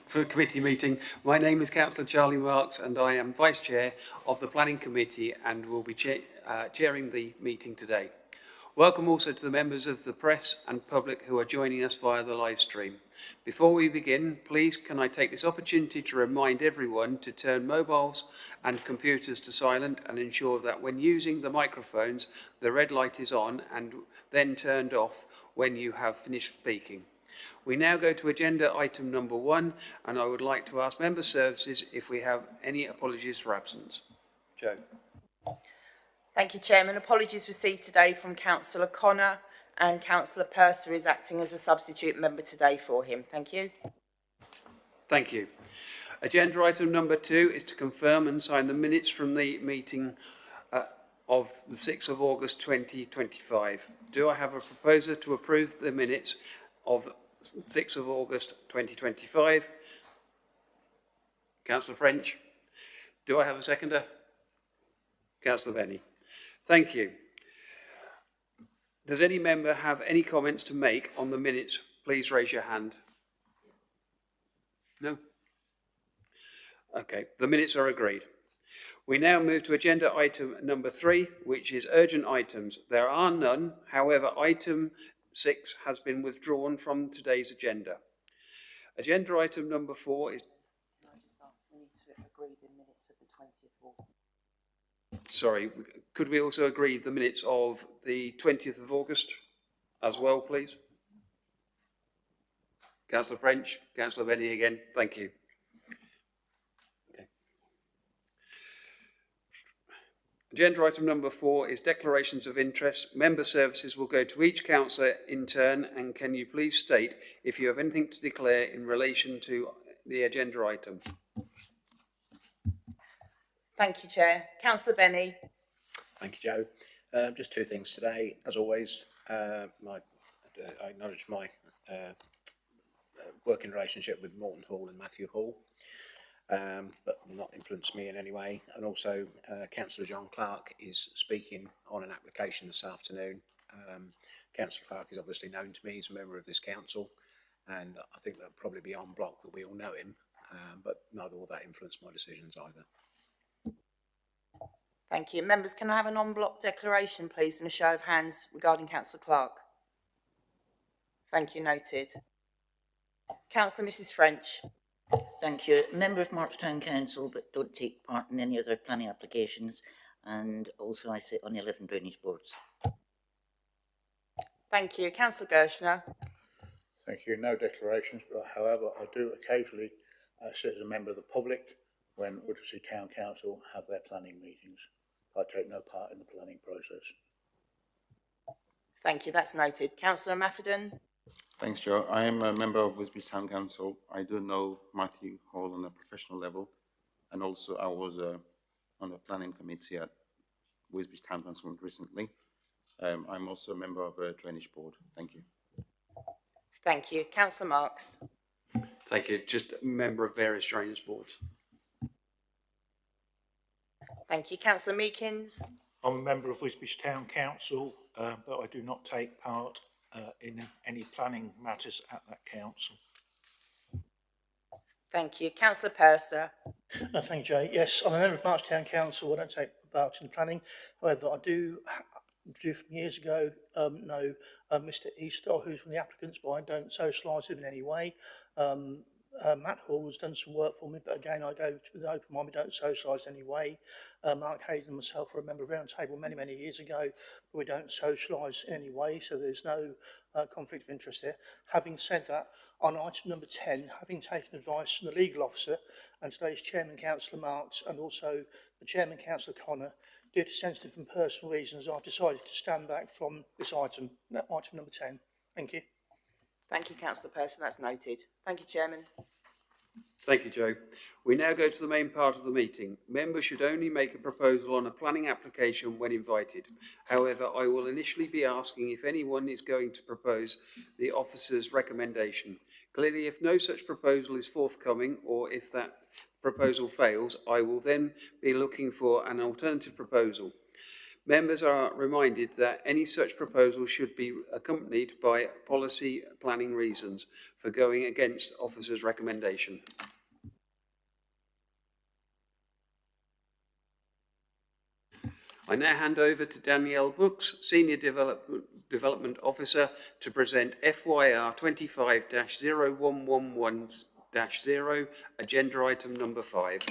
for committee meeting. My name is Councillor Charlie Marks and I am Vice Chair of the Planning Committee and will be chairing the meeting today. Welcome also to the members of the press and public who are joining us via the live stream. Before we begin, please can I take this opportunity to remind everyone to turn mobiles and computers to silent and ensure that when using the microphones, the red light is on and then turned off when you have finished speaking. We now go to agenda item number 1, and I would like to ask Member Services if we have any apologies for absence. Jo. Thank you, Chairman. Apologies received today from Councillor Connor, and Councillor Purser is acting as a substitute member today for him. Thank you. Thank you. Agenda item number 2 is to confirm and sign the minutes from the meeting of the 6th of August 2025. Do I have a proposer to approve the minutes of 6th of August 2025? Councillor French. Do I have a seconder? Councillor Benny. Thank you. Does any member have any comments to make on the minutes? Please raise your hand. No? Okay, the minutes are agreed. We now move to agenda item number 3, which is urgent items. There are none. However, item 6 has been withdrawn from today's agenda. Agenda item number 4 is... I just asked me to agree the minutes of the 20th of August. Sorry, could we also agree the minutes of the 20th of August as well, please? Councillor French, Councillor Benny again, thank you. Okay. Agenda item number 4 is declarations of interest. Member Services will go to each councillor in turn, and can you please state if you have anything to declare in relation to the agenda item? Thank you, Chair. Councillor Benny. Thank you, Jo. Just 2 things today. As always, I acknowledge my working relationship with Morton Hall and Matthew Hall, but will not influence me in any way. And also, Councillor John Clark is speaking on an application this afternoon. Councillor Clark is obviously known to me. He's a member of this council, and I think that'll probably be on block that we all know him, but neither will that influence my decisions either. Thank you. Members, can I have an en-bloc declaration, please, and a show of hands regarding Councillor Clark? Thank you. Noted. Councillor Mrs French. Thank you. Member of March Town Council, but don't take part in any other planning applications, and also I sit on the 11 drainage boards. Thank you. Councillor Gershner. Thank you. No declarations, but however, I do occasionally sit as a member of the public when Woodford Town Council have their planning meetings. I take no part in the planning process. Thank you. That's noted. Councillor Mafferdon. Thanks, Joe. I am a member of Wisbech Town Council. I do know Matthew Hall on a professional level, and also I was on the planning committee at Wisbech Town Council recently. I'm also a member of a drainage board. Thank you. Thank you. Councillor Marks. Thank you. Just a member of various drainage boards. Thank you. Councillor Meekins. I'm a member of Wisbech Town Council, but I do not take part in any planning matters at that council. Thank you. Councillor Purser. Thank you, Jay. Yes, I'm a member of March Town Council. I don't take part in planning. However, I do from years ago know Mr Easter, who's from the Applicants, but I don't socialise with him in any way. Matt Hall has done some work for me, but again, I go with an open mind. We don't socialise anyway. Mark Hayden and myself were a member of Round Table many years ago, but we don't socialise in any way, so there's no conflict of interest there. Having said that, on item number 10, having taken advice from the legal officer and today's Chairman, Councillor Marks, and also the Chairman, Councillor Connor, due to sensitive and personal reasons, I've decided to stand back from this item number 10. Thank you. Thank you, Councillor Purser. That's noted. Thank you, Chairman. Thank you, Joe. We now go to the main part of the meeting. Members should only make a proposal on a planning application when invited. However, I will initially be asking if anyone is going to propose the officer's recommendation. Clearly, if no such proposal is forthcoming, or if that proposal fails, I will then be looking for an alternative proposal. Members are reminded that any such proposal should be accompanied by policy planning reasons for going against officer's recommendation. I now hand over to Danielle Brooks, Senior Development Officer, to present FYR 25-0111-0, agenda item number 5.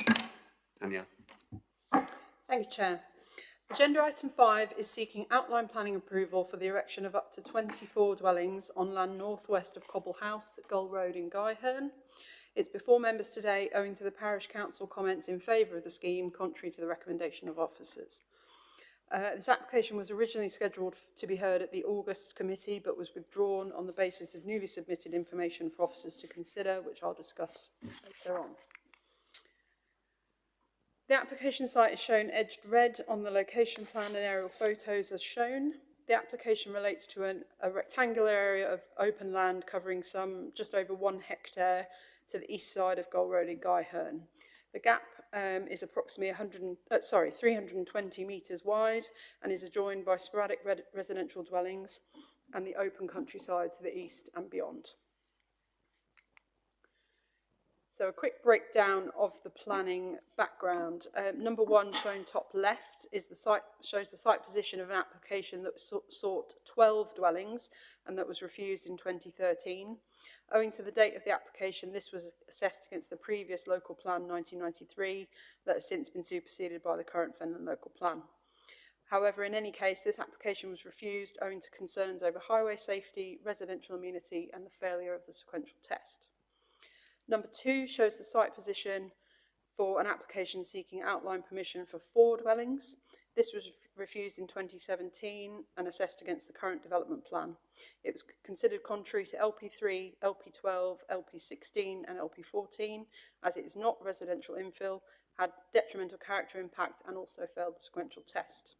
Danielle. Thank you, Chair. Agenda item 5 is seeking outline planning approval for the erection of up to 24 dwellings on land northwest of Cobble House at Gull Road in Guyherne. It's before members today owing to the Parish Council comments in favour of the scheme, contrary to the recommendation of officers. This application was originally scheduled to be heard at the August committee, but was withdrawn on the basis of newly submitted information for officers to consider, which I'll discuss later on. The application site is shown edged red on the location plan and aerial photos as shown. The application relates to a rectangular area of open land covering just over 1 hectare to the east side of Gull Road in Guyherne. The gap is approximately 320 metres wide and is adjoined by sporadic residential dwellings and the open countryside to the east and beyond. So a quick breakdown of the planning background. Number 1, shown top left, is the site, shows the site position of an application that sought 12 dwellings and that was refused in 2013. Owing to the date of the application, this was assessed against the previous local plan 1993 that has since been superseded by the current Fenland local plan. However, in any case, this application was refused owing to concerns over highway safety, residential amenity and the failure of the sequential test. Number 2 shows the site position for an application seeking outline permission for 4 dwellings. This was refused in 2017 and assessed against the current development plan. It was considered contrary to LP3, LP12, LP16 and LP14 as it is not residential infill, had detrimental character impact and also failed the sequential test.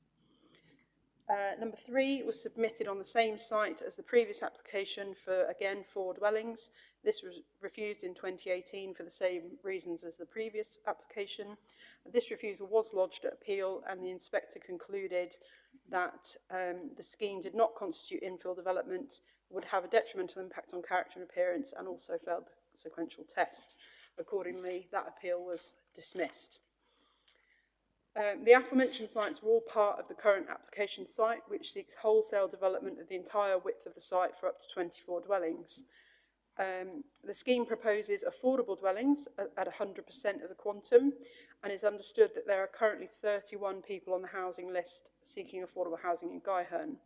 Number 3 was submitted on the same site as the previous application for, again, 4 dwellings. This was refused in 2018 for the same reasons as the previous application. This refusal was lodged at appeal and the inspector concluded that the scheme did not constitute infill development, would have a detrimental impact on character and appearance and also failed the sequential test. Accordingly, that appeal was dismissed. The aforementioned sites were all part of the current application site, which seeks wholesale development of the entire width of the site for up to 24 dwellings. The scheme proposes affordable dwellings at 100% of the quantum and is understood that there are currently 31 people on the housing list seeking affordable housing in Guyherne.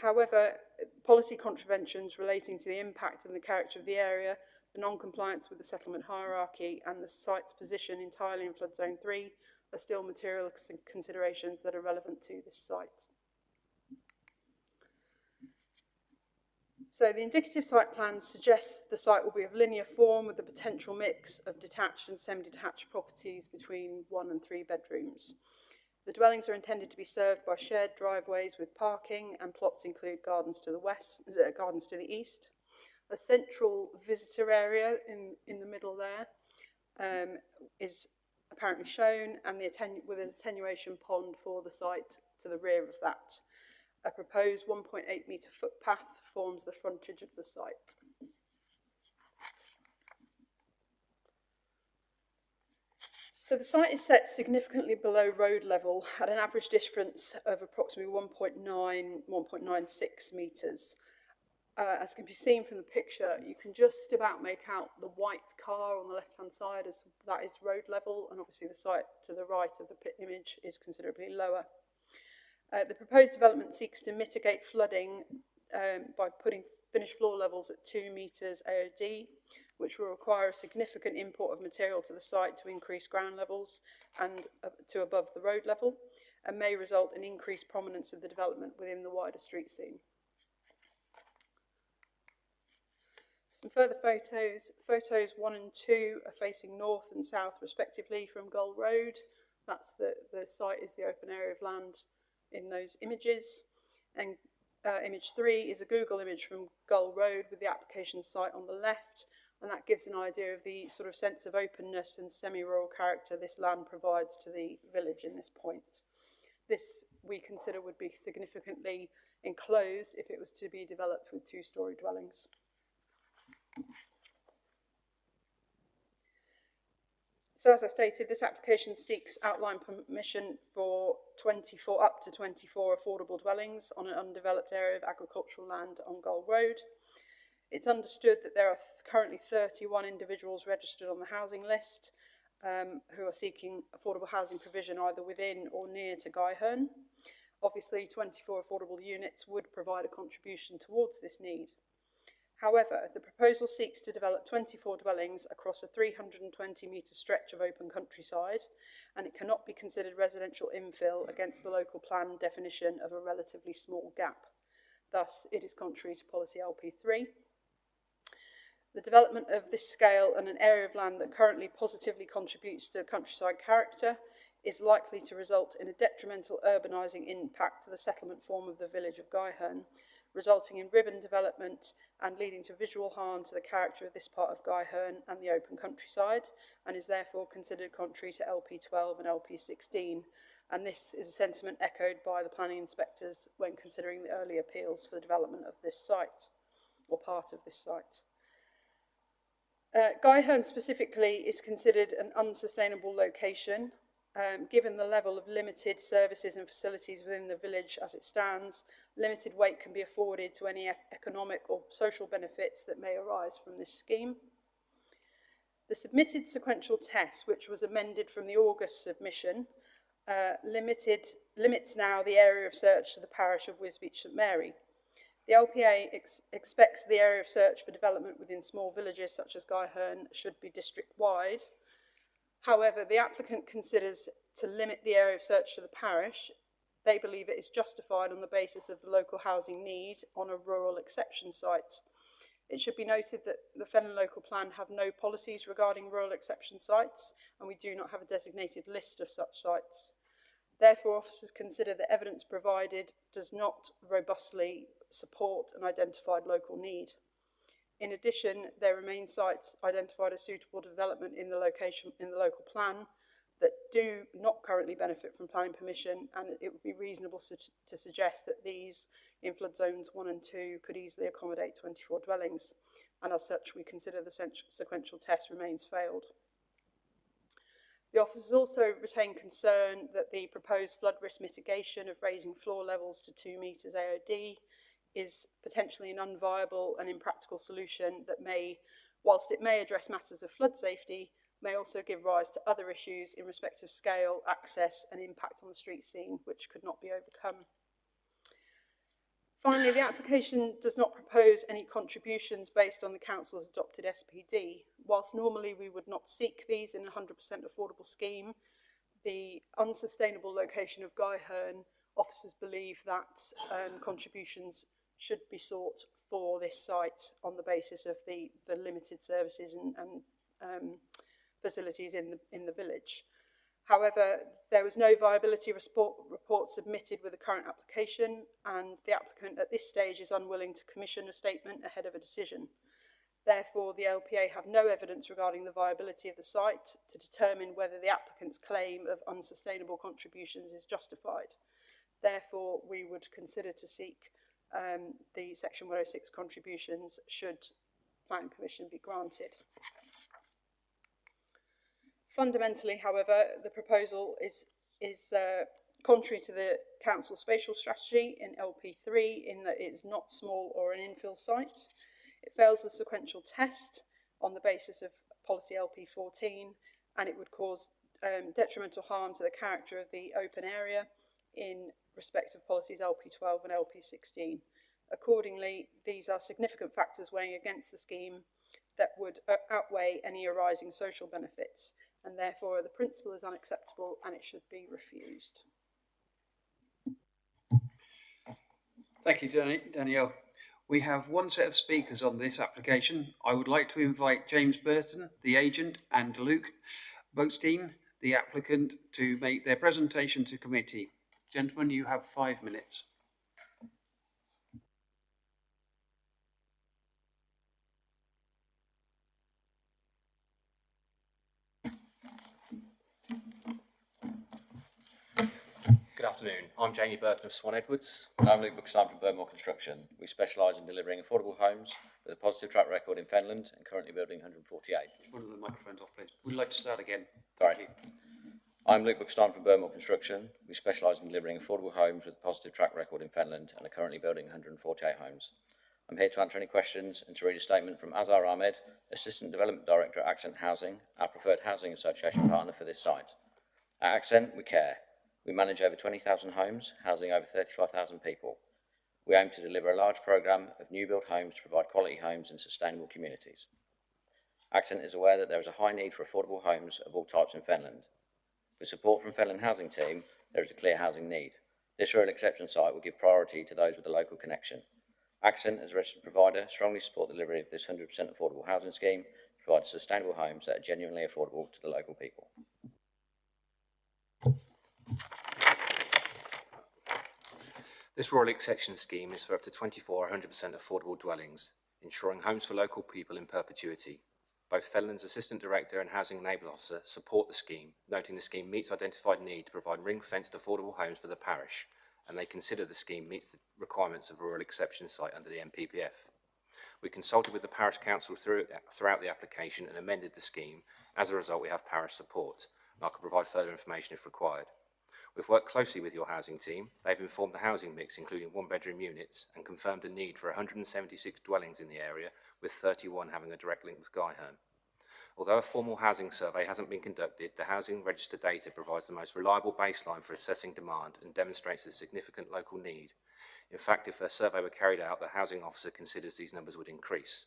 However, policy contraventions relating to the impact and the character of the area, the non-compliance with the settlement hierarchy and the site's position entirely in flood zone 3 are still material considerations that are relevant to this site. So the indicative site plan suggests the site will be of linear form with a potential mix of detached and semi-detached properties between 1 and 3 bedrooms. The dwellings are intended to be served by shared driveways with parking and plots include gardens to the west, gardens to the east. A central visitor area in the middle there is apparently shown and with an attenuation pond for the site to the rear of that. A proposed 1.8 metre footpath forms the frontage of the site. So the site is set significantly below road level at an average difference of approximately 1.96 metres. As can be seen from the picture, you can just about make out the white car on the left-hand side as that is road level, and obviously the site to the right of the image is considerably lower. The proposed development seeks to mitigate flooding by putting finished floor levels at 2 metres AOD, which will require a significant import of material to the site to increase ground levels and to above the road level, and may result in increased prominence of the development within the wider street scene. Some further photos. Photos 1 and 2 are facing north and south respectively from Gull Road. That's the site is the open area of land in those images. And image 3 is a Google image from Gull Road with the application site on the left. And that gives an idea of the sort of sense of openness and semi-rural character this land provides to the village in this point. This we consider would be significantly enclosed if it was to be developed with two-storey dwellings. So as I stated, this application seeks outline permission for up to 24 affordable dwellings on an undeveloped area of agricultural land on Gold Road. It's understood that there are currently 31 individuals registered on the housing list who are seeking affordable housing provision either within or near to Guyherne. Obviously, 24 affordable units would provide a contribution towards this need. However, the proposal seeks to develop 24 dwellings across a 320-metre stretch of open countryside, and it cannot be considered residential infill against the local plan definition of a relatively small gap. Thus, it is contrary to policy LP3. The development of this scale and an area of land that currently positively contributes to countryside character is likely to result in a detrimental urbanising impact to the settlement form of the village of Guyherne, resulting in ribbon development and leading to visual harm to the character of this part of Guyherne and the open countryside, and is therefore considered contrary to LP12 and LP16. And this is a sentiment echoed by the planning inspectors when considering the early appeals for the development of this site, or part of this site. Guyherne specifically is considered an unsustainable location. Given the level of limited services and facilities within the village as it stands, limited weight can be afforded to any economic or social benefits that may arise from this scheme. The submitted sequential test, which was amended from the August submission, limits now the area of search to the parish of Wisbech St Mary. The LPA expects the area of search for development within small villages such as Guyherne should be district-wide. However, the applicant considers to limit the area of search to the parish. They believe it is justified on the basis of the local housing need on a rural exception site. It should be noted that the Fenland local plan have no policies regarding rural exception sites, and we do not have a designated list of such sites. Therefore, officers consider the evidence provided does not robustly support an identified local need. In addition, there remain sites identified as suitable development in the local plan that do not currently benefit from planning permission, and it would be reasonable to suggest that these in flood zones 1 and 2 could easily accommodate 24 dwellings, and as such we consider the sequential test remains failed. The officers also retain concern that the proposed flood risk mitigation of raising floor levels to 2 metres AOD is potentially an unviable and impractical solution that may, whilst it may address matters of flood safety, may also give rise to other issues in respect of scale, access and impact on the street scene, which could not be overcome. Finally, the application does not propose any contributions based on the Council's adopted SPD. Whilst normally we would not seek these in a 100% affordable scheme, the unsustainable location of Guyherne, officers believe that contributions should be sought for this site on the basis of the limited services and facilities in the village. However, there was no viability report submitted with the current application, and the applicant at this stage is unwilling to commission a statement ahead of a decision. Therefore, the LPA have no evidence regarding the viability of the site to determine whether the applicant's claim of unsustainable contributions is justified. Therefore, we would consider to seek the Section 106 contributions should planning permission be granted. Fundamentally, however, the proposal is contrary to the Council spatial strategy in LP3 in that it is not small or an infill site. It fails the sequential test on the basis of policy LP14, and it would cause detrimental harm to the character of the open area in respect of policies LP12 and LP16. Accordingly, these are significant factors weighing against the scheme that would outweigh any arising social benefits, and therefore the principle is unacceptable and it should be refused. Thank you, Danielle. We have one set of speakers on this application. I would like to invite James Burton, the agent, and Luke Boatstein, the applicant, to make their presentation to committee. Gentlemen, you have 5 minutes. Good Good afternoon. I'm Jamie Burton of Swan Edwards. And I'm Luke Buckstein from Burnmore Construction. We specialise in delivering affordable homes with a positive track record in Fenland and currently building 148. One of the microphones off, please. Would you like to start again? Sorry. I'm Luke Buckstein from Burnmore Construction. We specialise in delivering affordable homes with a positive track record in Fenland and are currently building 148 homes. I'm here to answer any questions and to read a statement from Azhar Ahmed, Assistant Development Director at Accent Housing, our preferred housing association partner for this site. At Accent, we care. We manage over 20,000 homes, housing over 35,000 people. We aim to deliver a large programme of new build homes to provide quality homes and sustainable communities. Accent is aware that there is a high need for affordable homes of all types in Fenland. With support from Fenland Housing Team, there is a clear housing need. This rural exception site will give priority to those with a local connection. Accent, as a registered provider, strongly support the delivery of this 100% affordable housing scheme to provide sustainable homes that are genuinely affordable to the local people. This Royal Exception Scheme is for up to 24 100% affordable dwellings, ensuring homes for local people in perpetuity. Both Fenland's Assistant Director and Housing Enabler Officer support the scheme, noting the scheme meets identified need to provide ring-fenced affordable homes for the parish, and they consider the scheme meets the requirements of a Royal Exception site under the MPPF. We consulted with the Parish Council throughout the application and amended the scheme. As a result, we have parish support, and I can provide further information if required. We've worked closely with your housing team. They've informed the housing mix, including one-bedroom units, and confirmed a need for 176 dwellings in the area, with 31 having a direct link with Guyherne. Although a formal housing survey hasn't been conducted, the housing register data provides the most reliable baseline for assessing demand and demonstrates a significant local need. In fact, if a survey were carried out, the housing officer considers these numbers would increase.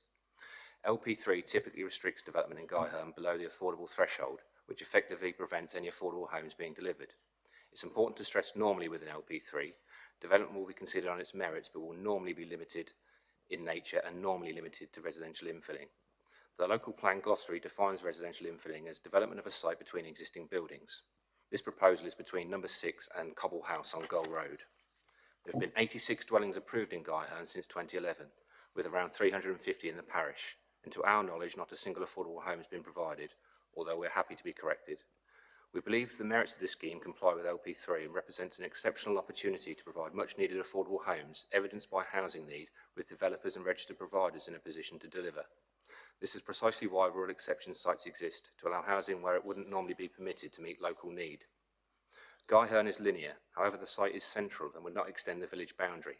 LP3 typically restricts development in Guyherne below the affordable threshold, which effectively prevents any affordable homes being delivered. It's important to stress normally within LP3, development will be considered on its merits but will normally be limited in nature and normally limited to residential infilling. The local plan glossary defines residential infilling as development of a site between existing buildings. This proposal is between number 6 and Cobble House on Gull Road. There have been 86 dwellings approved in Guyherne since 2011, with around 350 in the parish, and to our knowledge not a single affordable home has been provided, although we're happy to be corrected. We believe the merits of this scheme comply with LP3 and represents an exceptional opportunity to provide much needed affordable homes evidenced by housing need with developers and registered providers in a position to deliver. This is precisely why rural exception sites exist, to allow housing where it wouldn't normally be permitted to meet local need. Guyherne is linear, however the site is central and would not extend the village boundary.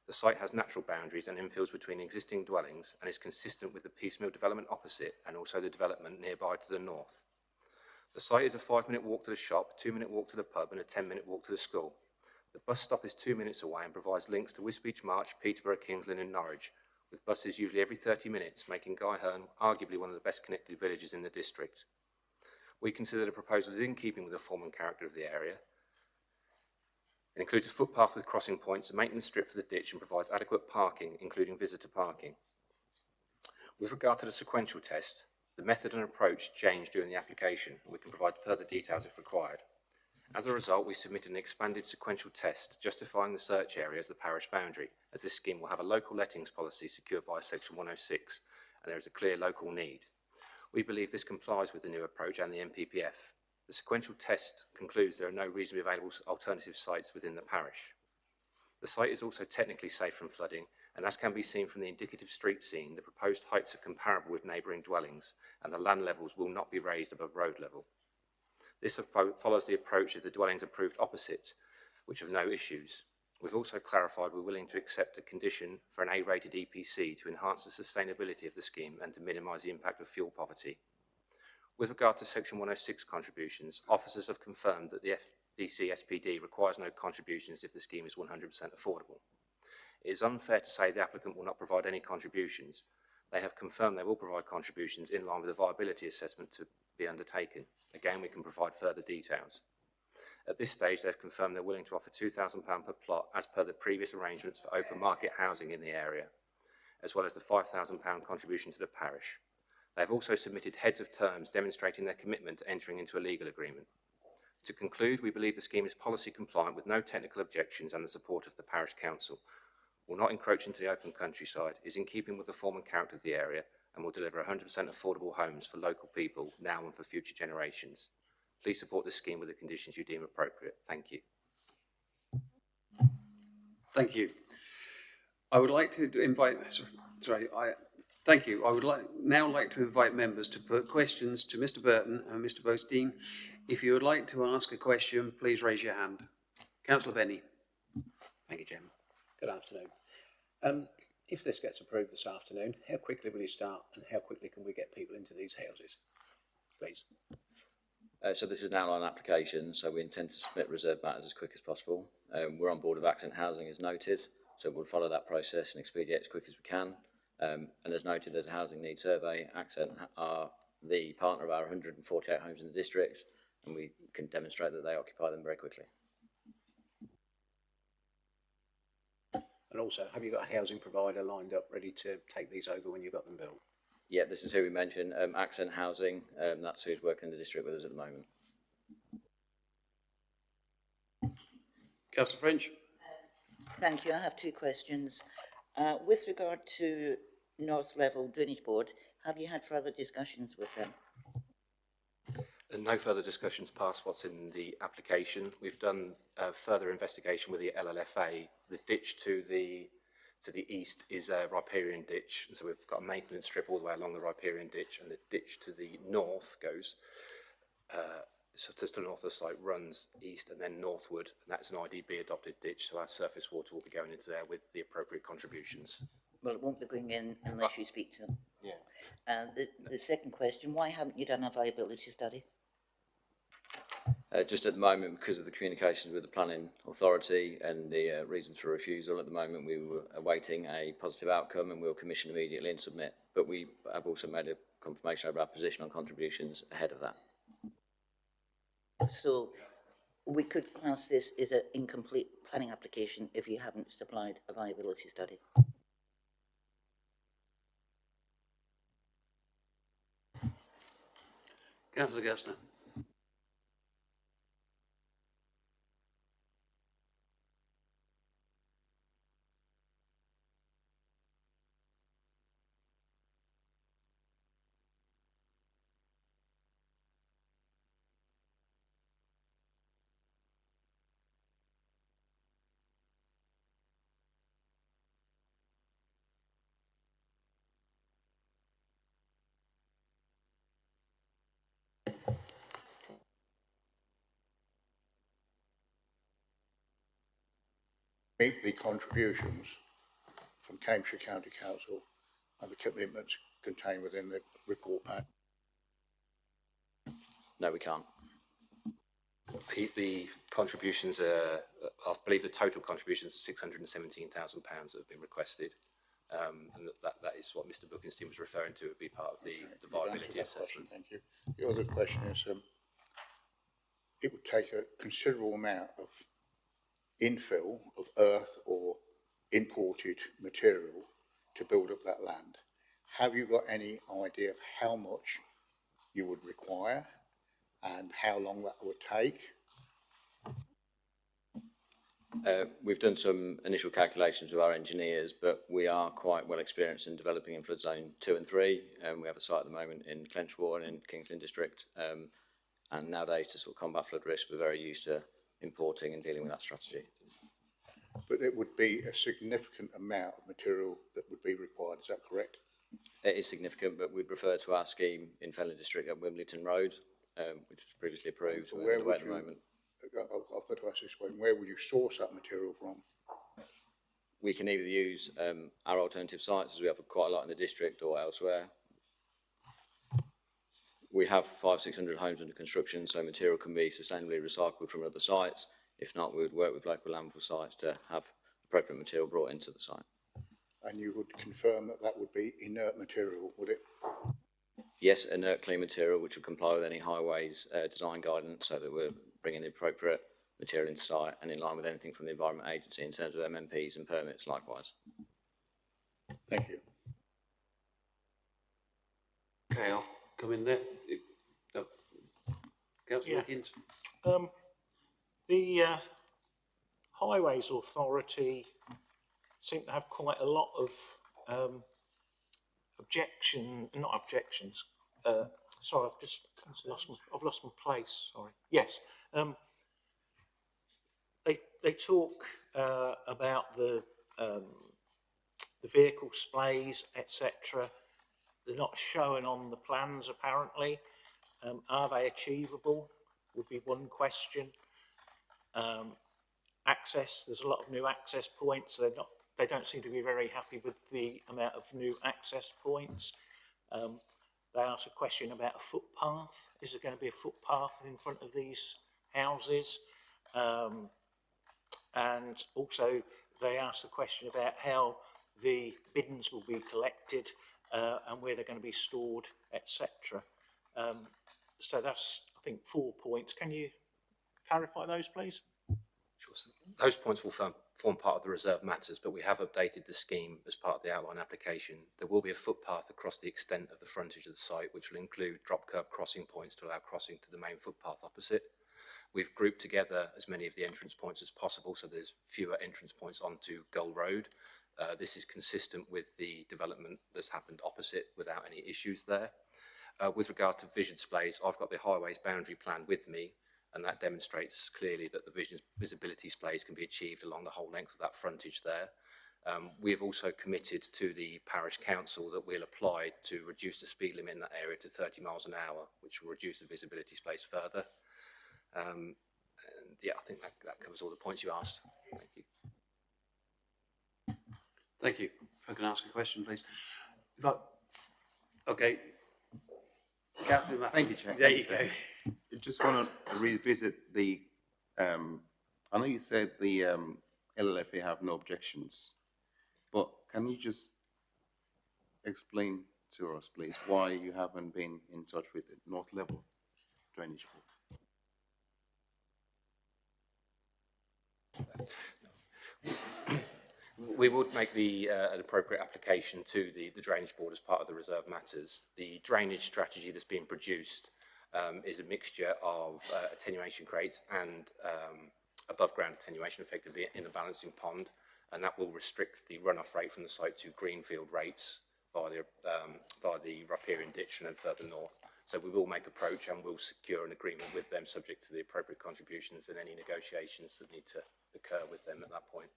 The site has natural boundaries and infills between existing dwellings and is consistent with the piecemeal development opposite and also the development nearby to the north. The site is a 5-minute walk to the shop, 2-minute walk to the pub and a 10-minute walk to the school. The bus stop is 2 minutes away and provides links to Wisbech, March, Peterborough, Kingsland and Norwich, with buses usually every 30 minutes, making Guyherne arguably one of the best connected villages in the district. We consider the proposal is in keeping with the form and character of the area. It includes a footpath with crossing points, a maintenance strip for the ditch and provides adequate parking, including visitor parking. With regard to the sequential test, the method and approach changed during the application, and we can provide further details if required. As a result, we submitted an expanded sequential test justifying the search area as the parish boundary, as this scheme will have a local lettings policy secured by Section 106, and there is a clear local need. We believe this complies with the new approach and the MPPF. The sequential test concludes there are no reasonably available alternative sites within the parish. The site is also technically safe from flooding, and as can be seen from the indicative street scene, the proposed heights are comparable with neighbouring dwellings, and the land levels will not be raised above road level. This follows the approach of the dwellings approved opposite, which have no issues. We've also clarified we're willing to accept a condition for an A-rated EPC to enhance the sustainability of the scheme and to minimise the impact of fuel poverty. With regard to Section 106 contributions, officers have confirmed that the FDC SPD requires no contributions if the scheme is 100% affordable. It is unfair to say the applicant will not provide any contributions. They have confirmed they will provide contributions in line with the viability assessment to be undertaken. Again, we can provide further details. At this stage, they've confirmed they're willing to offer £2,000 per plot as per the previous arrangements for open market housing in the area, as well as the £5,000 contribution to the parish. They have also submitted heads of terms demonstrating their commitment to entering into a legal agreement. To conclude, we believe the scheme is policy compliant with no technical objections and the support of the parish council, will not encroach into the open countryside, is in keeping with the form and character of the area, and will deliver 100% affordable homes for local people now and for future generations. Please support this scheme with the conditions you deem appropriate. Thank you. Thank you. I would like to invite, thank you. I would now like to invite members to put questions to Mr. Burton and Mr. Bosteen. If you would like to ask a question, please raise your hand. Councillor Benny. Thank you, Chairman. Good afternoon. If this gets approved this afternoon, how quickly will you start and how quickly can we get people into these houses, please? So this is an outline application, so we intend to submit reserve matters as quick as possible. We're on board with Accent Housing as noted, so we'll follow that process and expedite as quick as we can. And as noted, there's a housing needs survey. Accent are the partner of our 148 homes in the district, and we can demonstrate that they occupy them very quickly. And also, have you got a housing provider lined up ready to take these over when you've got them built? Yeah, this is who we mentioned, Accent Housing. That's who's working in the district with us at the moment. Councillor French. Thank you. I have two questions. With regard to North Level Drainage Board, have you had further discussions with them? No further discussions past what's in the application. We've done further investigation with the LLFA. The ditch to the east is a riparian ditch, and so we've got a maintenance strip all the way along the riparian ditch, and the ditch to the north goes, so just to the north of the site runs east and then northward, and that's an IDB adopted ditch, so our surface water will be going into there with the appropriate contributions. Well, it won't be going in unless you speak to them. Yeah. And the second question, why haven't you done a viability study? Just at the moment, because of the communications with the planning authority and the reasons for refusal, at the moment we were awaiting a positive outcome and we'll commission immediately and submit. But we have also made a confirmation over our position on contributions ahead of that. So we could class this as an incomplete planning application if you haven't supplied a viability study. Councillor Gessner. Meet the contributions from Cambridgeshire County Council and the commitments contained within the report pack. No, we can't. The contributions are, I believe the total contributions are £617,000 that have been requested. And that is what Mr. Buckenstein was referring to, would be part of the viability assessment. Thank you. The other question is, it would take a considerable amount of infill of earth or imported material to build up that land. Have you got any idea of how much you would require and how long that would take? We've done some initial calculations with our engineers, but we are quite well experienced in developing in flood zone 2 and 3. We have a site at the moment in Clenchwar and in Kingston District. And nowadays, to sort of combat flood risk, we're very used to importing and dealing with that strategy. But it would be a significant amount of material that would be required, is that correct? It is significant, but we'd refer to our scheme in Fenland District at Wimbledon Road, which was previously approved. Where would you, I've got to ask this question, where would you source that material from? We can either use our alternative sites, as we have quite a lot in the district, or elsewhere. We have 500-600 homes under construction, so material can be sustainably recycled from other sites. If not, we would work with local landfill sites to have appropriate material brought into the site. And you would confirm that that would be inert material, would it? Yes, inert clean material, which would comply with any highways design guidance, so that we're bringing the appropriate material into site and in line with anything from the Environment Agency in terms of MMPs and permits likewise. Thank you. Okay, I'll come in there. Councillor Wiggins. The Highways Authority seem to have quite a lot of not objections. Sorry, I've just lost my place. Sorry. Yes. They talk about the vehicle displays, etc. They're not shown on the plans apparently. Are they achievable? Would be one question. Access, there's a lot of new access points. They don't seem to be very happy with the amount of new access points. They asked a question about a footpath. Is there going to be a footpath in front of these houses? And also they asked a question about how the bins will be collected and where they're going to be stored, etc. So that's, I think, 4 points. Can you clarify those, please? Sure. So those points will form part of the reserve matters, but we have updated the scheme as part of the outline application. There will be a footpath across the extent of the frontage of the site, which will include drop curb crossing points to allow crossing to the main footpath opposite. We've grouped together as many of the entrance points as possible, so there's fewer entrance points onto Gull Road. This is consistent with the development that's happened opposite without any issues there. With regard to vision displays, I've got the highways boundary plan with me, and that demonstrates clearly that the visibility displays can be achieved along the whole length of that frontage there. We have also committed to the parish council that we'll apply to reduce the speed limit in that area to 30 miles an hour, which will reduce the visibility displays further. And yeah, I think that covers all the points you asked. Thank you. Thank you. If I can ask a question, please. Okay. Councillor Matthew. Thank you, Chair. There you go. I just want to revisit the, I know you said the LLFA have no objections, but can you just explain to us, please, why you haven't been in touch with the North Level Drainage Board? We would make an appropriate application to the Drainage Board as part of the reserve matters. The drainage strategy that's being produced is a mixture of attenuation crates and above ground attenuation effectively in the balancing pond, and that will restrict the runoff rate from the site to greenfield rates via the riparian ditch and then further north. So we will make approach and we'll secure an agreement with them subject to the appropriate contributions and any negotiations that need to occur with them at that point.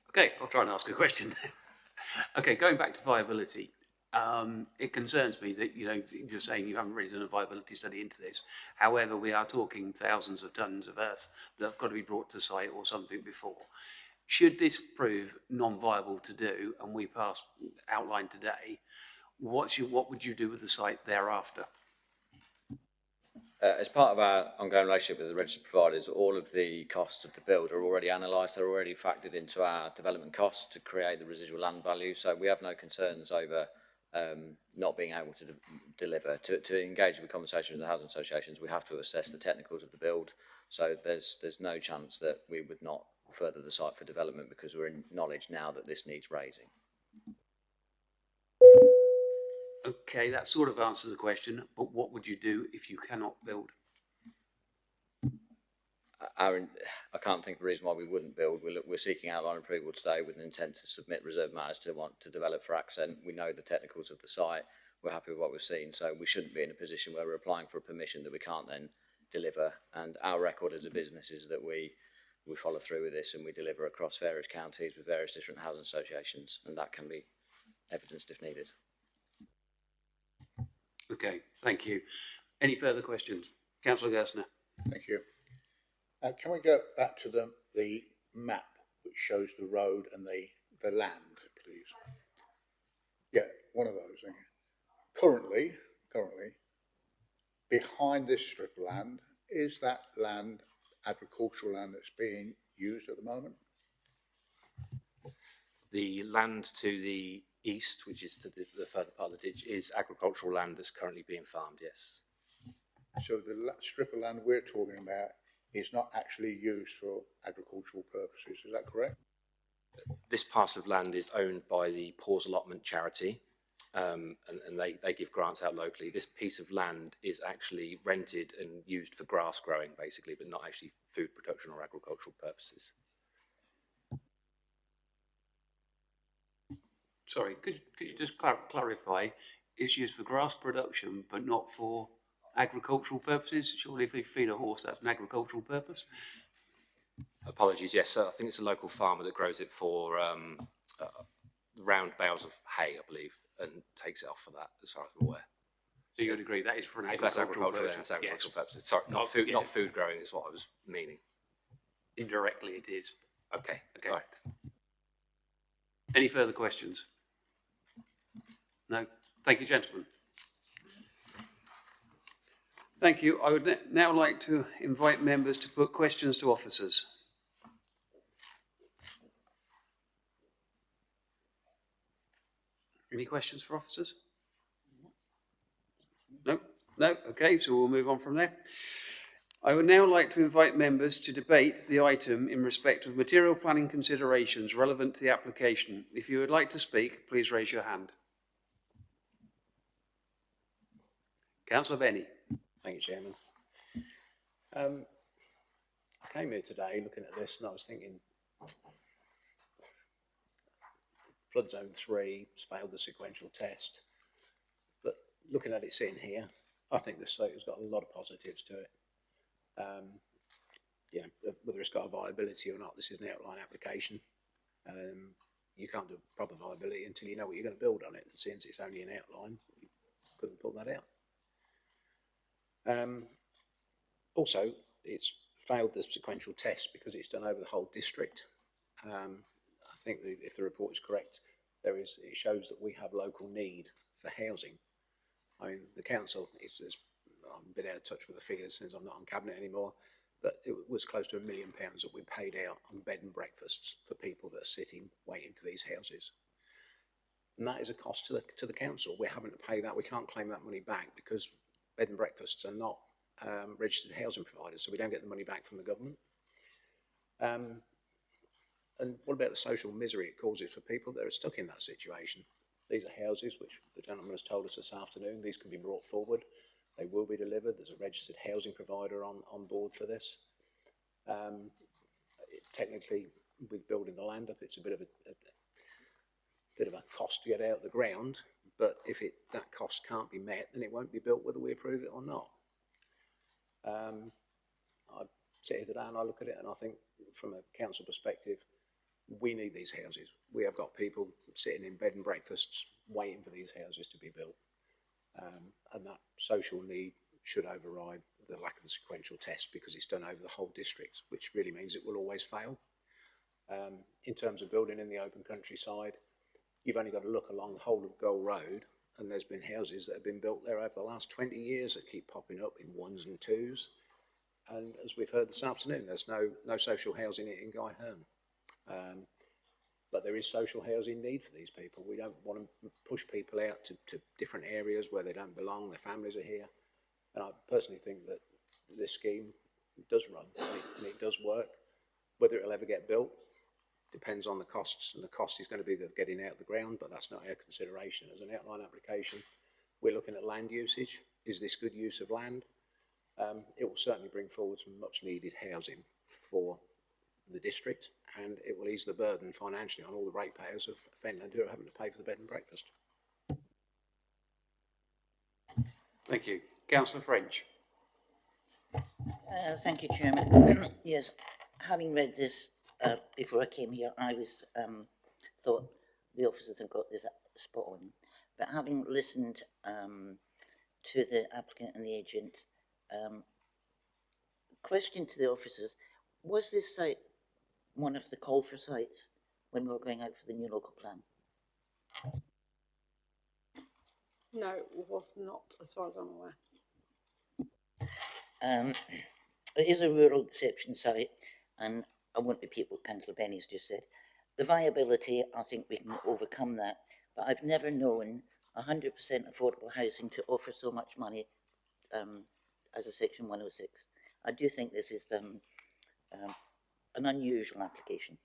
Okay, I'll try and ask a question then. Okay, going back to viability, it concerns me that, you know, you're saying you haven't really done a viability study into this. However, we are talking thousands of tonnes of earth that have got to be brought to site or something before. Should this prove non-viable to do, and we pass outline today, what would you do with the site thereafter? As part of our ongoing relationship with the registered providers, all of the costs of the build are already analysed. They're already factored into our development costs to create the residual land value. So we have no concerns over not being able to deliver. To engage with conversations with the housing associations, we have to assess the technicals of the build. So there's no chance that we would not further the site for development because we're in knowledge now that this needs raising. Okay, that sort of answers the question, but what would you do if you cannot build? I can't think of a reason why we wouldn't build. We're seeking outline approval today with an intent to submit reserve matters to want to develop for Accent. We know the technicals of the site. We're happy with what we've seen, so we shouldn't be in a position where we're applying for a permission that we can't then deliver. And our record as a business is that we follow through with this and we deliver across various counties with various different housing associations, and that can be evidenced if needed. Okay, thank you. Any further questions? Councillor Gerstner. Thank you. Can we go back to the map which shows the road and the land, please? Yeah, one of those. Thank you. Currently, behind this strip of land, is that land agricultural land that's being used at the moment? The land to the east, which is to the further part of the ditch, is agricultural land that's currently being farmed, yes. So the strip of land we're talking about is not actually used for agricultural purposes, is that correct? This parcel of land is owned by the Paws Allotment Charity, and they give grants out locally. This piece of land is actually rented and used for grass growing, basically, but not actually food production or agricultural purposes. Sorry, could you just clarify? It's used for grass production, but not for agricultural purposes? Surely if they feed a horse, that's an agricultural purpose. Apologies, yes, I think it's a local farmer that grows it for round bales of hay, I believe, and takes it off for that, as far as I'm aware. So you would agree that is for an If that's agricultural agricultural, then purpose? it's agricultural Yes. purposes. Sorry, not food, yeah. not food growing is what I was meaning. Indirectly it is. Okay, Okay. right. Any further questions? No? Thank you, gentlemen. Thank you. I would now like to invite members to put questions to officers. Any questions for officers? No? No? Okay, so we'll move on from there. I would now like to invite members to debate the item in respect of material planning considerations relevant to the application. If you would like to speak, please raise your hand. Councillor Benny. Thank you, Chairman. I came here today looking at this and I was thinking, flood zone 3 has failed the sequential test, but looking at it sitting here, I think the site has got a lot of positives to it. You know, whether it's got a viability or not, this is an outline application. You can't do proper viability until you know what you're going to build on it, and since it's only an outline, you couldn't pull that out. Also, it's failed the sequential test because it's done over the whole district. I think if the report is correct, it shows that we have local need for housing. I mean, the council I'm a bit out of touch with the figures since I'm not on cabinet anymore, but it was close to £1 million that we paid out on bed and breakfasts for people that are sitting waiting for these houses. And that is a cost to the council. We're having to pay that. We can't claim that money back because bed and breakfasts are not registered housing providers, so we don't get the money back from the government. And what about the social misery it causes for people that are stuck in that situation? These are houses which the gentleman has told us this afternoon, these can be brought forward. They will be delivered. There's a registered housing provider on board for this. Technically, with building the land up, it's a bit of a cost to get out of the ground. But if that cost can't be met, then it won't be built whether we approve it or not. I sit here today and I look at it and I think, from a council perspective, we need these houses. We have got people sitting in bed and breakfasts waiting for these houses to be built. And that social need should override the lack of the sequential test because it's done over the whole district, which really means it will always fail. In terms of building in the open countryside, you've only got to look along the whole of Gold Road, and there's been houses that have been built there over the last 20 years that keep popping up in 1s and 2s. And as we've heard this afternoon, there's no social housing in Guy Herne. But there is social housing need for these people. We don't want to push people out to different areas where they don't belong, their families are here. And I personally think that this scheme does run and it does work. Whether it'll ever get built depends on the costs, and the cost is going to be the getting out of the ground, but that's not our consideration. As an outline application, we're looking at land usage. Is this good use of land? It will certainly bring forward some much needed housing for the district, and it will ease the burden financially on all the ratepayers of Fenland who are having to pay for the bed and breakfast. Thank you. Councillor French. Thank you, Chairman. Yes, having read this before I came here, I was thought the officers have got this spot on. But having listened to the applicant and the agent, question to the officers: was this site one of the call for sites when we were going out for the new local plan? No, it was not, as far as I'm aware. It is a rural exception site, and I won't repeat what Councillor Benny's just said. The viability, I think we can overcome that, but I've never known 100% affordable housing to offer so much money as a Section 106. I do think this is an unusual application.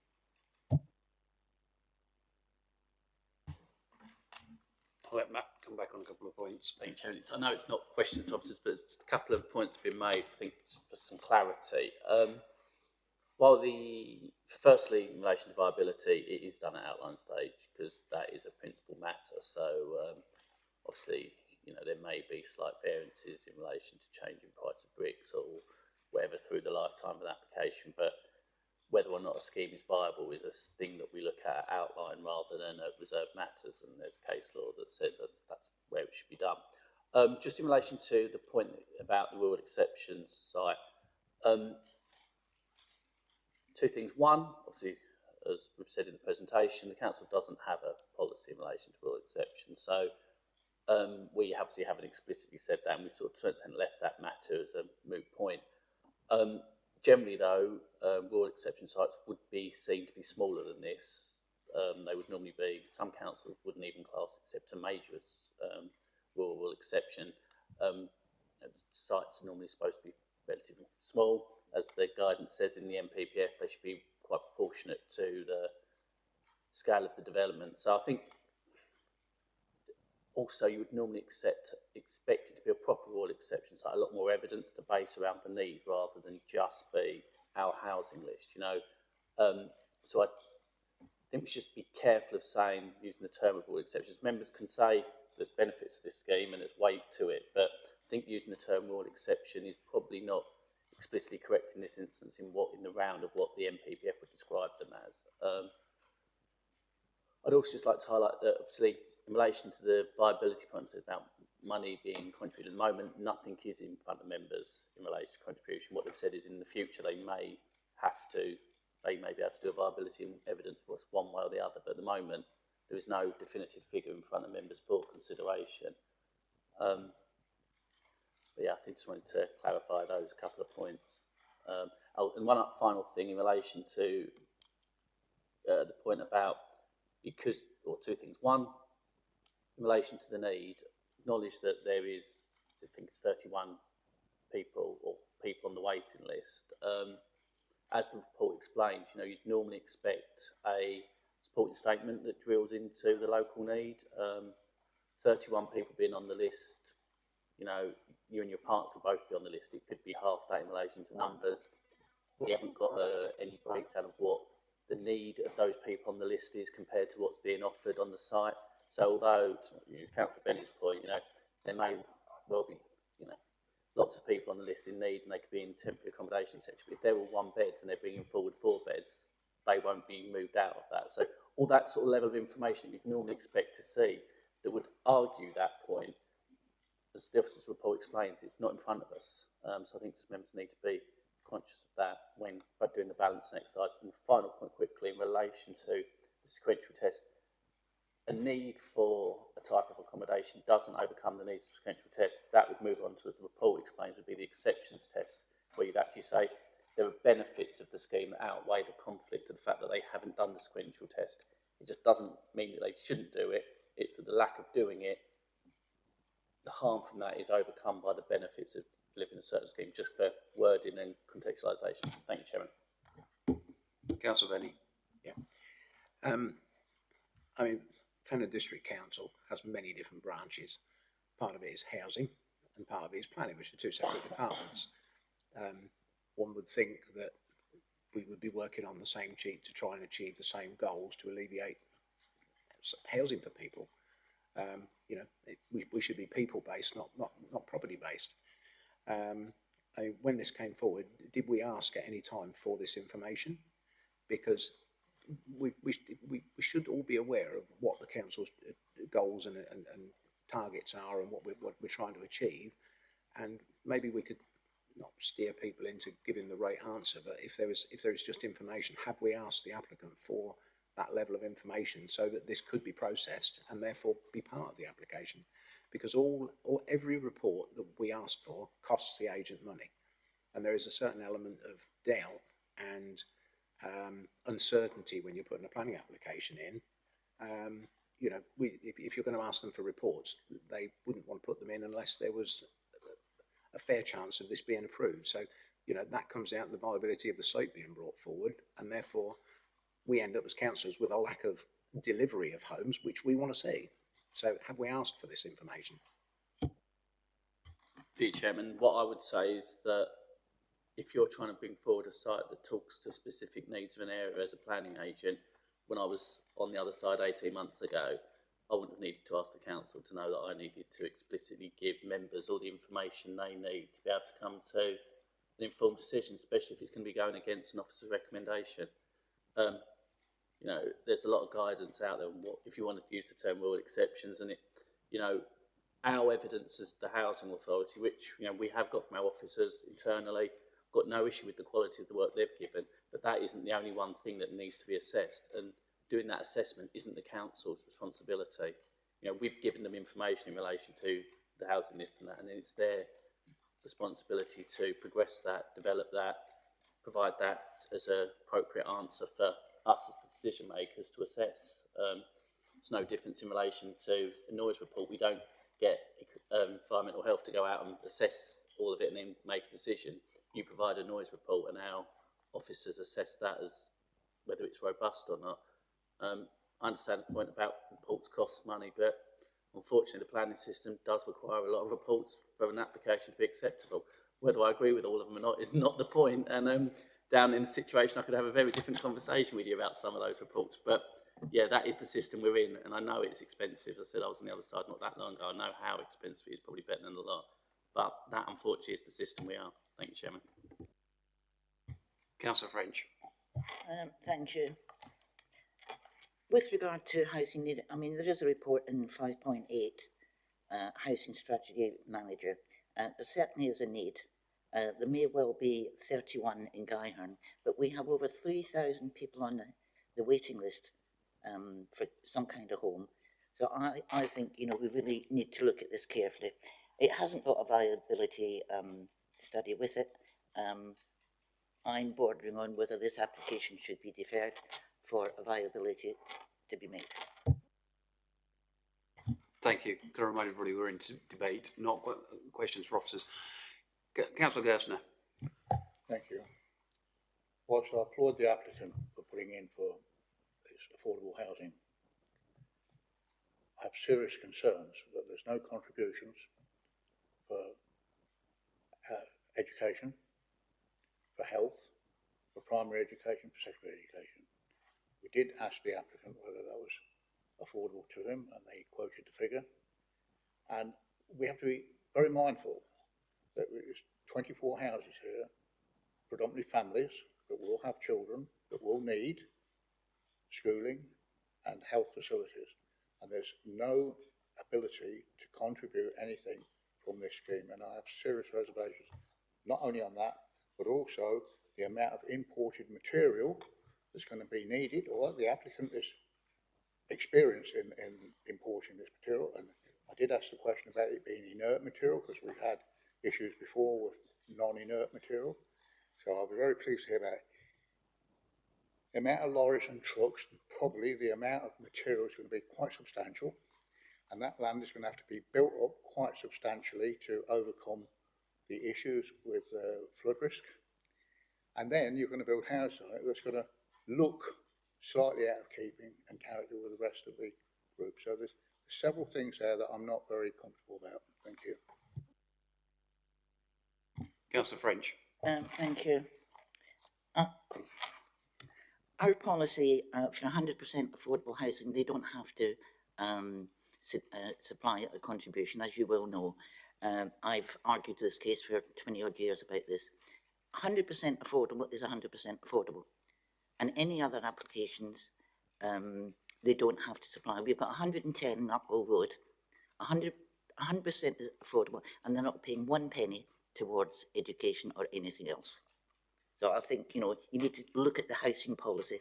I'll let Matt come back on a couple of points. Thank you, Chairman. I know it's not questions to officers, but it's a couple of points have been made, I think, for some clarity. Firstly, in relation to viability, it is done at outline stage because that is a principal matter. So, obviously, you know, there may be slight variances in relation to changing price of bricks or whatever through the lifetime of an application, but whether or not a scheme is viable is a thing that we look at outline rather than reserved matters, and there's case law that says that's where it should be done. Just in relation to the point about the rural exceptions site, two things. One, obviously, as we've said in the presentation, the council doesn't have a policy in relation to rural exceptions, so we obviously haven't explicitly said that, and we've sort of left that matter as a moot point. Generally, though, rural exception sites would be seen to be smaller than this. They would normally be, some councils wouldn't even class except a major as rural exception. Sites are normally supposed to be relatively small. As the guidance says in the MPPF, they should be quite proportionate to the scale of the development. So I think also you would normally expect it to be a proper rural exception site, a lot more evidence to base around the need rather than just be our housing list, you know. So I think we should just be careful of saying, using the term of rural exceptions. Members can say there's benefits to this scheme and there's weight to it, but I think using the term rural exception is probably not explicitly correct in this instance in the round of what the MPPF would describe them as. I'd also just like to highlight that obviously in relation to the viability points about money being contributed at the moment, nothing is in front of members in relation to contribution. What they've said is in the future they may be able to do a viability and evidence for us one way or the other, but at the moment there is no definitive figure in front of members for consideration. But yeah, I think just wanted to clarify those couple of points. And one final thing in relation to the point about two things. One, in relation to the need, acknowledge that there is, I think it's 31 people on the waiting list. As the report explains, you know, you'd normally expect a supporting statement that drills into the local need. 31 people being on the list, you know, you and your partner could both be on the list. It could be half that in relation to numbers. We haven't got any breakdown of what the need of those people on the list is compared to what's being offered on the site. So although, to use Councillor Benny's point, you know, there may well be, you know, lots of people on the list in need and they could be in temporary accommodation, etc. But if they're all one beds and they're bringing forward 4 beds, they won't be moved out of that. So all that sort of level of information you'd normally expect to see that would argue that point, as the officer's report explains, it's not in front of us. So I think just members need to be conscious of that when doing the balancing exercise. And the final point quickly in relation to the sequential test, a need for a type of accommodation doesn't overcome the needs of sequential test. That would move on to, as the report explains, would be the exceptions test, where you'd actually say there are benefits of the scheme that outweigh the conflict of the fact that they haven't done the sequential test. It just doesn't mean that they shouldn't do it. It's that the lack of doing it, the harm from that is overcome by the benefits of living a certain scheme, just for wording and contextualisation. Thank you, Chairman. Councillor Benny. Yeah. I mean, Fenland District Council has many different branches. Part of it is housing and part of it is planning, which are 2 separate departments. One would think that we would be working on the same sheet to try and achieve the same goals to alleviate housing for people. You know, we should be people-based, not property-based. When this came forward, did we ask at any time for this information? Because we should all be aware of what the council's goals and targets are and what we're trying to achieve, and maybe we could not steer people into giving the right answer, but if there is just information, have we asked the applicant for that level of information so that this could be processed and therefore be part of the application? Because every report that we ask for costs the agent money, and there is a certain element of doubt and uncertainty when you're putting a planning application in. You know, if you're going to ask them for reports, they wouldn't want to put them in unless there was a fair chance of this being approved. So, you know, that comes out in the viability of the site being brought forward, and therefore we end up as councillors with a lack of delivery of homes, which we want to see. So have we asked for this information? Dear Chairman, what I would say is that if you're trying to bring forward a site that talks to specific needs of an area as a planning agent, when I was on the other side 18 months ago, I wouldn't have needed to ask the council to know that I needed to explicitly give members all the information they need to be able to come to an informed decision, especially if it's going to be going against an officer's recommendation. You know, there's a lot of guidance out there on what, if you wanted to use the term rule exceptions, and it, you know, our evidence as the housing authority, which, you know, we have got from our officers internally, got no issue with the quality of the work they've given, but that isn't the only one thing that needs to be assessed, and doing that assessment isn't the council's responsibility. You know, we've given them information in relation to the housing list and that, and then it's their responsibility to progress that, develop that, provide that as an appropriate answer for us as the decision makers to assess. It's no difference in relation to a noise report. We don't get environmental health to go out and assess all of it and then make a decision. You provide a noise report and our officers assess that as whether it's robust or not. I understand the point about reports cost money, but unfortunately the planning system does require a lot of reports for an application to be acceptable. Whether I agree with all of them or not is not the point. And down in the situation, I could have a very different conversation with you about some of those reports. But yeah, that is the system we're in, and I know it's expensive. As I said, I was on the other side not that long ago. I know how expensive it is, probably better than a lot. But that, unfortunately, is the system we are. Thank you, Chairman. Councillor French. Thank you. With regard to housing need, I mean, there is a report in 5.8, Housing Strategy Manager, there certainly is a need. There may well be 31 in Guyhern, but we have over 3,000 people on the waiting list for some kind of home. So I think, you know, we really need to look at this carefully. It hasn't got a viability study with it. I'm bordering on whether this application should be deferred for a viability to be made. Thank you. Can I remind everybody we're in debate, not questions for officers. Councillor Gerstner. Thank you. Whilst I applaud the applicant for putting in for this affordable housing, I have serious concerns that there's no contributions for education, for health, for primary education, for secondary education. We did ask the applicant whether that was affordable to him, and they quoted the figure. And we have to be very mindful that there's 24 houses here, predominantly families that will have children, that will need schooling and health facilities. And there's no ability to contribute anything from this scheme. And I have serious reservations, not only on that, but also the amount of imported material that's going to be needed, or the applicant is experienced in importing this material. And I did ask the question about it being inert material, because we've had issues before with non-inert material. So I'll be very pleased to hear about it. The amount of lorries and trucks, probably the amount of material is going to be quite substantial, and that land is going to have to be built up quite substantially to overcome the issues with flood risk. And then you're going to build houses on it that's going to look slightly out of keeping and character with the rest of the group. So there's several things there that I'm not very comfortable about. Thank you. Councillor French. Thank you. Our policy for 100% affordable housing, they don't have to supply a contribution, as you will know. I've argued this case for 20 odd years about this. 100% affordable is 100% affordable. And any other applications, they don't have to supply. We've got 110 in Upwell Road, 100% is affordable, and they're not paying 1 penny towards education or anything else. So I think, you know, you need to look at the housing policy.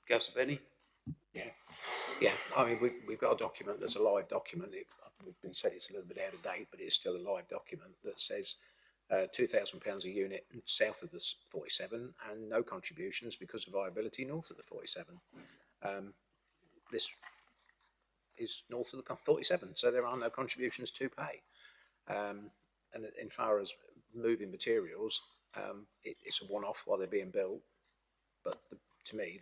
Councillor Benny. Yeah. I mean, we've got a document that's a live document. We've been said it's a little bit out of date, but it's still a live document that says £2,000 a unit south of the 47 and no contributions because of viability north of the 47. This is north of the 47, so there are no contributions to pay. And in far as moving materials, it's a one-off while they're being built. But to me,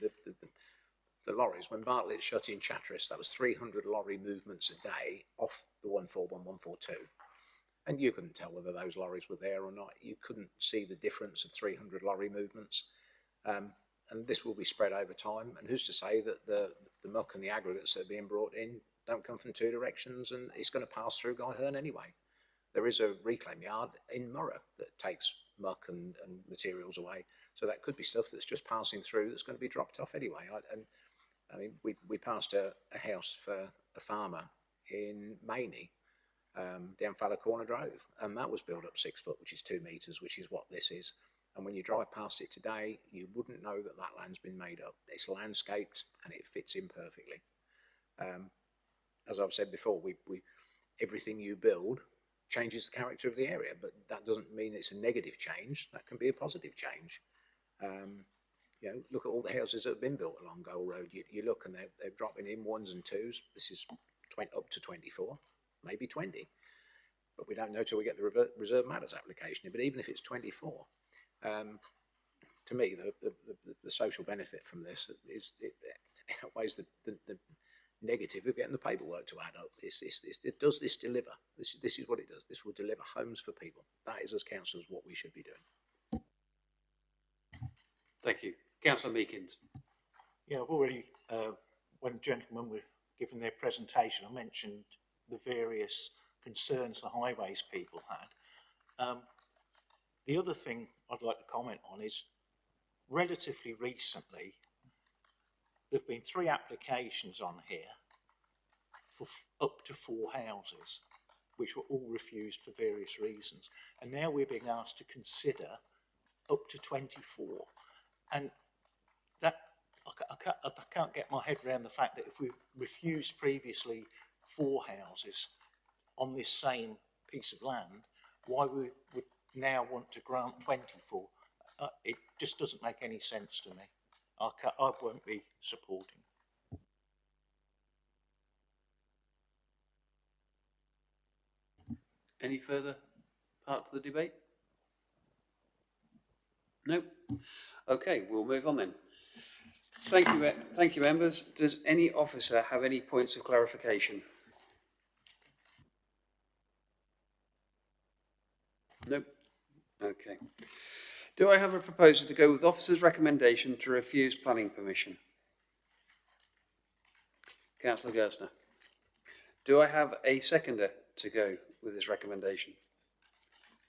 the lorries, when Bartlett shut in Chatteris, that was 300 lorry movements a day off the 141, 142. And you couldn't tell whether those lorries were there or not. You couldn't see the difference of 300 lorry movements. And this will be spread over time. And who's to say that the the muck and the aggregates that are being brought in don't come from two directions, and it's going to pass through Guy Hearn anyway. There is a reclaim yard in Murrah that takes muck and materials away, so that could be stuff that's just passing through that's going to be dropped off anyway. I mean, we passed a house for a farmer in Maney, down Falla Corner Drove, and that was built up 6 foot, which is 2 metres, which is what this is. And when you drive past it today, you wouldn't know that that land's been made up. It's landscaped and it fits in perfectly. As I've said before, everything you build changes the character of the area, but that doesn't mean it's a negative change. That can be a positive change. You know, look at all the houses that have been built along Goal Road. You look and they're dropping in 1s and 2s. This is up to 24, maybe 20. But we don't know till we get the Reserve Matters application. But even if it's 24, to me, the social benefit from this is it outweighs the negative of getting the paperwork to add up. Does this deliver? This is what it does. This will deliver homes for people. That is, as councillors, what we should be doing. Thank you. Councillor Meekins. Yeah, I've already, when the gentlemen were giving their presentation, I mentioned the various concerns the highways people had. The other thing I'd like to comment on is relatively recently, there have been 3 applications on here for up to 4 houses, which were all refused for various reasons. And now we're being asked to consider up to 24. And that, I can't get my head around the fact that if we refused previously 4 houses on this same piece of land, why we would now want to grant 24. It just doesn't make any sense to me. I won't be supporting. Any further part to the debate? No? Okay, we'll move on then. Thank you, members. Does any officer have any points of clarification? Nope. Okay. Do I have a proposal to go with officer's recommendation to refuse planning permission? Councillor Gerstner. Do I have a seconder to go with this recommendation?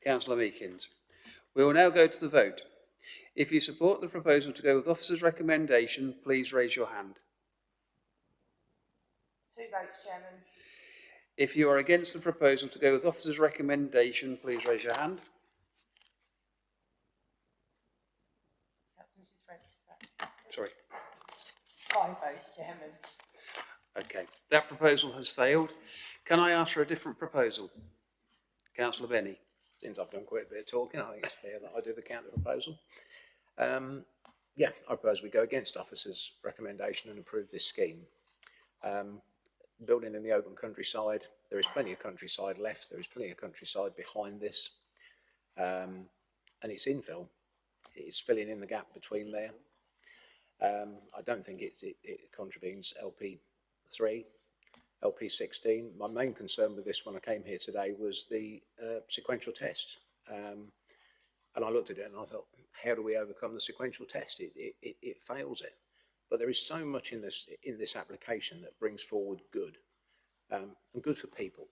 Councillor Meekins. We will now go to the vote. If you support the proposal to go with officer's recommendation, please raise your hand. 2 votes, Chairman. If you are against the proposal to go with officer's recommendation, please raise your hand. That's Mrs. French, is that? Sorry. 5 votes, Chairman. Okay, that proposal has failed. Can I ask for a different proposal? Councillor Benny. Since I've done quite a bit of talking, I think it's fair that I do the counter proposal. Yeah, I propose we go against officer's recommendation and approve this scheme. Building in the open countryside, there is plenty of countryside left, there is plenty of countryside behind this, and it's infill. It's filling in the gap between there. I don't think it contravenes LP3, LP16. My main concern with this when I came here today was the sequential test. And I looked at it and I thought, how do we overcome the sequential test? It fails it. But there is so much in this application that brings forward good, and good for people.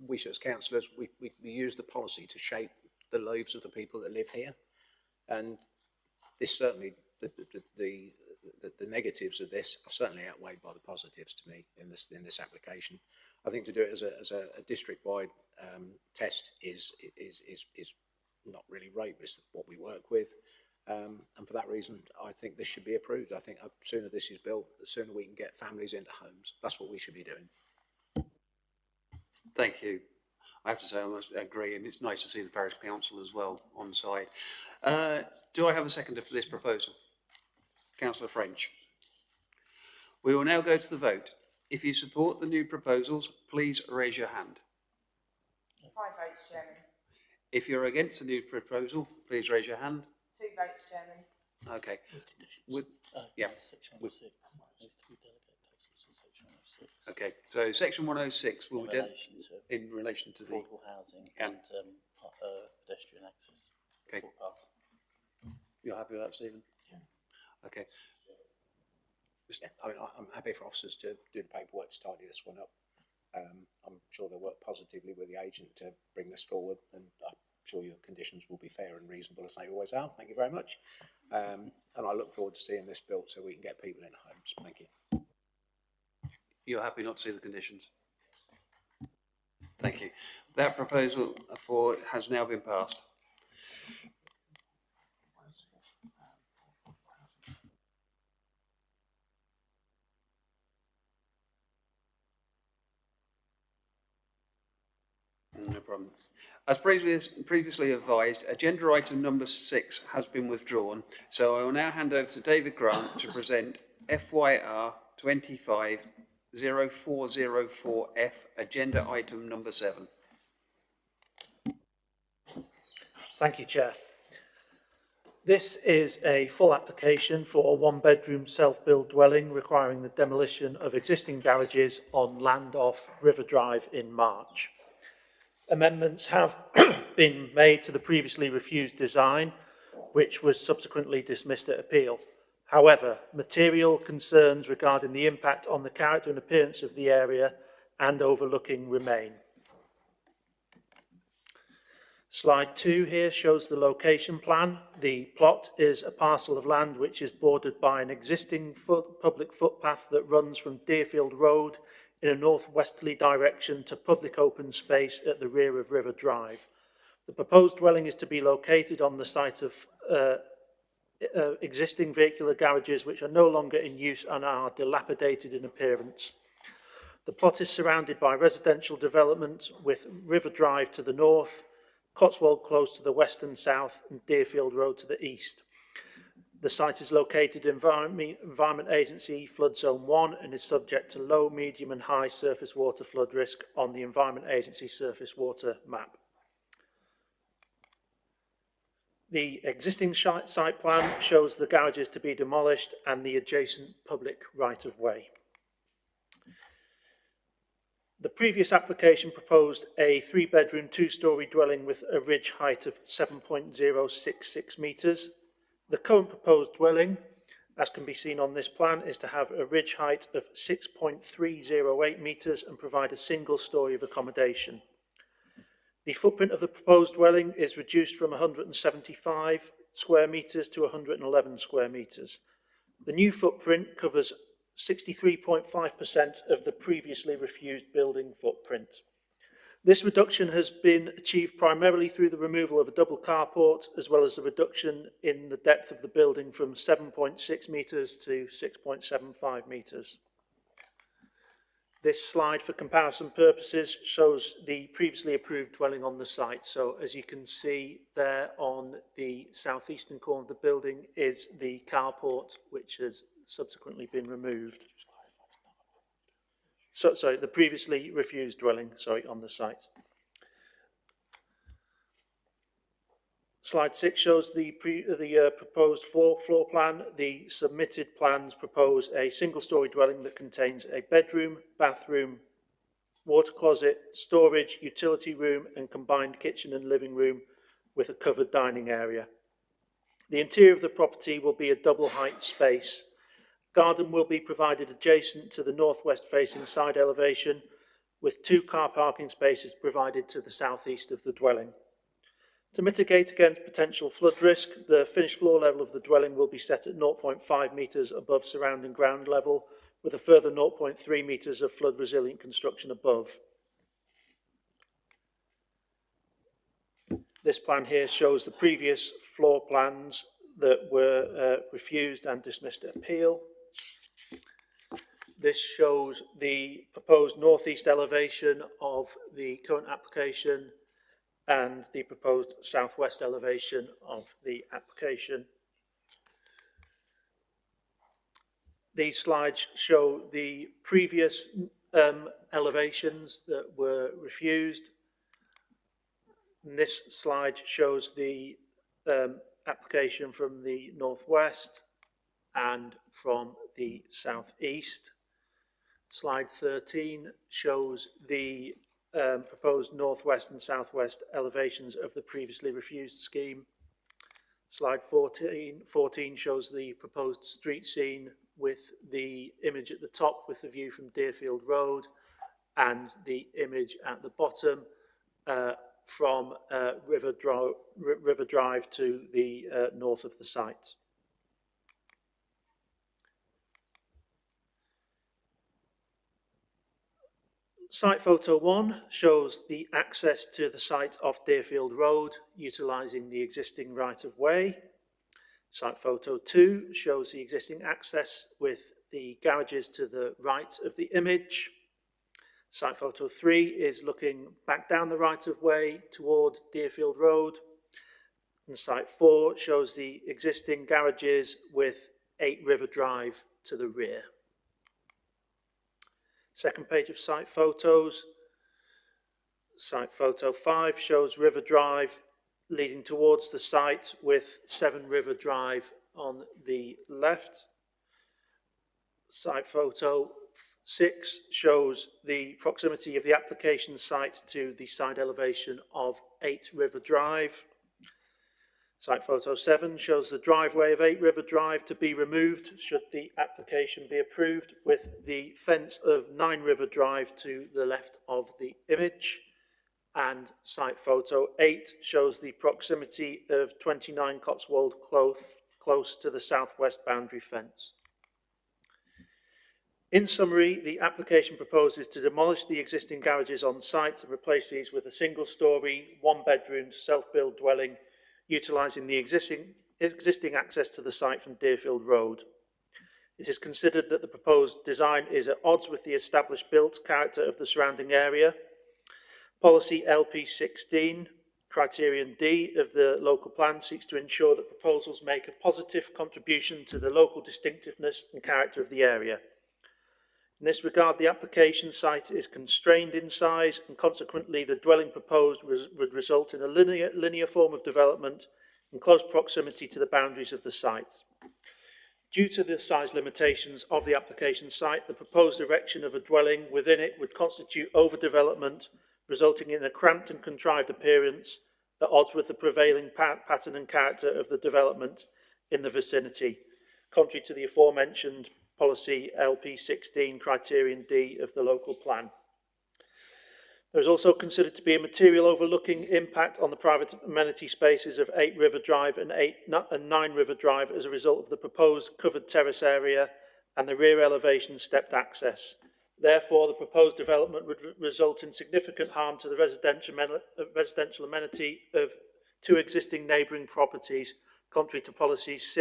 We as councillors, we use the policy to shape the lives of the people that live here. And this certainly, the negatives of this are certainly outweighed by the positives to me in this application. I think to do it as a district-wide test is not really right. It's what we work with, and for that reason, I think this should be approved. I think the sooner this is built, the sooner we can get families into homes. That's what we should be doing. Thank you. I have to say I must agree, and it's nice to see the parish council as well on side. Do I have a seconder for this proposal? Councillor French. We will now go to the vote. If you support the new proposals, please raise your hand. 5 votes, Chairman. If you're against the new proposal, please raise your hand. 2 votes, Chairman. Okay. With conditions. Yeah. Section 106 needs to be delegate places in section 106. Okay, so section 106 will be in relation to the affordable housing and pedestrian access. Okay. You're happy with that, Stephen? Yeah. Okay. I mean, I'm happy for officers to do the paperwork to tidy this one up. I'm sure they'll work positively with the agent to bring this forward, and I'm sure your conditions will be fair and reasonable as they always are. Thank you very much. And I look forward to seeing this built so we can get people in homes. Thank you. You're happy not to see the conditions? Thank you. That proposal has now been passed. No problem. As previously advised, agenda item number 6 has been withdrawn, so I will now hand over to David Grant to present FYR 250404F, agenda item number 7. Thank you, Chair. This is a full application for a one-bedroom self-build dwelling requiring the demolition of existing garages on land off River Drive in March. Amendments have been made to the previously refused design, which was subsequently dismissed at appeal. However, material concerns regarding the impact on the character and appearance of the area and overlooking remain. Slide 2 here shows the location plan. The plot is a parcel of land which is bordered by an existing public footpath that runs from Deerfield Road in a northwesterly direction to public open space at the rear of River Drive. The proposed dwelling is to be located on the site of existing vehicular garages which are no longer in use and are dilapidated in appearance. The plot is surrounded by residential development with River Drive to the north, Cotswold Close to the west and south, and Deerfield Road to the east. The site is located in Environment Agency Flood Zone 1 and is subject to low, medium and high surface water flood risk on the Environment Agency surface water map. The existing site plan shows the garages to be demolished and the adjacent public right-of-way. The previous application proposed a 3-bedroom, 2-storey dwelling with a ridge height of 7.066 metres. The current proposed dwelling, as can be seen on this plan, is to have a ridge height of 6.308 metres and provide a single storey of accommodation. The footprint of the proposed dwelling is reduced from 175 square metres to 111 square metres. The new footprint covers 63.5% of the previously refused building footprint. This reduction has been achieved primarily through the removal of a double carport, as well as a reduction in the depth of the building from 7.6 metres to 6.75 metres. This slide, for comparison purposes, shows the previously approved dwelling on the site. So as you can see there on the southeastern corner of the building is the carport, which has subsequently been removed. Sorry, the previously refused dwelling, on the site. Slide 6 shows the proposed floor plan. The submitted plans propose a single-storey dwelling that contains a bedroom, bathroom, water closet, storage, utility room, and combined kitchen and living room with a covered dining area. The interior of the property will be a double-height space. Garden will be provided adjacent to the northwest-facing side elevation, with 2 car parking spaces provided to the southeast of the dwelling. To mitigate against potential flood risk, the finished floor level of the dwelling will be set at 0.5 metres above surrounding ground level, with a further 0.3 metres of flood-resilient construction above. This plan here shows the previous floor plans that were refused and dismissed at appeal. This shows the proposed northeast elevation of the current application and the proposed southwest elevation of the application. These slides show the previous elevations that were refused. And this slide shows the application from the northwest and from the southeast. Slide 13 shows the proposed northwest and southwest elevations of the previously refused scheme. Slide 14 shows the proposed street scene with the image at the top with the view from Deerfield Road and the image at the bottom from River Drive to the north of the site. Site photo 1 shows the access to the site off Deerfield Road, utilising the existing right-of-way. Site photo 2 shows the existing access with the garages to the right of the image. Site photo 3 is looking back down the right-of-way toward Deerfield Road. And site 4 shows the existing garages with 8 River Drive to the rear. Second page of site photos. Site photo 5 shows River Drive leading towards the site with 7 River Drive on the left. Site photo 6 shows the proximity of the application site to the side elevation of 8 River Drive. Site photo 7 shows the driveway of 8 River Drive to be removed should the application be approved, with the fence of 9 River Drive to the left of the image. And site photo 8 shows the proximity of 29 Cotswold close to the southwest boundary fence. In summary, the application proposes to demolish the existing garages on site and replace these with a single-storey, one-bedroom, self-built dwelling utilising the existing access to the site from Deerfield Road. It is considered that the proposed design is at odds with the established built character of the surrounding area. Policy LP16, criterion D of the local plan seeks to ensure that proposals make a positive contribution to the local distinctiveness and character of the area. In this regard, the application site is constrained in size, and consequently the dwelling proposed would result in a linear form of development in close proximity to the boundaries of the site. Due to the size limitations of the application site, the proposed erection of a dwelling within it would constitute overdevelopment, resulting in a cramped and contrived appearance at odds with the prevailing pattern and character of the development in the vicinity, contrary to the aforementioned Policy LP16, criterion D of the local plan. There is also considered to be a material overlooking impact on the private amenity spaces of 8 River Drive and 9 River Drive as a result of the proposed covered terrace area and the rear elevation stepped access. Therefore, the proposed development would result in significant harm to the residential amenity of 2 existing neighbouring properties, contrary to policies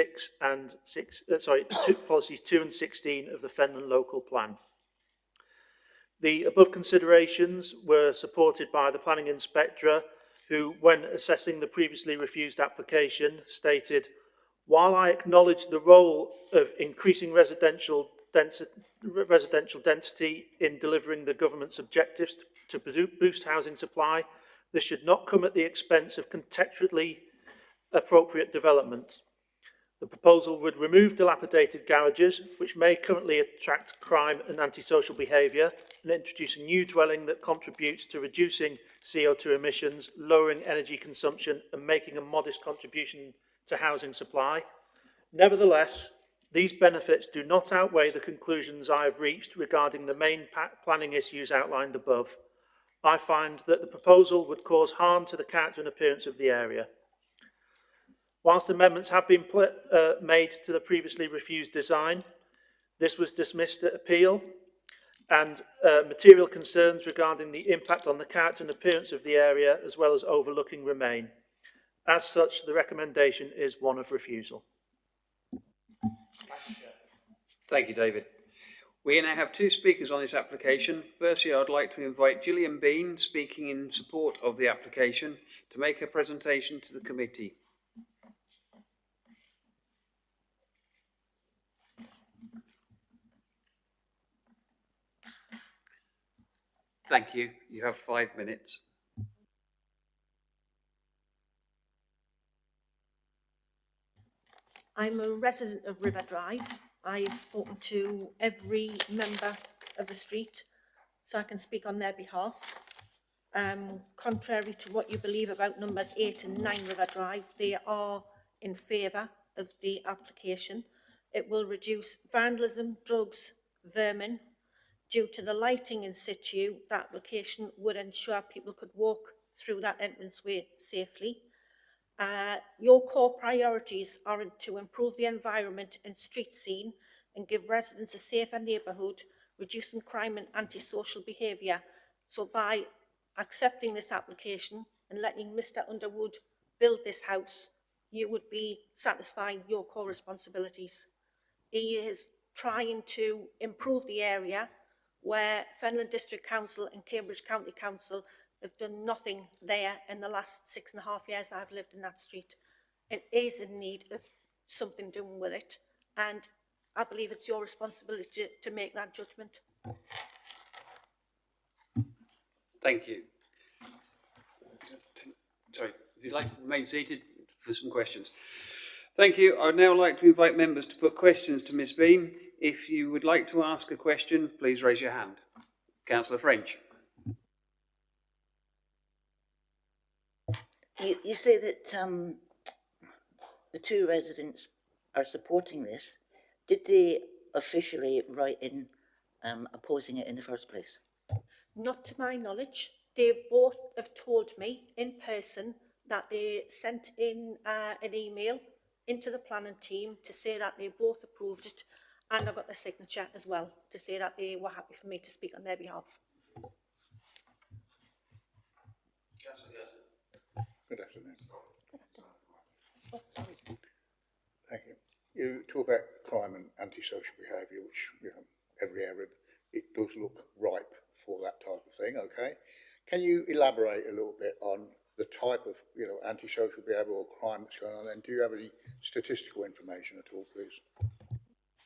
policies 2 and 16 of the Fenland local plan. The above considerations were supported by the planning inspector, who, when assessing the previously refused application, stated, "While I acknowledge the role of increasing residential density in delivering the government's objectives to boost housing supply, this should not come at the expense of contextually appropriate development. The proposal would remove dilapidated garages, which may currently attract crime and antisocial behaviour, and introduce a new dwelling that contributes to reducing CO2 emissions, lowering energy consumption, and making a modest contribution to housing supply. Nevertheless, these benefits do not outweigh the conclusions I have reached regarding the main planning issues outlined above. I find that the proposal would cause harm to the character and appearance of the area. Whilst amendments have been made to the previously refused design, this was dismissed at appeal, and material concerns regarding the impact on the character and appearance of the area, as well as overlooking, remain. As such, the recommendation is one of refusal." Thank you, David. We now have 2 speakers on this application. Firstly, I would like to invite Gillian Bean, speaking in support of the application, to make a presentation to the committee. Thank you. You have 5 minutes. I'm a resident of River Drive. I have spoken to every member of the street, so I can speak on their behalf. Contrary to what you believe about numbers 8 and 9 River Drive, they are in favour of the application. It will reduce vandalism, drugs, vermin. Due to the lighting in situ, the application would ensure people could walk through that entranceway safely. Your core priorities are to improve the environment and street scene and give residents a safer neighbourhood, reducing crime and antisocial behaviour. So by accepting this application and letting Mr Underwood build this house, you would be satisfying your core responsibilities. He is trying to improve the area where Fenland District Council and Cambridge County Council have done nothing there in the last 6.5 years I've lived in that street. It is in need of something doing with it, and I believe it's your responsibility to make that judgment. Thank you. Sorry, if you'd like to remain seated for some questions. Thank you. I would now like to invite members to put questions to Ms Bean. If you would like to ask a question, please raise your hand. Councillor French. You say that the two residents are supporting this. Did they officially write in opposing it in the first place? Not to my knowledge. They both have told me in person that they sent in an email into the planning team to say that they both approved it, and I got their signature as well to say that they were happy for me to speak on their behalf. Good afternoon. Oh, sorry. Thank you. You talk about crime and antisocial behaviour, which, you know, every area, it does look ripe for that type of thing, okay? Can you elaborate a little bit on the type of, you know, antisocial behaviour or crime that's going on, and do you have any statistical information at all, please?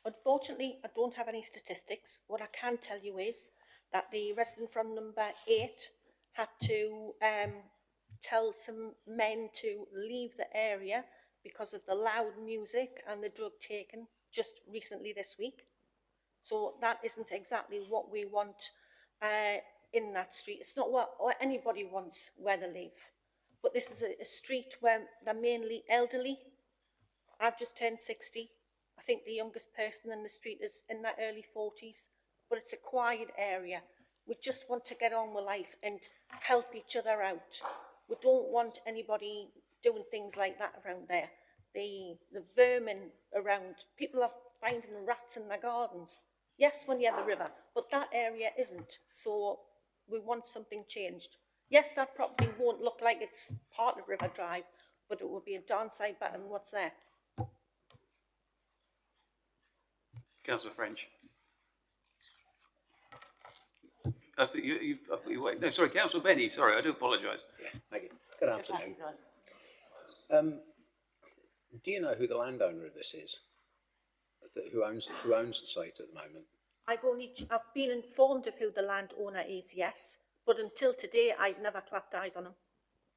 Unfortunately, I don't have any statistics. What I can tell you is that the resident from number 8 had to tell some men to leave the area because of the loud music and the drug taken just recently this week. So that isn't exactly what we want in that street. It's not what anybody wants where they live. But this is a street where they're mainly elderly. I've just turned 60. I think the youngest person in the street is in their early 40s. But it's a quiet area. We just want to get on with life and help each other out. We don't want anybody doing things like that around there. The vermin around, people are finding rats in their gardens. Yes, when you're at the river, but that area isn't. So we want something changed. Yes, that property won't look like it's part of River Drive, but it will be a darn sight better than what's there. Councillor French. I think no, sorry, Councillor Benny. Sorry, I do apologise. Yeah, thank you. Good afternoon. Do you know who the landowner of this is? Who owns the site at the moment? I've been informed of who the landowner is, yes, but until today I've never clapped eyes on him.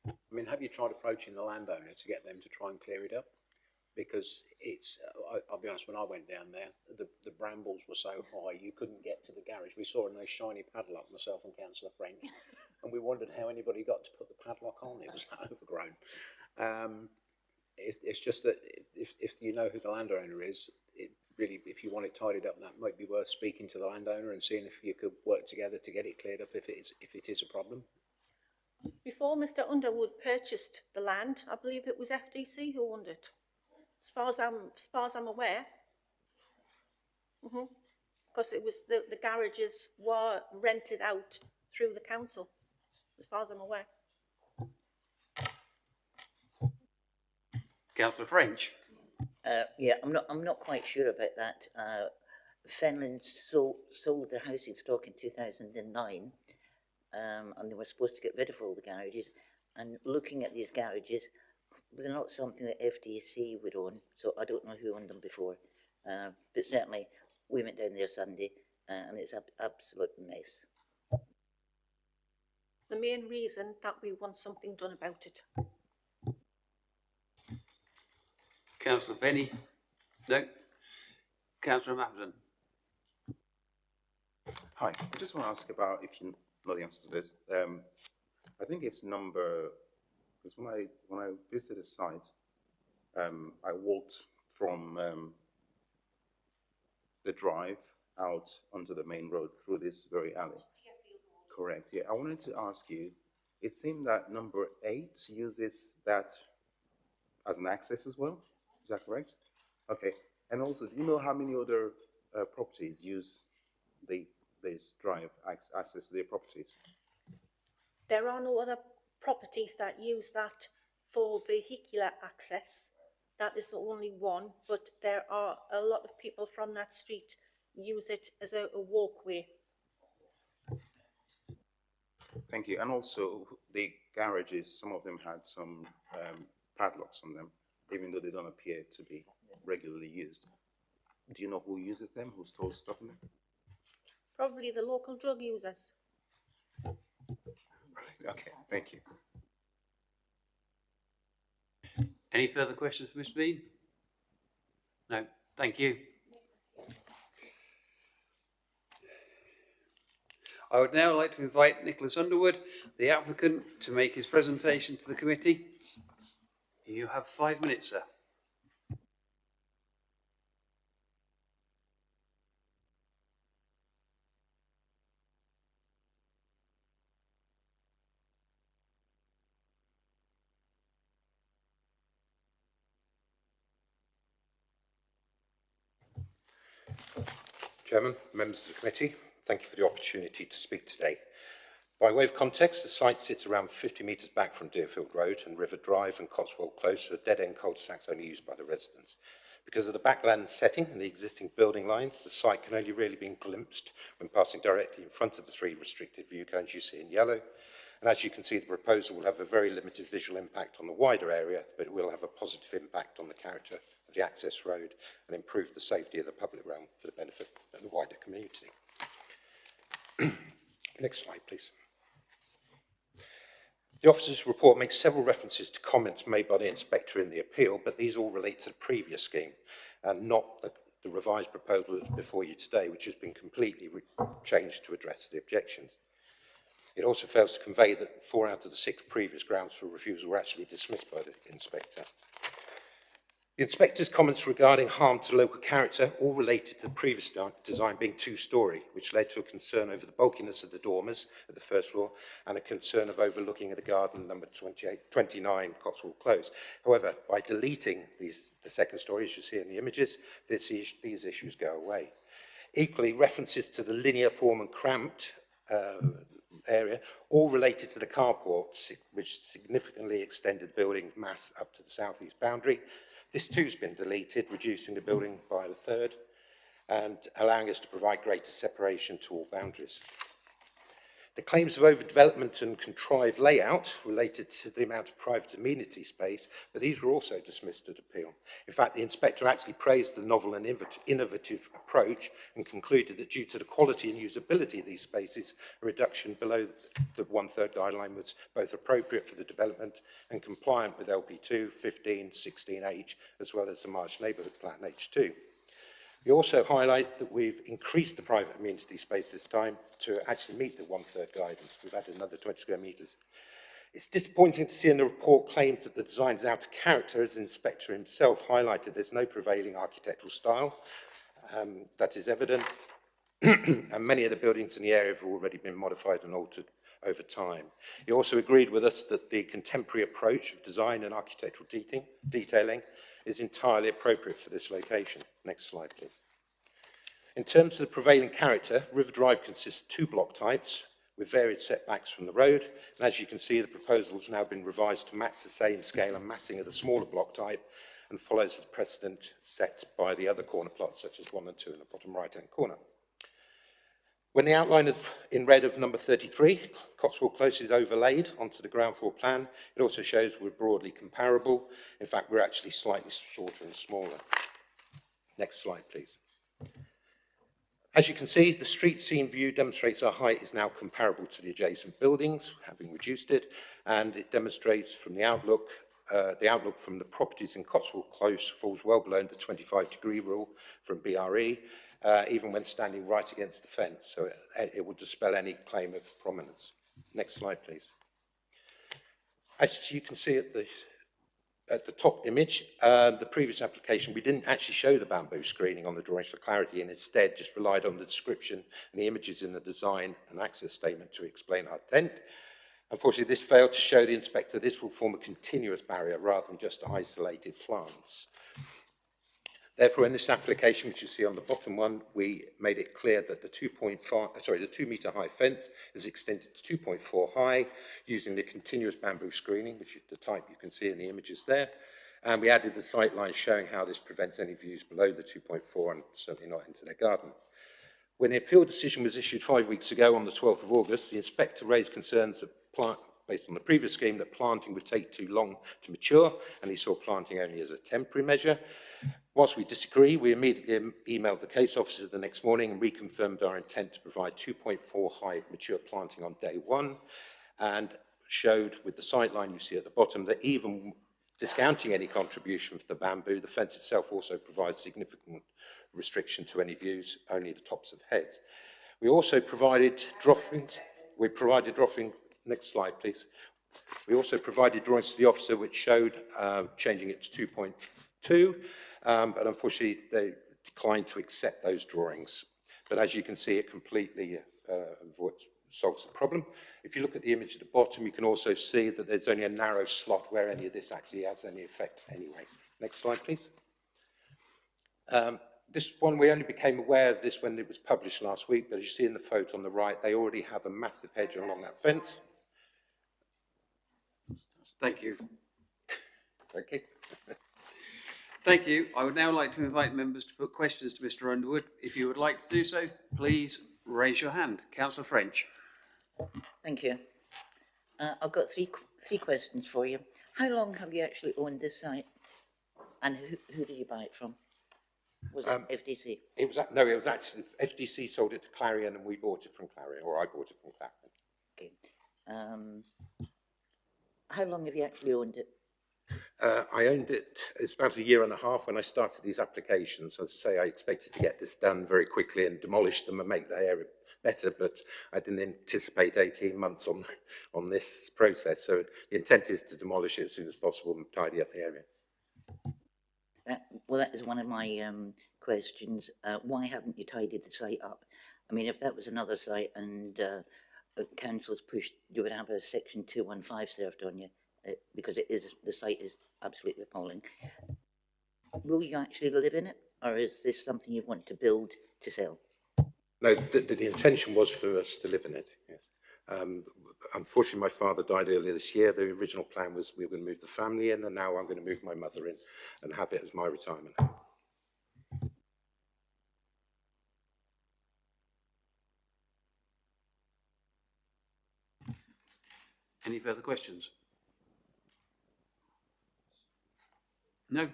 I mean, have you tried approaching the landowner to get them to try and clear it up? Because it's, I'll be honest, when I went down there, the brambles were so high you couldn't get to the garage. We saw a nice shiny padlock, myself and Councillor French, and we wondered how anybody got to put the padlock on. It was that overgrown. It's just that if you know who the landowner is, it really, if you want it tidied up, that might be worth speaking to the landowner and seeing if you could work together to get it cleared up if it is a problem. Before Mr Underwood purchased the land, I believe it was FDC who owned it. As far as I'm aware, because it was the garages were rented out through the council, as far as I'm aware. Councillor French. Yeah, I'm not quite sure about that. Fenland sold their housing stock in 2009, and they were supposed to get rid of all the garages. And looking at these garages, they're not something that FDC would own, so I don't know who owned them before. But certainly, we went down there Sunday, and it's an absolute mess. The main reason that we want something done about it. Councillor Benny. No. Councillor Mappenden. Hi, I just want to ask about, if you know the answer to this, I think it's number, because when I visited the site, I walked from the drive out onto the main road through this very alley. Correct, yeah. I wanted to ask you, it seemed that number 8 uses that as an access as well. Is that correct? Okay. And also, do you know how many other properties use this drive access to their properties? There are no other properties that use that for vehicular access. That is the only one, but there are a lot of people from that street use it as a walkway. Thank you. And also, the garages, some of them had some padlocks on them, even though they don't appear to be regularly used. Do you know who uses them, who stores stuff in them? Probably the local drug users. Okay, thank you. Any further questions for Ms Bean? No, thank you. I would now like to invite Nicholas Underwood, the applicant, to make his presentation to the committee. You have 5 minutes, sir. Chairman, members of the committee, thank you for the opportunity to speak today. By way of context, the site sits around 50 metres back from Deerfield Road and River Drive and Cotswold Close, so a dead-end cul-de-sacs only used by the residents. Because of the backland setting and the existing building lines, the site can only really be glimpsed when passing directly in front of the 3 restricted view cones you see in yellow. And as you can see, the proposal will have a very limited visual impact on the wider area, but it will have a positive impact on the character of the access road and improve the safety of the public realm for the benefit of the wider community. Next slide, please. The officer's report makes several references to comments made by the inspector in the appeal, but these all relate to the previous scheme and not the revised proposal that's before you today, which has been completely changed to address the objections. It also fails to convey that 4 out of the 6 previous grounds for refusal were actually dismissed by the inspector. The inspector's comments regarding harm to local character all related to the previous design being 2-storey, which led to a concern over the bulkiness of the dormers at the first floor and a concern of overlooking at the garden number 29 Cotswold Close. However, by deleting the second story, as you see in the images, these issues go away. Equally, references to the linear form and cramped area, all related to the carport, which significantly extended the building mass up to the southeast boundary. This too has been deleted, reducing the building by 1/3 and allowing us to provide greater separation to all boundaries. The claims of overdevelopment and contrived layout related to the amount of private amenity space, but these were also dismissed at appeal. In fact, the inspector actually praised the novel and innovative approach and concluded that due to the quality and usability of these spaces, a reduction below the 1/3 guideline was both appropriate for the development and compliant with LP2, 15, 16H, as well as the Marsh Neighbourhood Plan H2. We also highlight that we've increased the private amenity space this time to actually meet the 1/3 guidance. We've added another 20 square metres. It's disappointing to see in the report claims that the design is out of character, as the inspector himself highlighted there's no prevailing architectural style. That is evident, and many of the buildings in the area have already been modified and altered over time. He also agreed with us that the contemporary approach of design and architectural detailing is entirely appropriate for this location. Next slide, please. In terms of the prevailing character, River Drive consists of 2 block types with varied setbacks from the road. And as you can see, the proposal has now been revised to match the same scale and massing of the smaller block type and follows the precedent set by the other corner plots, such as 1 and 2 in the bottom right-hand corner. When the outline in red of number 33, Cotswold Close, is overlaid onto the ground floor plan, it also shows we're broadly comparable. In fact, we're actually slightly shorter and smaller. Next slide, please. As you can see, the street scene view demonstrates our height is now comparable to the adjacent buildings, having reduced it, and it demonstrates from the outlook from the properties in Cotswold Close falls well below the 25-degree rule from BRE, even when standing right against the fence, so it will dispel any claim of prominence. Next slide, please. As you can see at the at the top image, the previous application, we didn't actually show the bamboo screening on the drawings for clarity and instead just relied on the description and the images in the design and access statement to explain our intent. Unfortunately, this failed to show the inspector this will form a continuous barrier rather than just isolated plants. Therefore, in this application, which you see on the bottom one, we made it clear that the 2 metre high fence is extended to 2.4 high using the continuous bamboo screening, which is the type you can see in the images there. And we added the sight line showing how this prevents any views below the 2.4 and certainly not into their garden. When the appeal decision was issued 5 weeks ago on the 12th of August, the inspector raised concerns that based on the previous scheme that planting would take too long to mature, and he saw planting only as a temporary measure. Whilst we disagree, we immediately emailed the case officer the next morning and reconfirmed our intent to provide 2.4 high mature planting on day one, and showed with the sight line you see at the bottom that even discounting any contribution for the bamboo, the fence itself also provides significant restriction to any views, only the tops of heads. We also provided drawings. Next slide, please. We also provided drawings to the officer which showed changing it to 2.2, but unfortunately they declined to accept those drawings. But as you can see, it completely solves the problem. If you look at the image at the bottom, you can also see that there's only a narrow slot where any of this actually has any effect anyway. Next slide, please. This one, we only became aware of this when it was published last week, but as you see in the photo on the right, they already have a massive hedge along that fence. Thank you. Okay. Thank you. I would now like to invite members to put questions to Mr. Underwood. If you would like to do so, please raise your hand. Councillor French. Thank you. I've got three questions for you. How long have you actually owned this site? And who did you buy it from? Was it FDC? It was actually FDC sold it to Clarion and we bought it from Clarion, or I bought it from Clarion. Okay. How long have you actually owned it? I owned it, it's about 1.5 years when I started these applications. As I say, I expected to get this done very quickly and demolish them and make the area better, but I didn't anticipate 18 months on this process. So the intent is to demolish it as soon as possible and tidy up the area. Well, that is one of my questions. Why haven't you tidied the site up? I mean, if that was another site and council's pushed, you would have a section 215 served on you because the site is absolutely appalling. Will you actually live in it, or is this something you want to build to sell? No, the intention was for us to live in it, yes. Unfortunately, my father died earlier this year. The original plan was we were going to move the family in, and now I'm going to move my mother in and have it as my retirement home. Any further questions? No?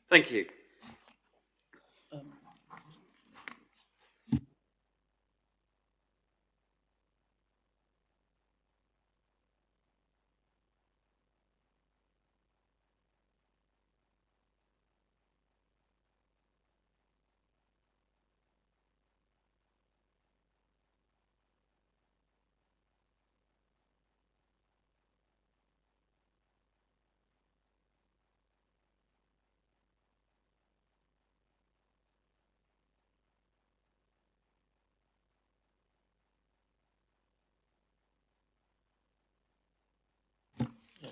Thank you.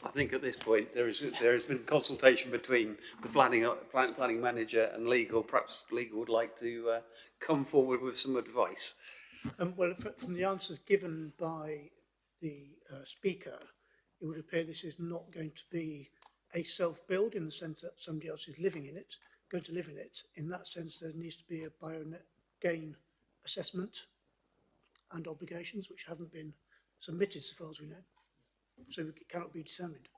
I think at this point there has been consultation between the planning manager and legal. Perhaps legal would like to come forward with some advice. Well, from the answers given by the speaker, it would appear this is not going to be a self-build in the sense that somebody else is living in it, going to live in it. In that sense, there needs to be a bio-net gain assessment and obligations which haven't been submitted so far as we know. So it cannot be determined.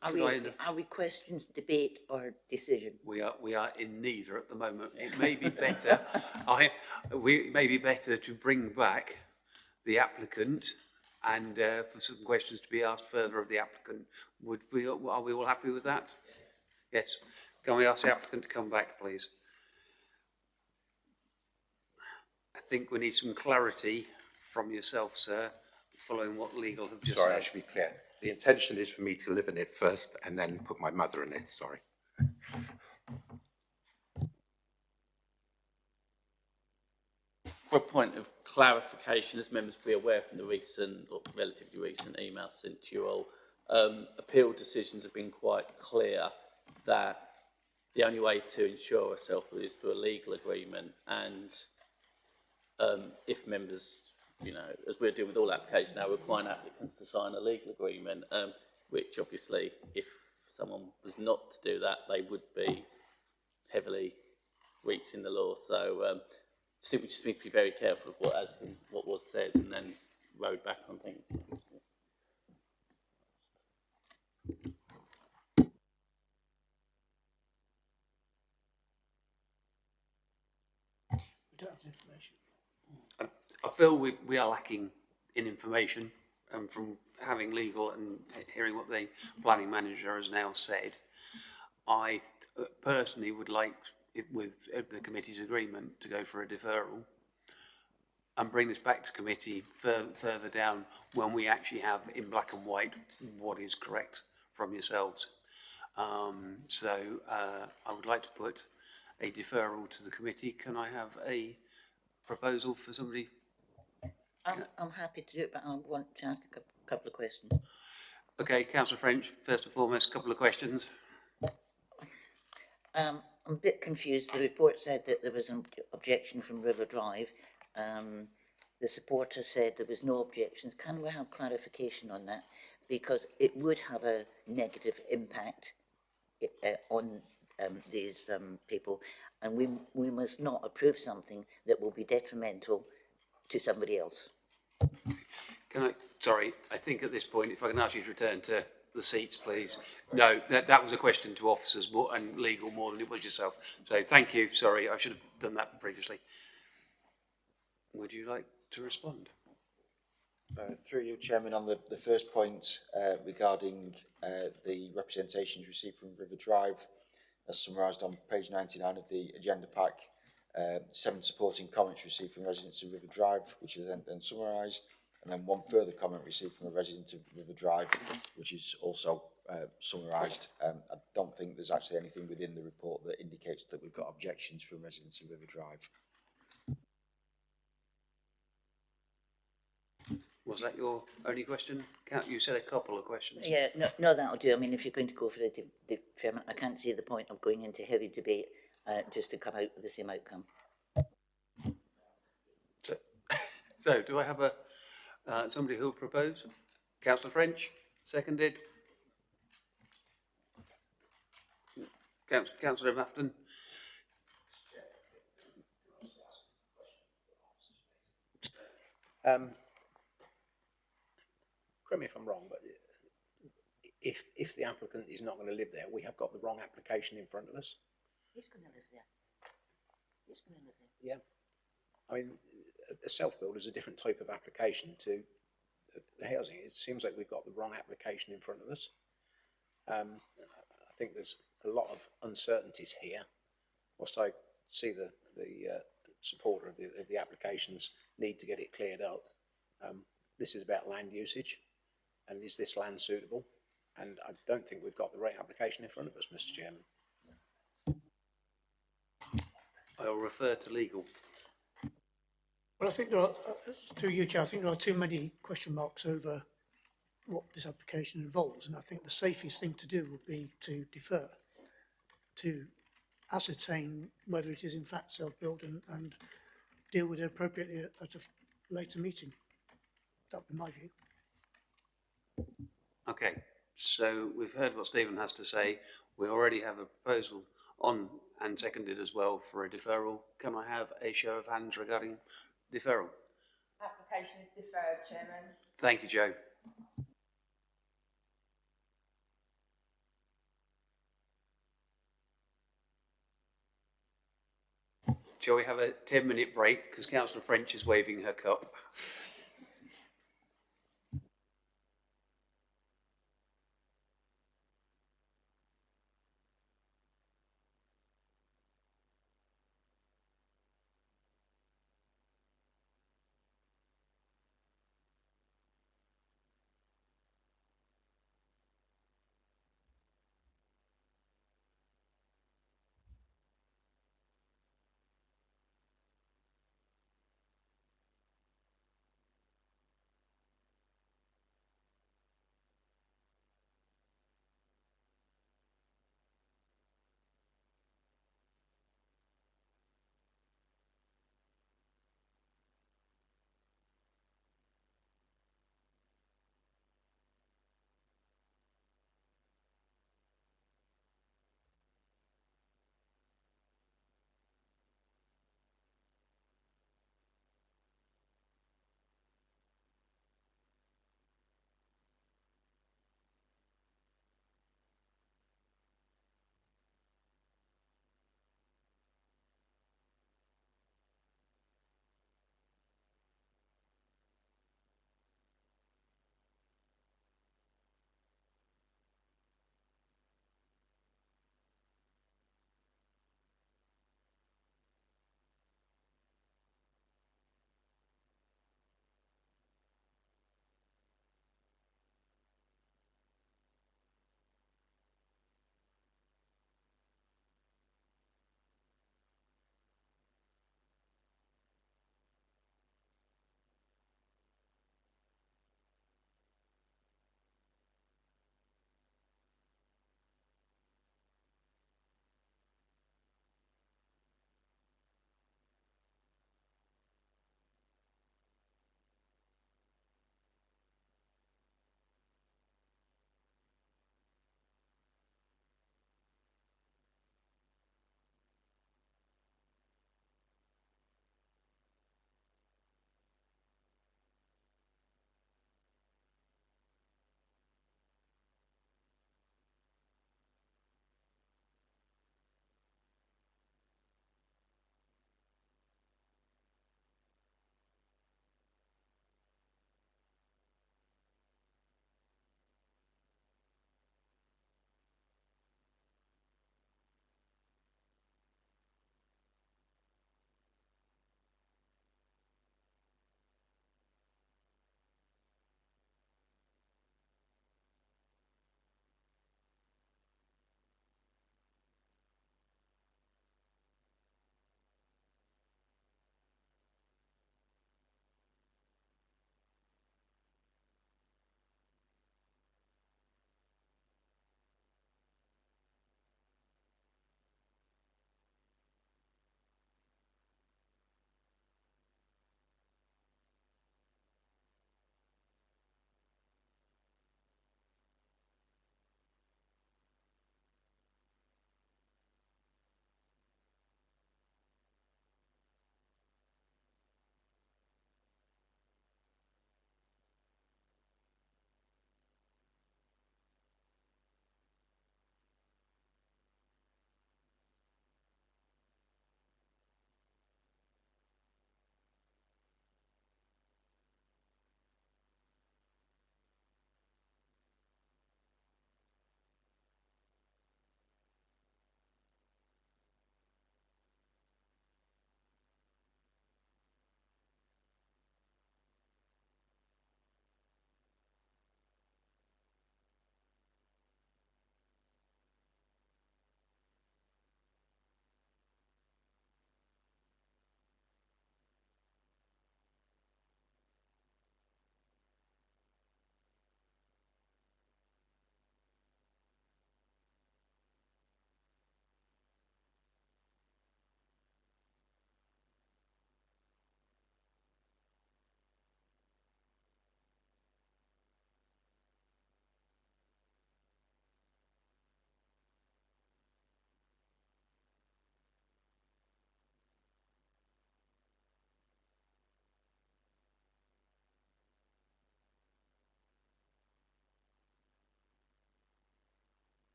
Are we questions, debate, or decision? We are in neither at the moment. It may be better. It may be better to bring back the applicant and for some questions to be asked further of the applicant. Are we all happy with that? Yes. Can we ask the applicant to come back, please? I think we need some clarity from yourself, sir, following what legal have just said. Sorry, I should be clear. The intention is for me to live in it first and then put my mother in it, sorry. For a point of clarification, as members will be aware from the recent, or relatively recent emails sent to you all, appeal decisions have been quite clear that the only way to ensure a self-build is through a legal agreement, and if members, you know, as we're doing with all applications now, require applicants to sign a legal agreement, which obviously, if someone was not to do that, they would be heavily breaching the law. So I think we just need to be very careful of what was said and then rode back on things. We don't have information. I feel we are lacking in information, from having legal and hearing what the planning manager has now said. I personally would like, with the committee's agreement, to go for a deferral and bring this back to committee further down when we actually have in black and white what is correct from yourselves. So I would like to put a deferral to the committee. Can I have a proposal for somebody? I'm happy to do it, but I want to ask a couple of questions. Okay, Councillor French, first and foremost, a couple of questions. I'm a bit confused. The report said that there was an objection from River Drive. The supporter said there was no objections. Can we have clarification on that? Because it would have a negative impact on these people, and we must not approve something that will be detrimental to somebody else. Sorry, I think at this point, if I can ask you to return to the seats, please. No, that was a question to officers more, and legal more than it was yourself. So thank you. Sorry, I should have done that previously. Would you like to respond? Through you, Chairman, on the first point regarding the representations received from River Drive, as summarised on page 99 of the agenda pack, 7 supporting comments received from residents of River Drive, which are then summarised, and then 1 further comment received from a resident of River Drive, which is also summarised. I don't think there's actually anything within the report that indicates that we've got objections from residents of River Drive. Was that your only question? You said a couple of questions. Yeah, no, that'll do. I mean, if you're going to go for a deferment, I can't see the point of going into heavy debate just to come out with the same outcome. So do I have a somebody who will propose? Councillor French, seconded. Councillor Mafton. Correct me if I'm wrong, but if the applicant is not going to live there, we have got the wrong application in front of us. He's going to live there. He's going to live there. Yeah. I mean, a self-build is a different type of application to the housing. It seems like we've got the wrong application in front of us. I think there's a lot of uncertainties here. Whilst I see the supporter of the applications need to get it cleared up, this is about land usage, and is this land suitable? And I don't think we've got the right application in front of us, Mr. Chairman. I'll refer to legal. Well, I think there are, through you, Chair, I think there are too many question marks over what this application involves, and I think the safest thing to do would be to defer, to ascertain whether it is in fact self-built and deal with it appropriately at a later meeting. That would be my view. Okay, so we've heard what Stephen has to say. We already have a proposal on and seconded as well for a deferral. Can I have a show of hands regarding deferral? Application is deferred, Chairman. Thank you, Joe. Shall we have a 10-minute break because Councillor French is waving her cup?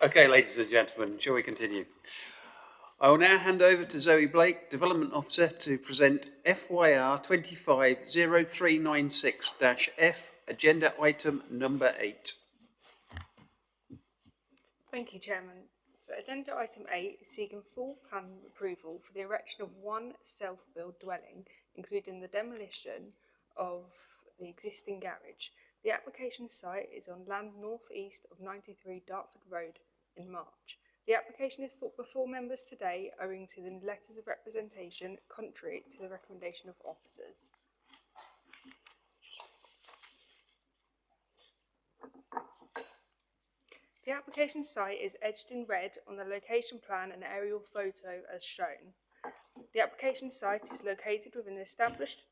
Okay, ladies and gentlemen, shall we continue? I will now hand over to Zoe Blake, Development Officer, to present FYR 250396-F, Agenda Item Number 8. Thank you, Chairman. So agenda item 8 is seeking full planning approval for the erection of one self-built dwelling, including the demolition of the existing garage. The application site is on land north-east of 93 Dartford Road in March. The application is put before members today owing to the letters of representation contrary to the recommendation of officers. The application site is edged in red on the location plan and aerial photo as shown. The application site is located within an established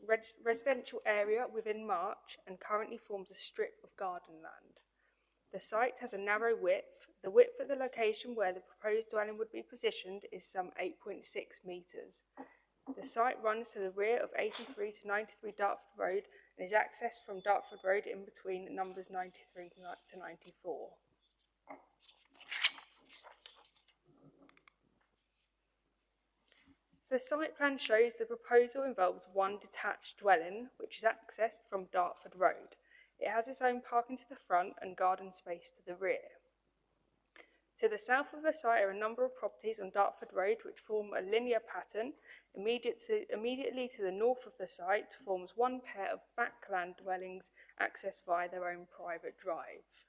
residential area within March and currently forms a strip of garden land. The site has a narrow width. The width at the location where the proposed dwelling would be positioned is some 8.6 metres. The site runs to the rear of 83 to 93 Dartford Road and is accessed from Dartford Road in between numbers 93 to 94. So the site plan shows the proposal involves one detached dwelling, which is accessed from Dartford Road. It has its own parking to the front and garden space to the rear. To the south of the site are a number of properties on Dartford Road which form a linear pattern. Immediately to the north of the site forms one pair of backland dwellings accessed via their own private drive.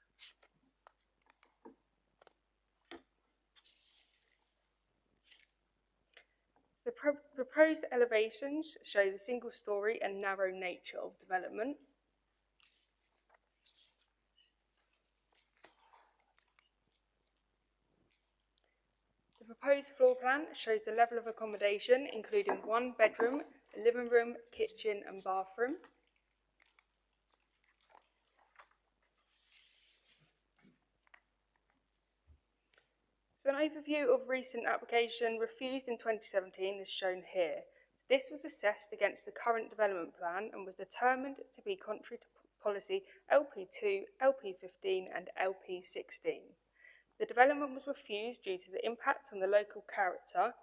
The proposed elevations show the single storey and narrow nature of development. The proposed floor plan shows the level of accommodation, including one bedroom, a living room, kitchen and bathroom. So an overview of recent application refused in 2017 is shown here. This was assessed against the current development plan and was determined to be contrary to policy LP2, LP15 and LP16. The development was refused due to the impact on the local character.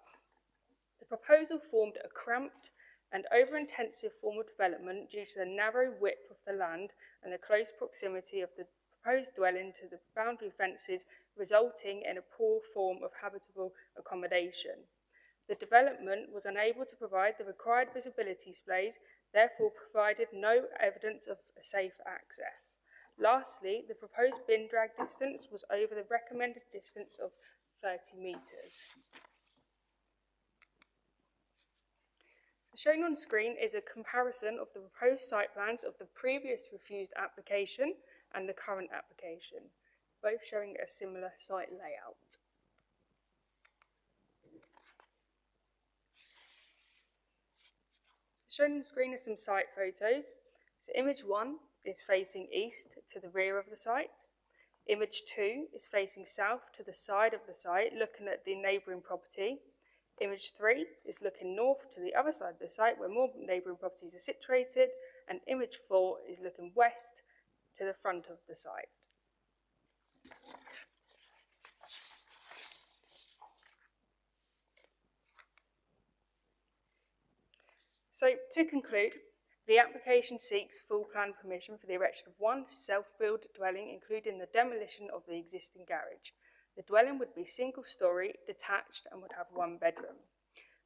The proposal formed a cramped and over-intensive form of development due to the narrow width of the land and the close proximity of the proposed dwelling to the boundary fences, resulting in a poor form of habitable accommodation. The development was unable to provide the required visibility displays, therefore provided no evidence of a safe access. Lastly, the proposed bin drag distance was over the recommended distance of 30 metres. Shown on screen is a comparison of the proposed site plans of the previous refused application and the current application, both showing a similar site layout. Shown on screen are some site photos. So image 1 is facing east to the rear of the site. Image 2 is facing south to the side of the site, looking at the neighbouring property. Image 3 is looking north to the other side of the site where more neighbouring properties are situated, and image 4 is looking west to the front of the site. So to conclude, the application seeks full plan permission for the erection of one self-built dwelling, including the demolition of the existing garage. The dwelling would be single-storey, detached, and would have one bedroom.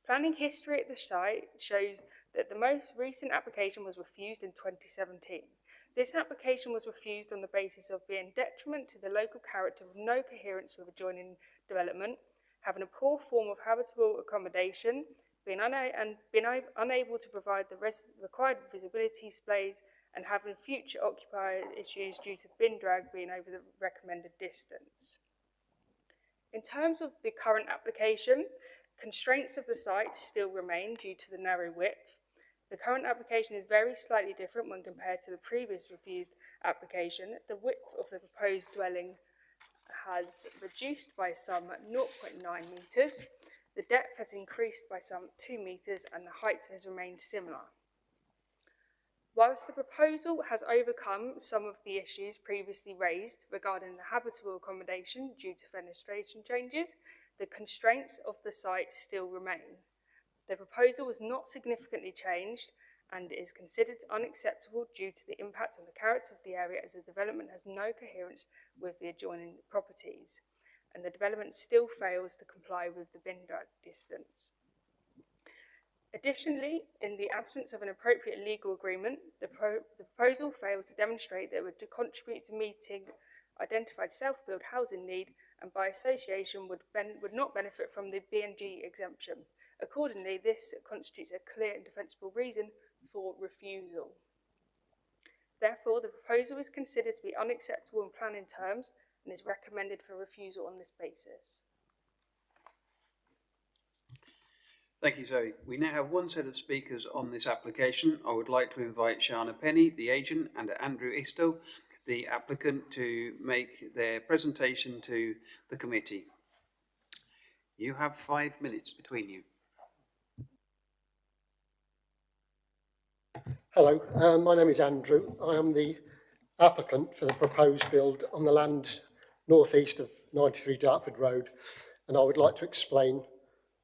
Planning history at the site shows that the most recent application was refused in 2017. This application was refused on the basis of being detriment to the local character with no coherence with adjoining development, having a poor form of habitable accommodation, being unable to provide the required visibility displays, and having future occupier issues due to bin drag being over the recommended distance. In terms of the current application, constraints of the site still remain due to the narrow width. The current application is very slightly different when compared to the previous refused application. The width of the proposed dwelling has reduced by some 0.9 metres. The depth has increased by some 2 metres and the height has remained similar. Whilst the proposal has overcome some of the issues previously raised regarding the habitable accommodation due to fenestration changes, the constraints of the site still remain. The proposal was not significantly changed and is considered unacceptable due to the impact on the character of the area, as the development has no coherence with the adjoining properties, and the development still fails to comply with the bin distance. Additionally, in the absence of an appropriate legal agreement, the proposal fails to demonstrate that it would contribute to meeting identified self-build housing need, and by association would not benefit from the B&G exemption. Accordingly, this constitutes a clear and defensible reason for refusal. Therefore, the proposal is considered to be unacceptable in planning terms and is recommended for refusal on this basis. Thank you, Zoe. We now have one set of speakers on this application. I would like to invite Shana Penny, the agent, and Andrew Isto, the applicant, to make their presentation to the committee. You have 5 minutes between you. Hello, my name is Andrew. I am the applicant for the proposed build on the land northeast of 93 Dartford Road, and I would like to explain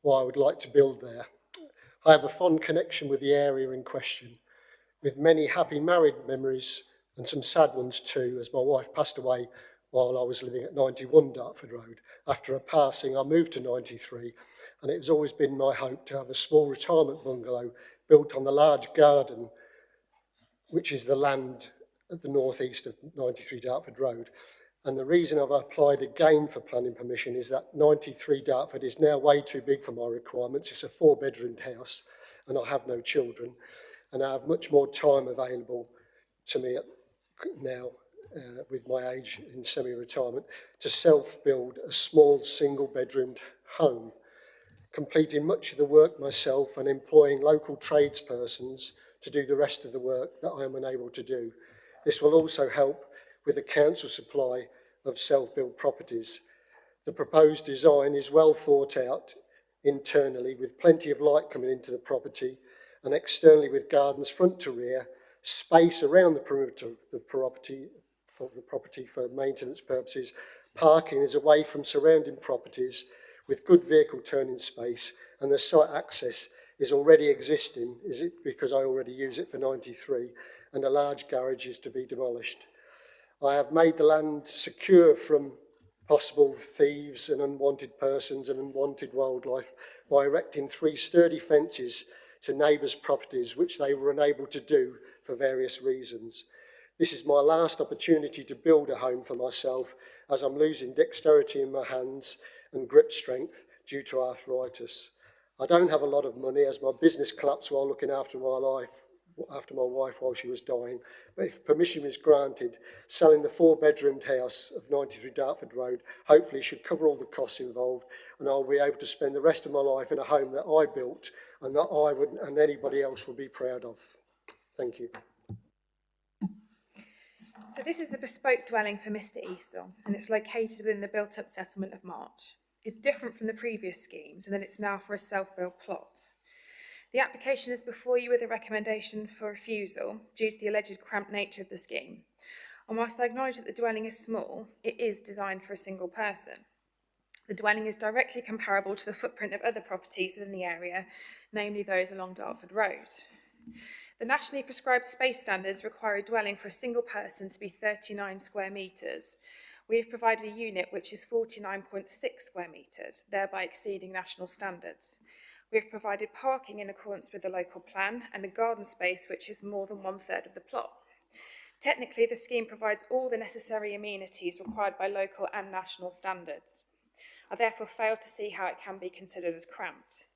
why I would like to build there. I have a fond connection with the area in question, with many happy married memories and some sad ones too, as my wife passed away while I was living at 91 Dartford Road. After her passing, I moved to 93, and it has always been my hope to have a small retirement bungalow built on the large garden, which is the land at the northeast of 93 Dartford Road. And the reason I've applied again for planning permission is that 93 Dartford is now way too big for my requirements. It's a 4-bedroomed house, and I have no children, and I have much more time available to me now with my age in semi-retirement to self-build a small single-bedroomed home, completing much of the work myself and employing local tradespersons to do the rest of the work that I am unable to do. This will also help with the council supply of self-built properties. The proposed design is well thought out internally, with plenty of light coming into the property, and externally with gardens front to rear, space around the perimeter of the property for maintenance purposes. Parking is away from surrounding properties with good vehicle turning space, and the site access is already existing, is it because I already use it for 93, and a large garage is to be demolished. I have made the land secure from possible thieves and unwanted persons and unwanted wildlife by erecting 3 sturdy fences to neighbours' properties, which they were unable to do for various reasons. This is my last opportunity to build a home for myself, as I'm losing dexterity in my hands and grip strength due to arthritis. I don't have a lot of money, as my business collapsed while looking after my wife while she was dying, but if permission is granted, selling the 4-bedroomed house of 93 Dartford Road hopefully should cover all the costs involved, and I'll be able to spend the rest of my life in a home that I built and that I would and anybody else would be proud of. Thank you. So this is a bespoke dwelling for Mr. Eastle, and it's located within the built-up settlement of March. It's different from the previous schemes in that it's now for a self-built plot. The application is before you with a recommendation for refusal due to the alleged cramped nature of the scheme. And whilst I acknowledge that the dwelling is small, it is designed for a single person. The dwelling is directly comparable to the footprint of other properties within the area, namely those along Dartford Road. The nationally prescribed space standards require a dwelling for a single person to be 39 square metres. We have provided a unit which is 49.6 square metres, thereby exceeding national standards. We have provided parking in accordance with the local plan and a garden space which is more than 1/3 of the plot. Technically, the scheme provides all the necessary amenities required by local and national standards. I therefore fail to see how it can be considered as cramped.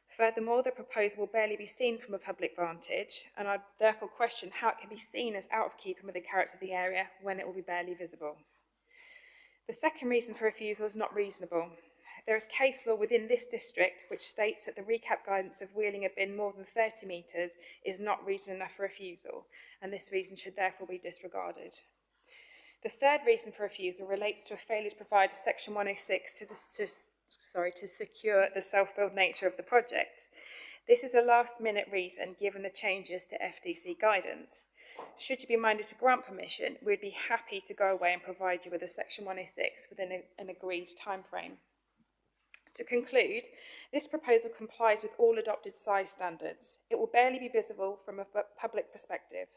Furthermore, the proposal will barely be seen from a public vantage, and I therefore question how it can be seen as out of keeping with the character of the area when it will be barely visible. The second reason for refusal is not reasonable. There is case law within this district which states that the recap guidance of wheeling a bin more than 30 metres is not reason enough for refusal, and this reason should therefore be disregarded. The third reason for refusal relates to a failure to provide Section 106 to secure the self-build nature of the project. This is a last-minute reason given the changes to FDC guidance. Should you be minded to grant permission, we'd be happy to go away and provide you with a Section 106 within an agreed timeframe. To conclude, this proposal complies with all adopted size standards. It will barely be visible from a public perspective.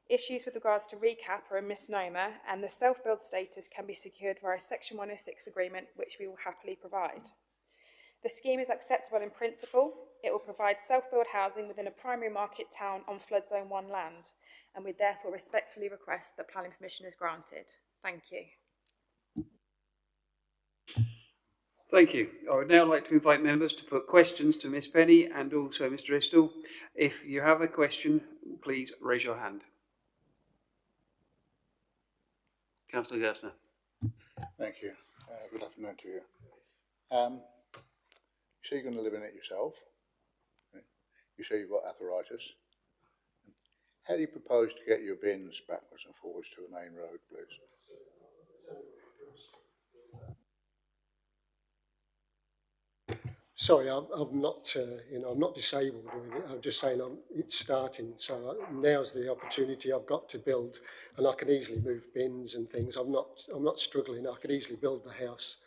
Issues with regards to recap are a misnomer, and the self-build status can be secured via a Section 106 agreement, which we will happily provide. The scheme is acceptable in principle. It will provide self-build housing within a primary market town on Flood Zone 1 land, and we therefore respectfully request that planning permission is granted. Thank you. Thank you. I would now like to invite members to put questions to Miss Penny and also Mr. Istel. If you have a question, please raise your hand. Councillor Gerstner. Thank you. Good afternoon to you. You say you're going to live in it yourself. You say you've got arthritis. How do you propose to get your bins backwards and forwards to the main road, please? Sorry, I'm not, I'm not disabled with it. I'm just saying it's starting. So now's the opportunity I've got to build, and I can easily move bins and things. I'm not struggling. I could easily build the house.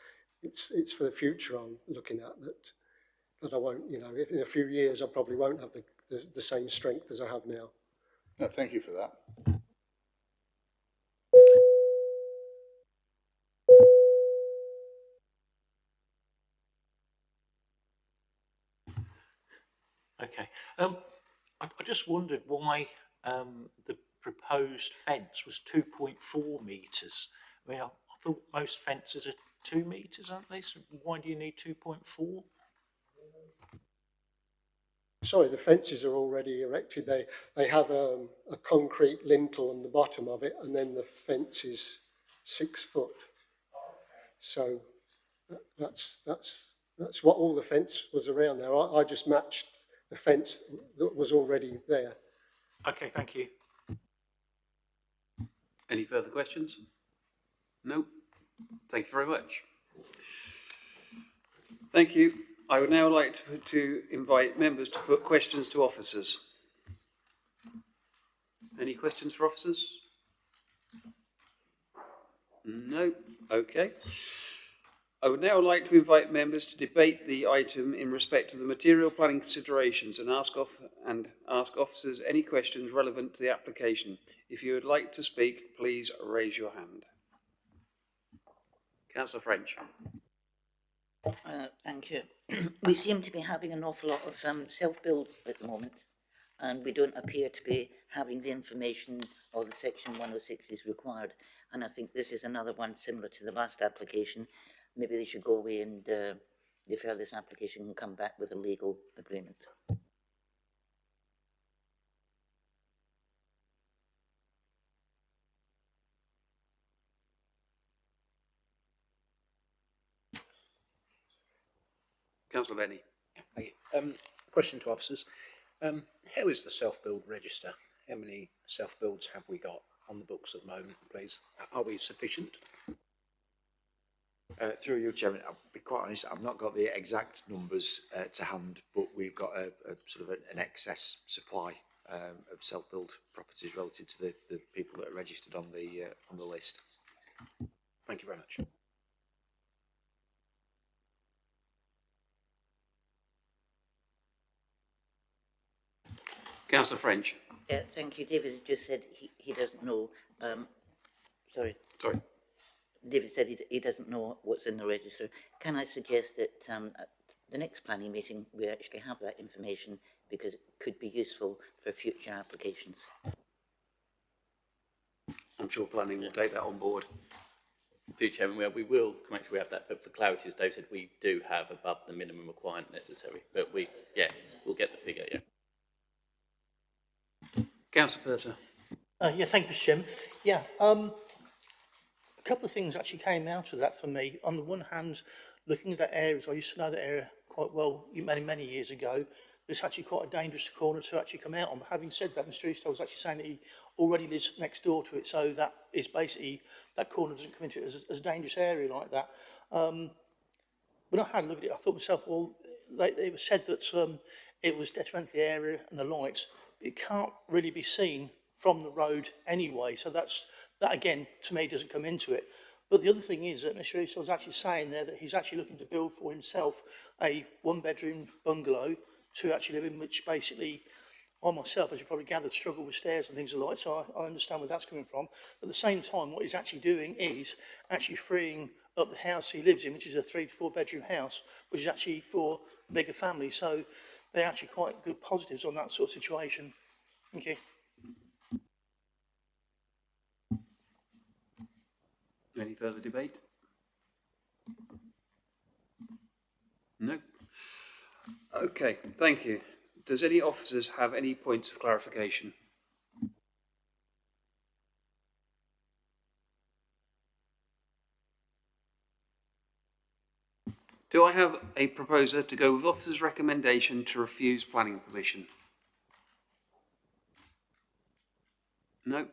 It's for the future I'm looking at that I won't, in a few years I probably won't have the same strength as I have now. No, thank you for that. Okay. I just wondered why the proposed fence was 2.4 metres. I mean, I thought most fences are 2 metres, aren't they? So why do you need 2.4? Sorry, the fences are already erected. They have a concrete lintel on the bottom of it, and then the fence is 6 foot. So that's what all the fence was around there. I just matched the fence that was already there. Okay, thank you. Any further questions? No? Thank you very much. Thank you. I would now like to invite members to put questions to officers. Any questions for officers? No? Okay. I would now like to invite members to debate the item in respect of the material planning considerations and ask officers any questions relevant to the application. If you would like to speak, please raise your hand. Councillor French. Thank you. We seem to be having an awful lot of self-builds at the moment, and we don't appear to be having the information or the Section 106 is required. And I think this is another one similar to the last application. Maybe they should go away and defer this application and come back with a legal agreement. Councillor Benny. Thank you. Question to officers. How is the self-build register? How many self-builds have we got on the books at the moment, please? Are we sufficient? Through you, Chairman, I'll be quite honest, I've not got the exact numbers to hand, but we've got a sort of an excess supply of self-build properties relative to the people that are registered on the list. Thank you very much. Councillor French. Yeah, thank you. David just said he doesn't know. Sorry. David said he doesn't know what's in the register. Can I suggest that at the next planning meeting we actually have that information, because it could be useful for future applications? I'm sure planning will take that on board. Through Chairman, we will make sure we have that, but for clarity, as Dave said, we do have above the minimum requirement necessary, but we'll get the figure, yeah. Councillor Purser. Yeah, thank you, Mr. Chairman. Yeah, a couple of things actually came out of that for me. On the one hand, looking at that area, I used to know that area quite well many years ago. It's actually quite a dangerous corner to actually come out on. But having said that, Mr. Eastoe was actually saying that he already lives next door to it, so that is basically, that corner doesn't come into it as a dangerous area like that. When I had a look at it, I thought to myself, well, it was said that it was detrimental to the area and the lights. It can't really be seen from the road anyway, so that again, to me, doesn't come into it. But the other thing is that Mr. Easter was actually saying there that he's actually looking to build for himself a one-bedroom bungalow to actually live in, which basically, I myself, as you probably gathered, struggle with stairs and things like that, so I understand where that's coming from. But at the same time, what he's actually doing is actually freeing up the house he lives in, which is a 3 to 4 bedroom house, which is actually for a bigger family. So they're actually quite good positives on that sort of situation. Thank you. Any further debate? No? Okay, thank you. Does any officers have any points of clarification? Do I have a proposer to go with officer's recommendation to refuse planning permission? No?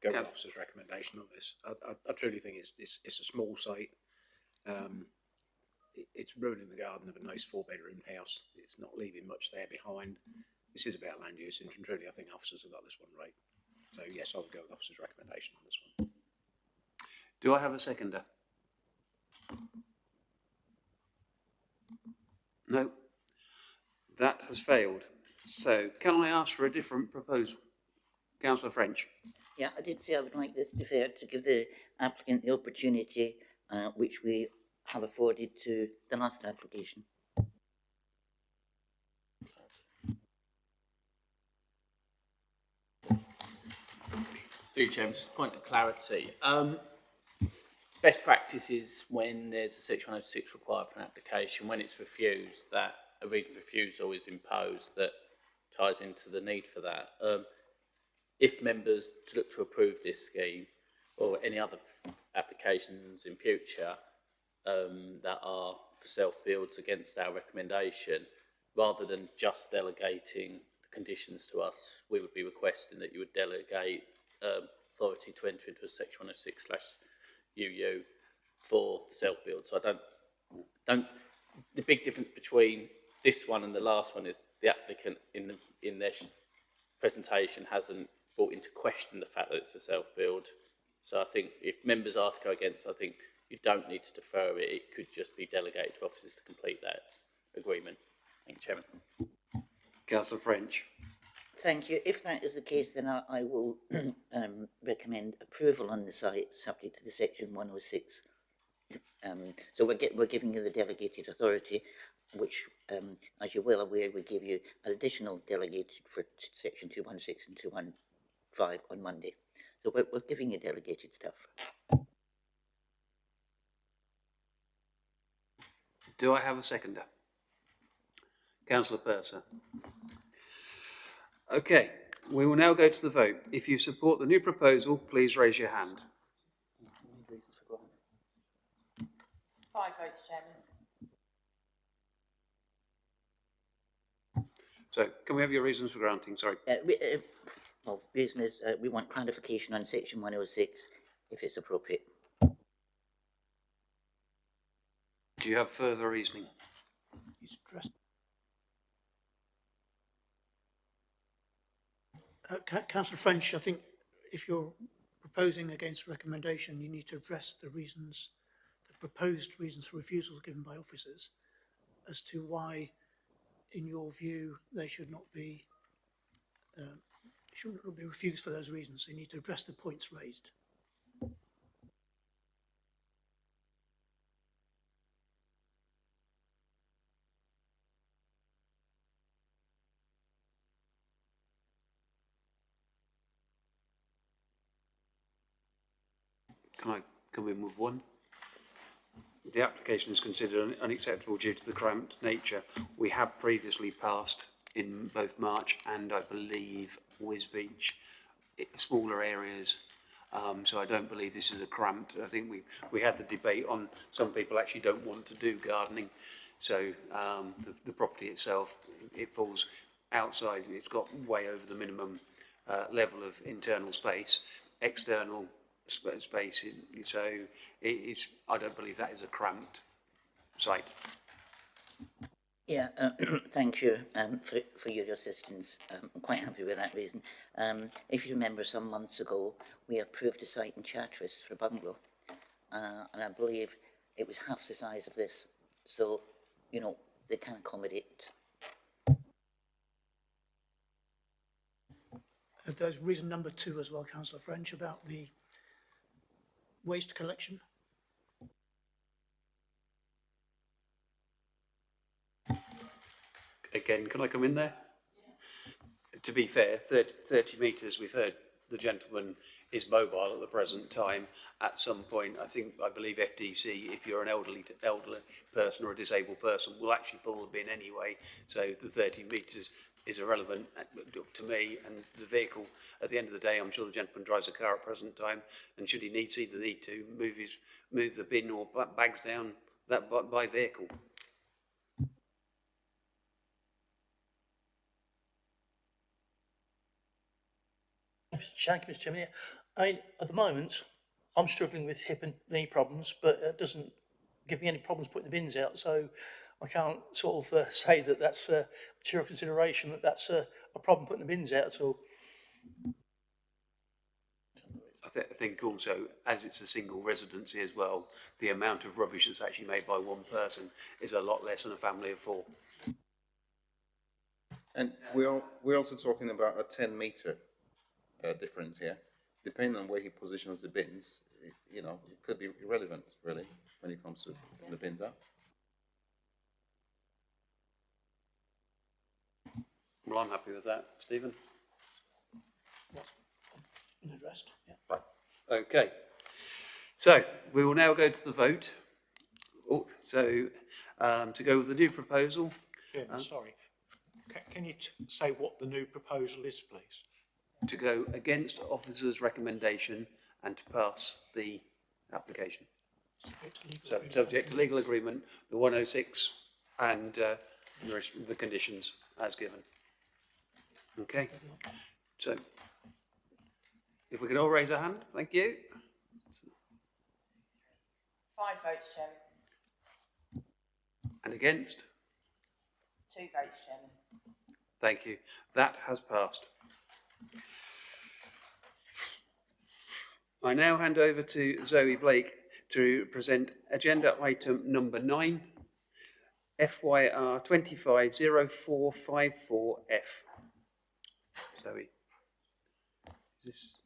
Go with officer's recommendation on this. I truly think it's a small site. It's ruining the garden of a nice 4-bedroom house. It's not leaving much there behind. This is about land use, and truly I think officers have got this one right. So yes, I would go with officer's recommendation on this one. Do I have a seconder? No. That has failed. So can I ask for a different proposal? Councillor French. Yeah, I did say I would like this deferred to give the applicant the opportunity which we have afforded to the last application. Through Chairman, just a point of clarity. Best practice is when there's a Section 106 required for an application, when it's refused, that a reason for refusal is imposed that ties into the need for that. If members to look to approve this scheme or any other applications in future that are for self-builds against our recommendation, rather than just delegating the conditions to us, we would be requesting that you would delegate authority to enter into a Section 106/UU for self-build. So I don't. The big difference between this one and the last one is the applicant in their presentation hasn't brought into question the fact that it's a self-build. So I think if members are to go against, I think you don't need to defer it. It could just be delegated to officers to complete that agreement. Thank you, Chairman. Councillor French. Thank you. If that is the case, then I will recommend approval on the site subject to the Section 106. So we're giving you the delegated authority, which, as you're well aware, we give you an additional delegated for Section 216 and 215 on Monday. So we're giving you delegated stuff. Do I have a seconder? Councillor Purser. Okay, we will now go to the vote. If you support the new proposal, please raise your hand. 5 votes, Chairman. So, can we have your reasons for granting? Sorry. Well, reason is we want clarification on Section 106 if it's appropriate. Do you have further reasoning? Councillor French, I think if you're proposing against recommendation, you need to address the reasons, the proposed reasons for refusals given by officers as to why, in your view, they should not be refused for those reasons. So you need to address the points raised. Can we move on? The application is considered unacceptable due to the cramped nature. We have previously passed in both March and I believe Wisbeach, smaller areas. So I don't believe this is a cramped. I think we had the debate on some people actually don't want to do gardening. So the property itself, it falls outside. It's got way over the minimum level of internal space. External space, so it's, I don't believe that is a cramped site. Yeah, thank you for your assistance. I'm quite happy with that reason. If you remember, some months ago, we approved a site in Charteris for a bungalow, and I believe it was half the size of this. So, you know, they can accommodate. There's reason number 2 as well, Councillor French, about the waste collection. Again, can I come in there? To be fair, 30 metres, we've heard the gentleman is mobile at the present time. At some point, I believe FDC, if you're an elderly person or a disabled person, will actually pull the bin anyway. So the 30 metres is irrelevant to me, and the vehicle, at the end of the day, I'm sure the gentleman drives a car at present time, and should he see the need to move the bin or bags down that by vehicle. Thank you, Mr. Chairman. I mean, at the moment, I'm struggling with hip and knee problems, but it doesn't give me any problems putting the bins out. So I can't sort of say that that's material consideration, that that's a problem putting the bins out at all. I think also, as it's a single residency as well, the amount of rubbish that's actually made by one person is a lot less than a family of 4. And we're also talking about a 10-metre difference here. Depending on where he positions the bins, you know, it could be irrelevant, really, when it comes to putting the bins out. Well, I'm happy with that. Stephen? Addressed. Yeah. Right. Okay. So we will now go to the vote. To go with the new proposal. Chairman, sorry. Can you say what the new proposal is, please? To go against officer's recommendation and to pass the application. Subject to legal agreement, the 106 and the conditions as given. Okay. So, if we can all raise our hand, thank you. 5 votes, Chairman. And against? 2 votes, Chairman. Thank you. That has passed. I now hand over to Zoe Blake to present agenda item number 9, FYR 250454F. Zoe. Is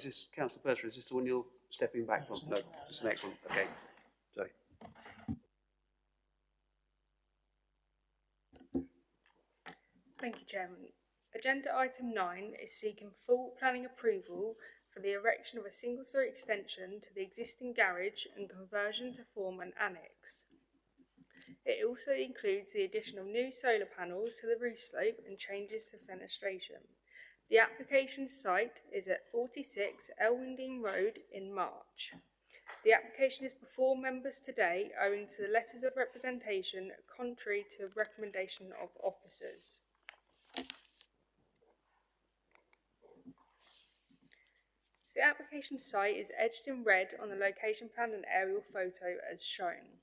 this Councillor Purser? Is this the one you're stepping back from? No, it's the next one. Okay. Zoe. Thank you, Chairman. Agenda item 9 is seeking full planning approval for the erection of a single-storey extension to the existing garage and conversion to form an annex. It also includes the addition of new solar panels to the roof slope and changes to fenestration. The application site is at 46 Elwinding Road in March. The application is before members today owing to the letters of representation contrary to recommendation of officers. So the application site is edged in red on the location plan and aerial photo as shown.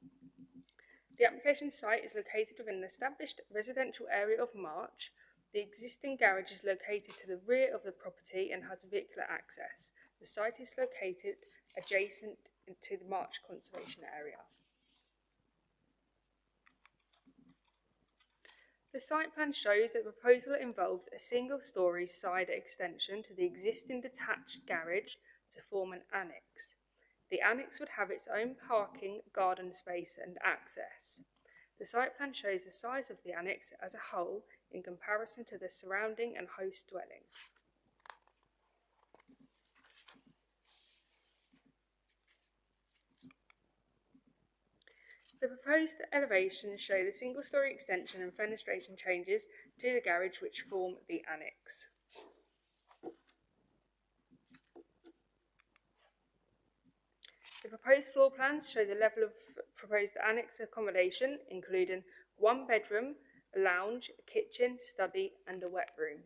The application site is located within an established residential area of March. The existing garage is located to the rear of the property and has vehicular access. The site is located adjacent to the March Conservation Area. The site plan shows that the proposal involves a single-storey side extension to the existing detached garage to form an annex. The annex would have its own parking, garden space and access. The site plan shows the size of the annex as a whole in comparison to the surrounding and host dwelling. The proposed elevations show the single-storey extension and fenestration changes to the garage which form the annex. The proposed floor plans show the level of proposed annex accommodation, including 1 bedroom, a lounge, a kitchen, study and a wet room.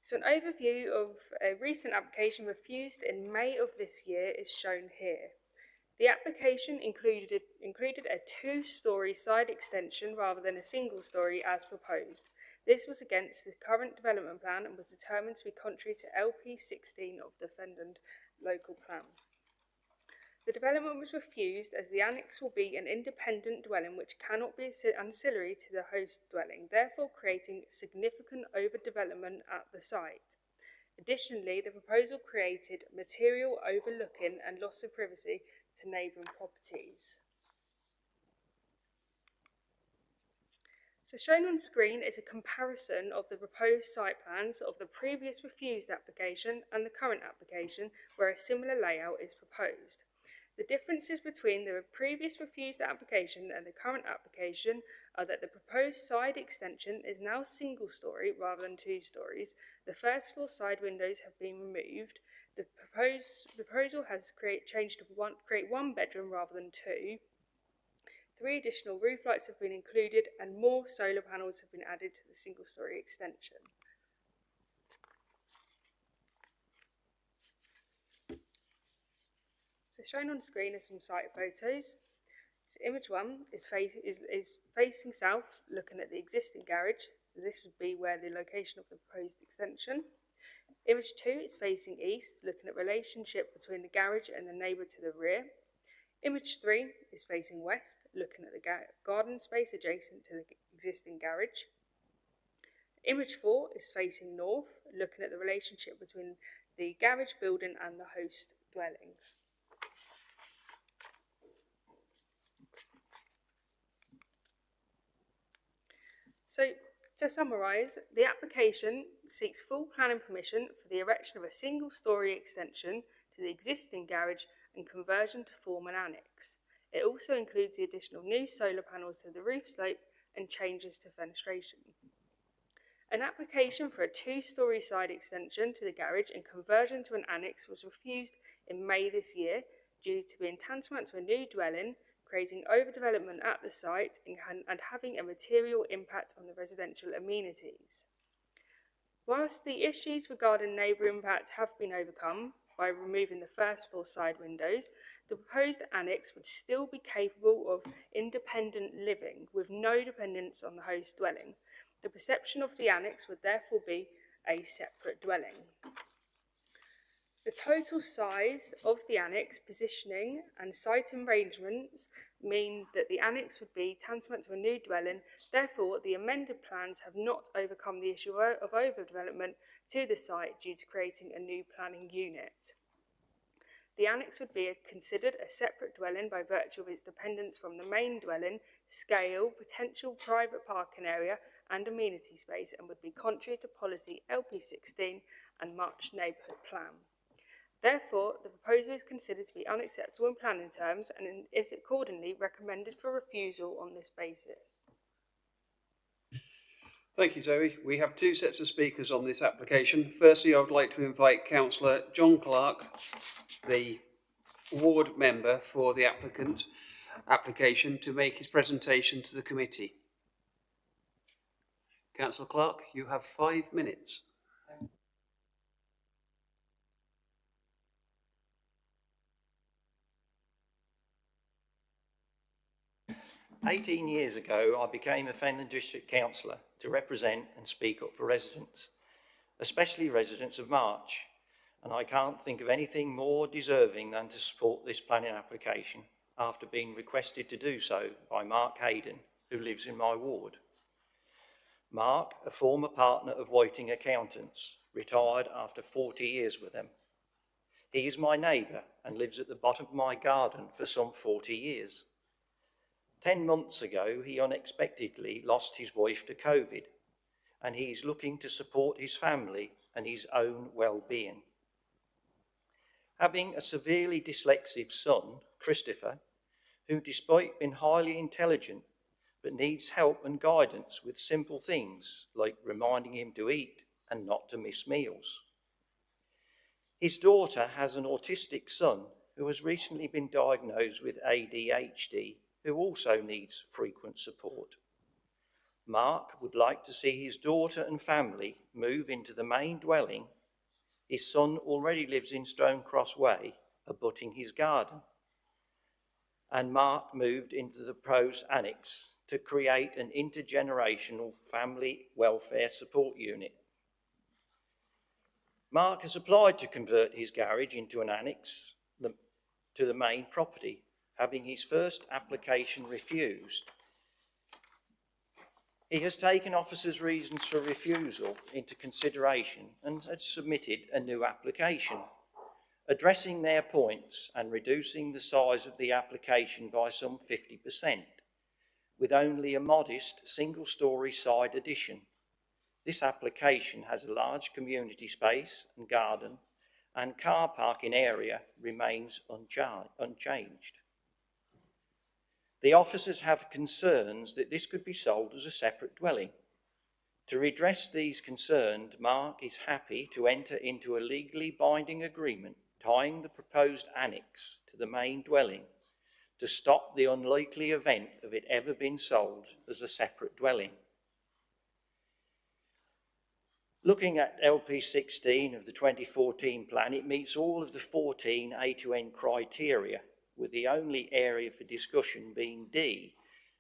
So an overview of a recent application refused in May of this year is shown here. The application included a two-storey side extension rather than a single storey as proposed. This was against the current development plan and was determined to be contrary to LP 16 of the Fenland local plan. The development was refused as the annex will be an independent dwelling which cannot be ancillary to the host dwelling, therefore creating significant overdevelopment at the site. Additionally, the proposal created material overlooking and loss of privacy to neighbouring properties. So shown on screen is a comparison of the proposed site plans of the previous refused application and the current application where a similar layout is proposed. The differences between the previous refused application and the current application are that the proposed side extension is now single storey rather than two storeys. The first floor side windows have been removed. The proposal has changed to create one bedroom rather than two. 3 additional roof lights have been included and more solar panels have been added to the single storey extension. So shown on screen are some site photos. So image 1 is facing south, looking at the existing garage. So this would be where the location of the proposed extension. Image 2 is facing east, looking at relationship between the garage and the neighbour to the rear. Image 3 is facing west, looking at the garden space adjacent to the existing garage. Image 4 is facing north, looking at the relationship between the garage building and the host dwelling. So, to summarise, the application seeks full planning permission for the erection of a single-storey extension to the existing garage and conversion to form an annex. It also includes the addition of new solar panels to the roof slope and changes to fenestration. An application for a two-storey side extension to the garage and conversion to an annex was refused in May this year due to being tantamount to a new dwelling, creating overdevelopment at the site and having a material impact on the residential amenities. Whilst the issues regarding neighbour impact have been overcome by removing the first floor side windows, the proposed annex would still be capable of independent living with no dependence on the host dwelling. The perception of the annex would therefore be a separate dwelling. The total size of the annex, positioning and site arrangements mean that the annex would be tantamount to a new dwelling. Therefore, the amended plans have not overcome the issue of overdevelopment to the site due to creating a new planning unit. The annex would be considered a separate dwelling by virtue of its dependence from the main dwelling, scale, potential private parking area and amenity space, and would be contrary to policy LP16 and March Neighbourhood Plan. Therefore, the proposal is considered to be unacceptable in planning terms and is accordingly recommended for refusal on this basis. Thank you, Zoe. We have 2 sets of speakers on this application. Firstly, I would like to invite Councillor John Clark, the ward member for the application, to make his presentation to the committee. Councillor Clark, you have 5 minutes. 18 years ago, I became a Fenland District Councillor to represent and speak up for residents, especially residents of March, and I can't think of anything more deserving than to support this planning application after being requested to do so by Mark Hayden, who lives in my ward. Mark, a former partner of Whiting Accountants, retired after 40 years with them. He is my neighbour and lives at the bottom of my garden for some 40 years. 10 months ago, he unexpectedly lost his wife to COVID, and he is looking to support his family and his own well-being. Having a severely dyslexic son, Christopher, who despite being highly intelligent, but needs help and guidance with simple things like reminding him to eat and not to miss meals. His daughter has an autistic son who has recently been diagnosed with ADHD, who also needs frequent support. Mark would like to see his daughter and family move into the main dwelling. His son already lives in Stonecross Way, abutting his garden. And Mark moved into the proposed annex to create an intergenerational family welfare support unit. Mark has applied to convert his garage into an annex to the main property, having his first application refused. He has taken officers' reasons for refusal into consideration and has submitted a new application, addressing their points and reducing the size of the application by some 50%, with only a modest single-storey side addition. This application has a large community space and garden, and car parking area remains unchanged. The officers have concerns that this could be sold as a separate dwelling. To redress these concerns, Mark is happy to enter into a legally binding agreement tying the proposed annex to the main dwelling to stop the unlikely event of it ever being sold as a separate dwelling. Looking at LP 16 of the 2014 plan, it meets all of the 14 A to N criteria, with the only area for discussion being D.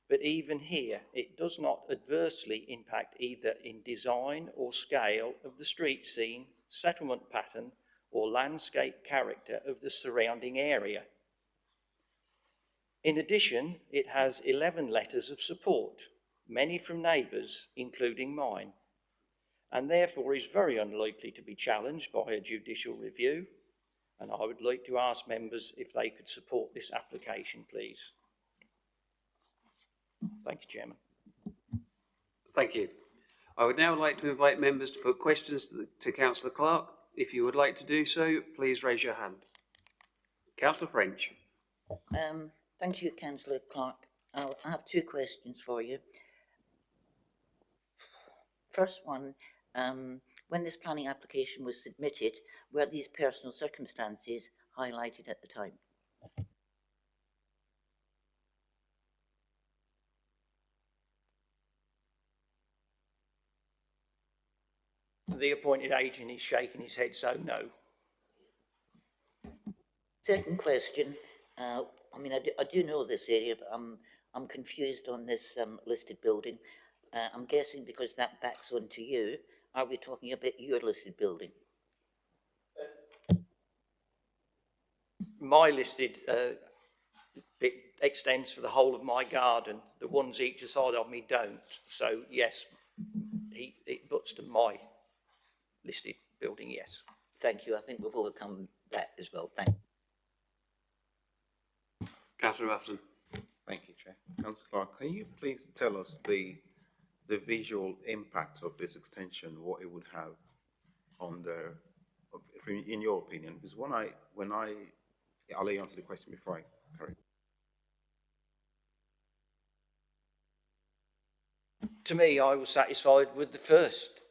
But even here, it does not adversely impact either in design or scale of the street scene, settlement pattern, or landscape character of the surrounding area. In addition, it has 11 letters of support, many from neighbours, including mine, and therefore is very unlikely to be challenged by a judicial review. And I would like to ask members if they could support this application, please. Thank you, Chairman. Thank you. I would now like to invite members to put questions to Councillor Clark. If you would like to do so, please raise your hand. Councillor French. Thank you, Councillor Clark. I have two questions for you. First one, when this planning application was submitted, were these personal circumstances highlighted at the time? The appointed agent is shaking his head, so no. Second question, I mean, I do know this area, but I'm confused on this listed building. I'm guessing because that backs onto you, are we talking about your listed building? My listed bit extends for the whole of my garden. The ones each side of me don't. So yes, it butts to my listed building, yes. Thank you. I think we've overcome that as well. Thank you. Councillor Ruffton. Thank you, Chair. Councillor Clark, can you please tell us the visual impact of this extension, what it would have on the, in your opinion? Because I'll let you answer the question before I carry. To me, I was satisfied with the first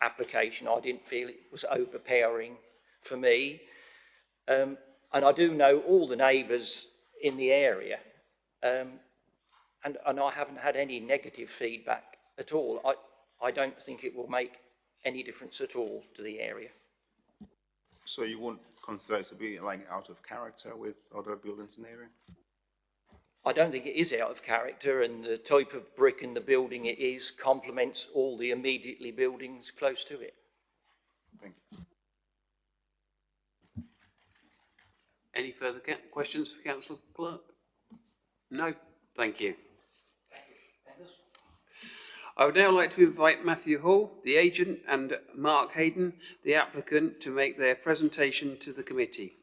application. I didn't feel it was overpowering for me. And I do know all the neighbours in the area. And I haven't had any negative feedback at all. I don't think it will make any difference at all to the area. So you wouldn't consider it to be like out of character with other buildings in the area? I don't think it is out of character, and the type of brick in the building it is complements all the immediately buildings close to it. Thank you. Any further questions for Councillor Clark? No? Thank you. I would now like to invite Matthew Hall, the agent, and Mark Hayden, the applicant, to make their presentation to the committee.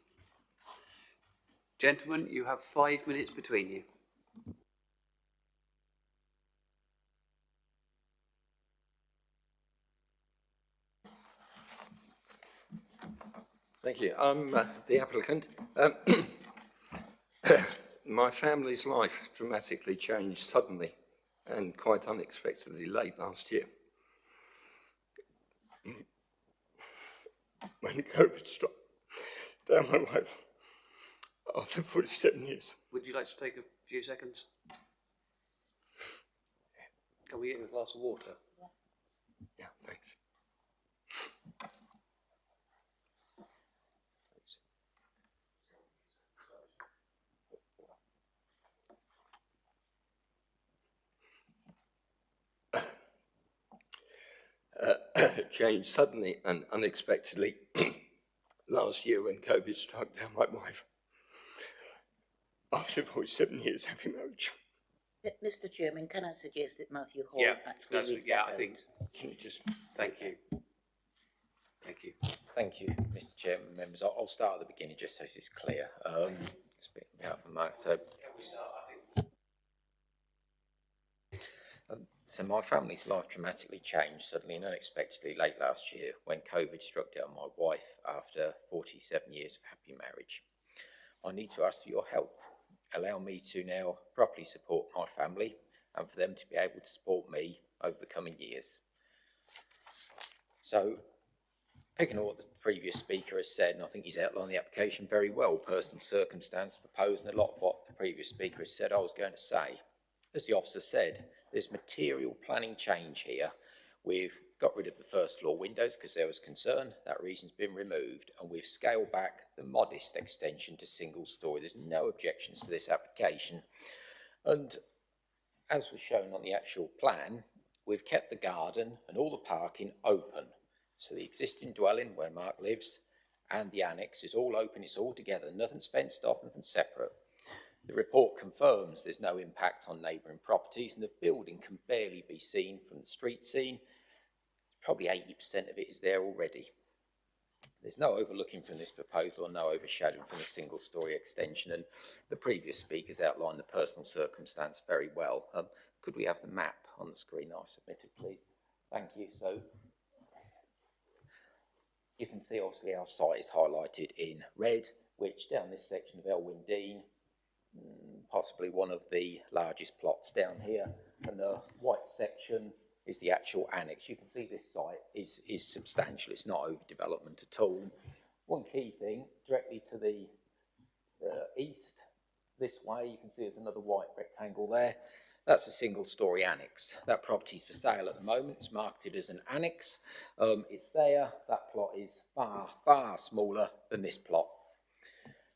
Gentlemen, you have 5 minutes between you. Thank you. I'm the applicant. My family's life dramatically changed suddenly and quite unexpectedly late last year. When COVID struck down my life after 47 years. Would you like to take a few seconds? Can we get you a glass of water? Yeah, thanks. Changed suddenly and unexpectedly last year when COVID struck down my wife. After 47 years happy marriage. Mr. Chairman, can I suggest that Matthew Hall Yeah, actually that's, reads yeah, that I out? think, Can you just... thank you. Thank you. Thank you, Mr. Chairman, members. I'll start at the beginning just so this is clear. Speaking on behalf of Mark. So my family's life dramatically changed suddenly and unexpectedly late last year when COVID struck down my wife after 47 years of happy marriage. I need to ask for your help. Allow me to now properly support my family and for them to be able to support me over the coming years. So, picking on what the previous speaker has said, and I think he's outlined the application very well, personal circumstance proposed, and a lot of what the previous speaker has said I was going to say. As the officer said, there's material planning change here. We've got rid of the first floor windows because there was concern. That reason's been removed, and we've scaled back the modest extension to single story. There's no objections to this application. And as was shown on the actual plan, we've kept the garden and all the parking open. So the existing dwelling where Mark lives and the annex is all open, it's all together, nothing's fenced off, nothing's separate. The report confirms there's no impact on neighbouring properties and the building can barely be seen from the street scene. Probably 80% of it is there already. There's no overlooking from this proposal or no overshadowing from the single story extension, and the previous speakers outlined the personal circumstance very well. Could we have the map on the screen that I submitted, please? Thank you. So you can see obviously our site is highlighted in red, which down this section of Elwyn Dean, possibly one of the largest plots down here, and the white section is the actual annex. You can see this site is substantial, it's not overdevelopment at all. One key thing, directly to the east, this way, you can see there's another white rectangle there. That's a single story annex. That property's for sale at the moment. It's marketed as an annex. It's there. That plot is far, far smaller than this plot.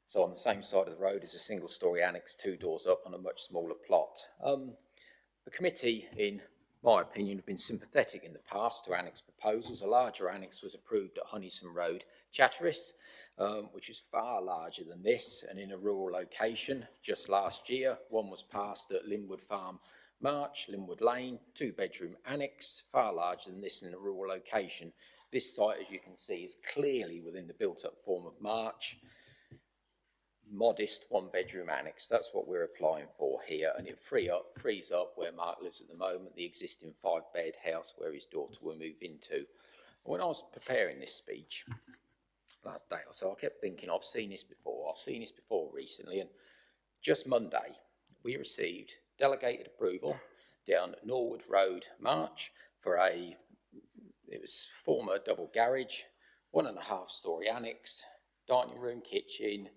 So on the same side of the road is a single story annex, 2 doors up on a much smaller plot. The committee, in my opinion, have been sympathetic in the past to annex proposals. A larger annex was approved at Honeysome Road, Chatteris, which is far larger than this and in a rural location. Just last year, one was passed at Linwood Farm, March, Linwood Lane, 2-bedroom annex, far larger than this in a rural location. This site, as you can see, is clearly within the built-up form of March. Modest 1-bedroom annex, that's what we're applying for here, and it frees up where Mark lives at the moment, the existing 5-bed house where his daughter will move into. When I was preparing this speech last day or so, I kept thinking, I've seen this before recently, and just Monday we received delegated approval down at Norwood Road, March, for it was former double garage, 1.5-story annex, dining room, kitchen,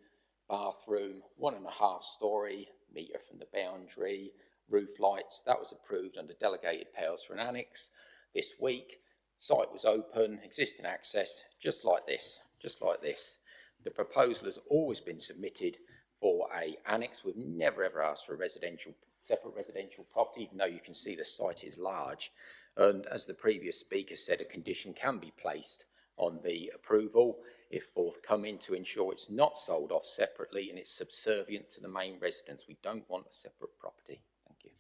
bathroom, 1.5-story, metre from the boundary, roof lights. That was approved under delegated powers for an annex this week. Site was open, existing access, just like this. The proposal has always been submitted for an annex. We've never ever asked for a separate residential property, even though you can see the site is large. And as the previous speaker said, a condition can be placed on the approval if forthcoming to ensure it's not sold off separately and it's subservient to the main residence. We don't want a separate property. Thank you.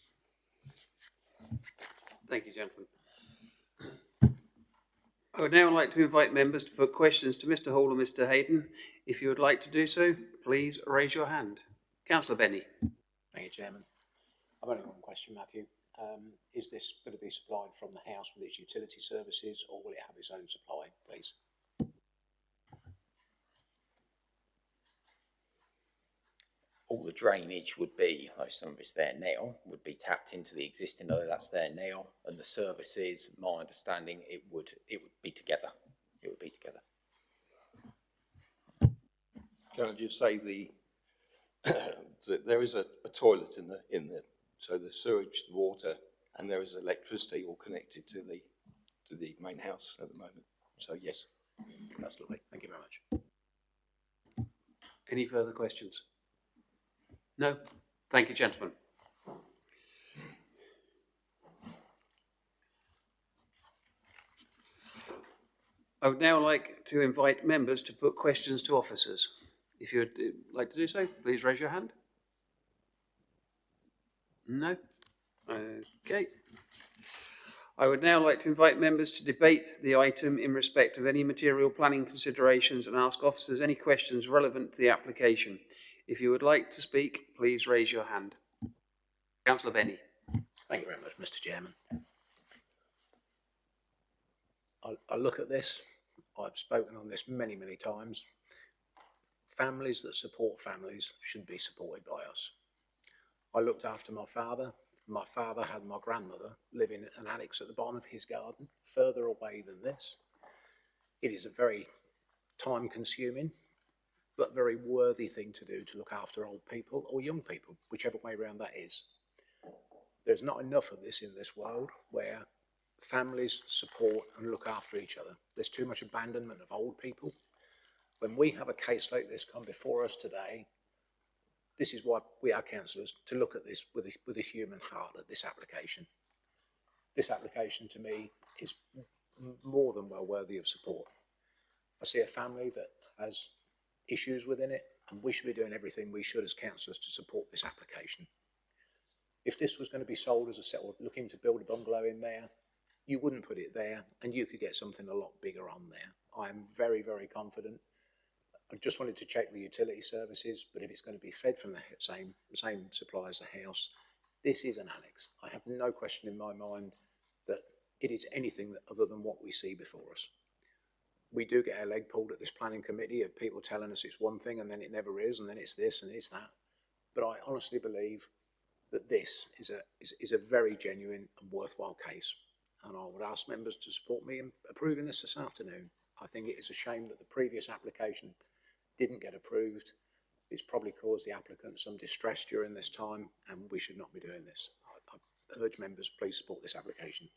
Thank you, gentlemen. I would now like to invite members to put questions to Mr. Hall and Mr. Hayden. If you would like to do so, please raise your hand. Councillor Benny. Thank you, Chairman. I've only got one question, Matthew. Is this going to be supplied from the house with its utility services, or will it have its own supply, please? All the drainage would be, like some of it's there now, would be tapped into the existing, although that's there now, and the services, my understanding, it would be together. It would be together. Can I just say there is a toilet in the so the sewage, the water and there is electricity all connected to the main house at the moment. So yes. That's lovely. Thank you very much. Any further questions? No? Thank you, gentlemen. I would now like to invite members to put questions to officers. If you would like to do so, please raise your hand. No? Okay. I would now like to invite members to debate the item in respect of any material planning considerations and ask officers any questions relevant to the application. If you would like to speak, please raise your hand. Councillor Benny. Thank you very much, Mr. Chairman. I look at this, I've spoken on this many, many times. Families that support families should be supported by us. I looked after my father. My father had my grandmother living in an annex at the bottom of his garden, further away than this. It is a very time-consuming, but very worthy thing to do, to look after old people or young people, whichever way around that is. There's not enough of this in this world where families support and look after each other. There's too much abandonment of old people. When we have a case like this come before us today, this is why we are councillors, to look at this with a human heart at this application. This application to me is more than well worthy of support. I see a family that has issues within it, and we should be doing everything we should as councillors to support this application. If this was going to be sold as a set, or looking to build a bungalow in there, you wouldn't put it there, and you could get something a lot bigger on there. I am very, very confident. I just wanted to check the utility services, but if it's going to be fed from the same supply as the house, this is an annex. I have no question in my mind that it is anything other than what we see before us. We do get our leg pulled at this planning committee of people telling us it's one thing and then it never is, and then it's this and it's that. But I honestly believe that this is a very genuine and worthwhile case. And I would ask members to support me in approving this afternoon. I think it is a shame that the previous application didn't get approved. It's probably caused the applicant some distress during this time, and we should not be doing this. I urge members, please support this application.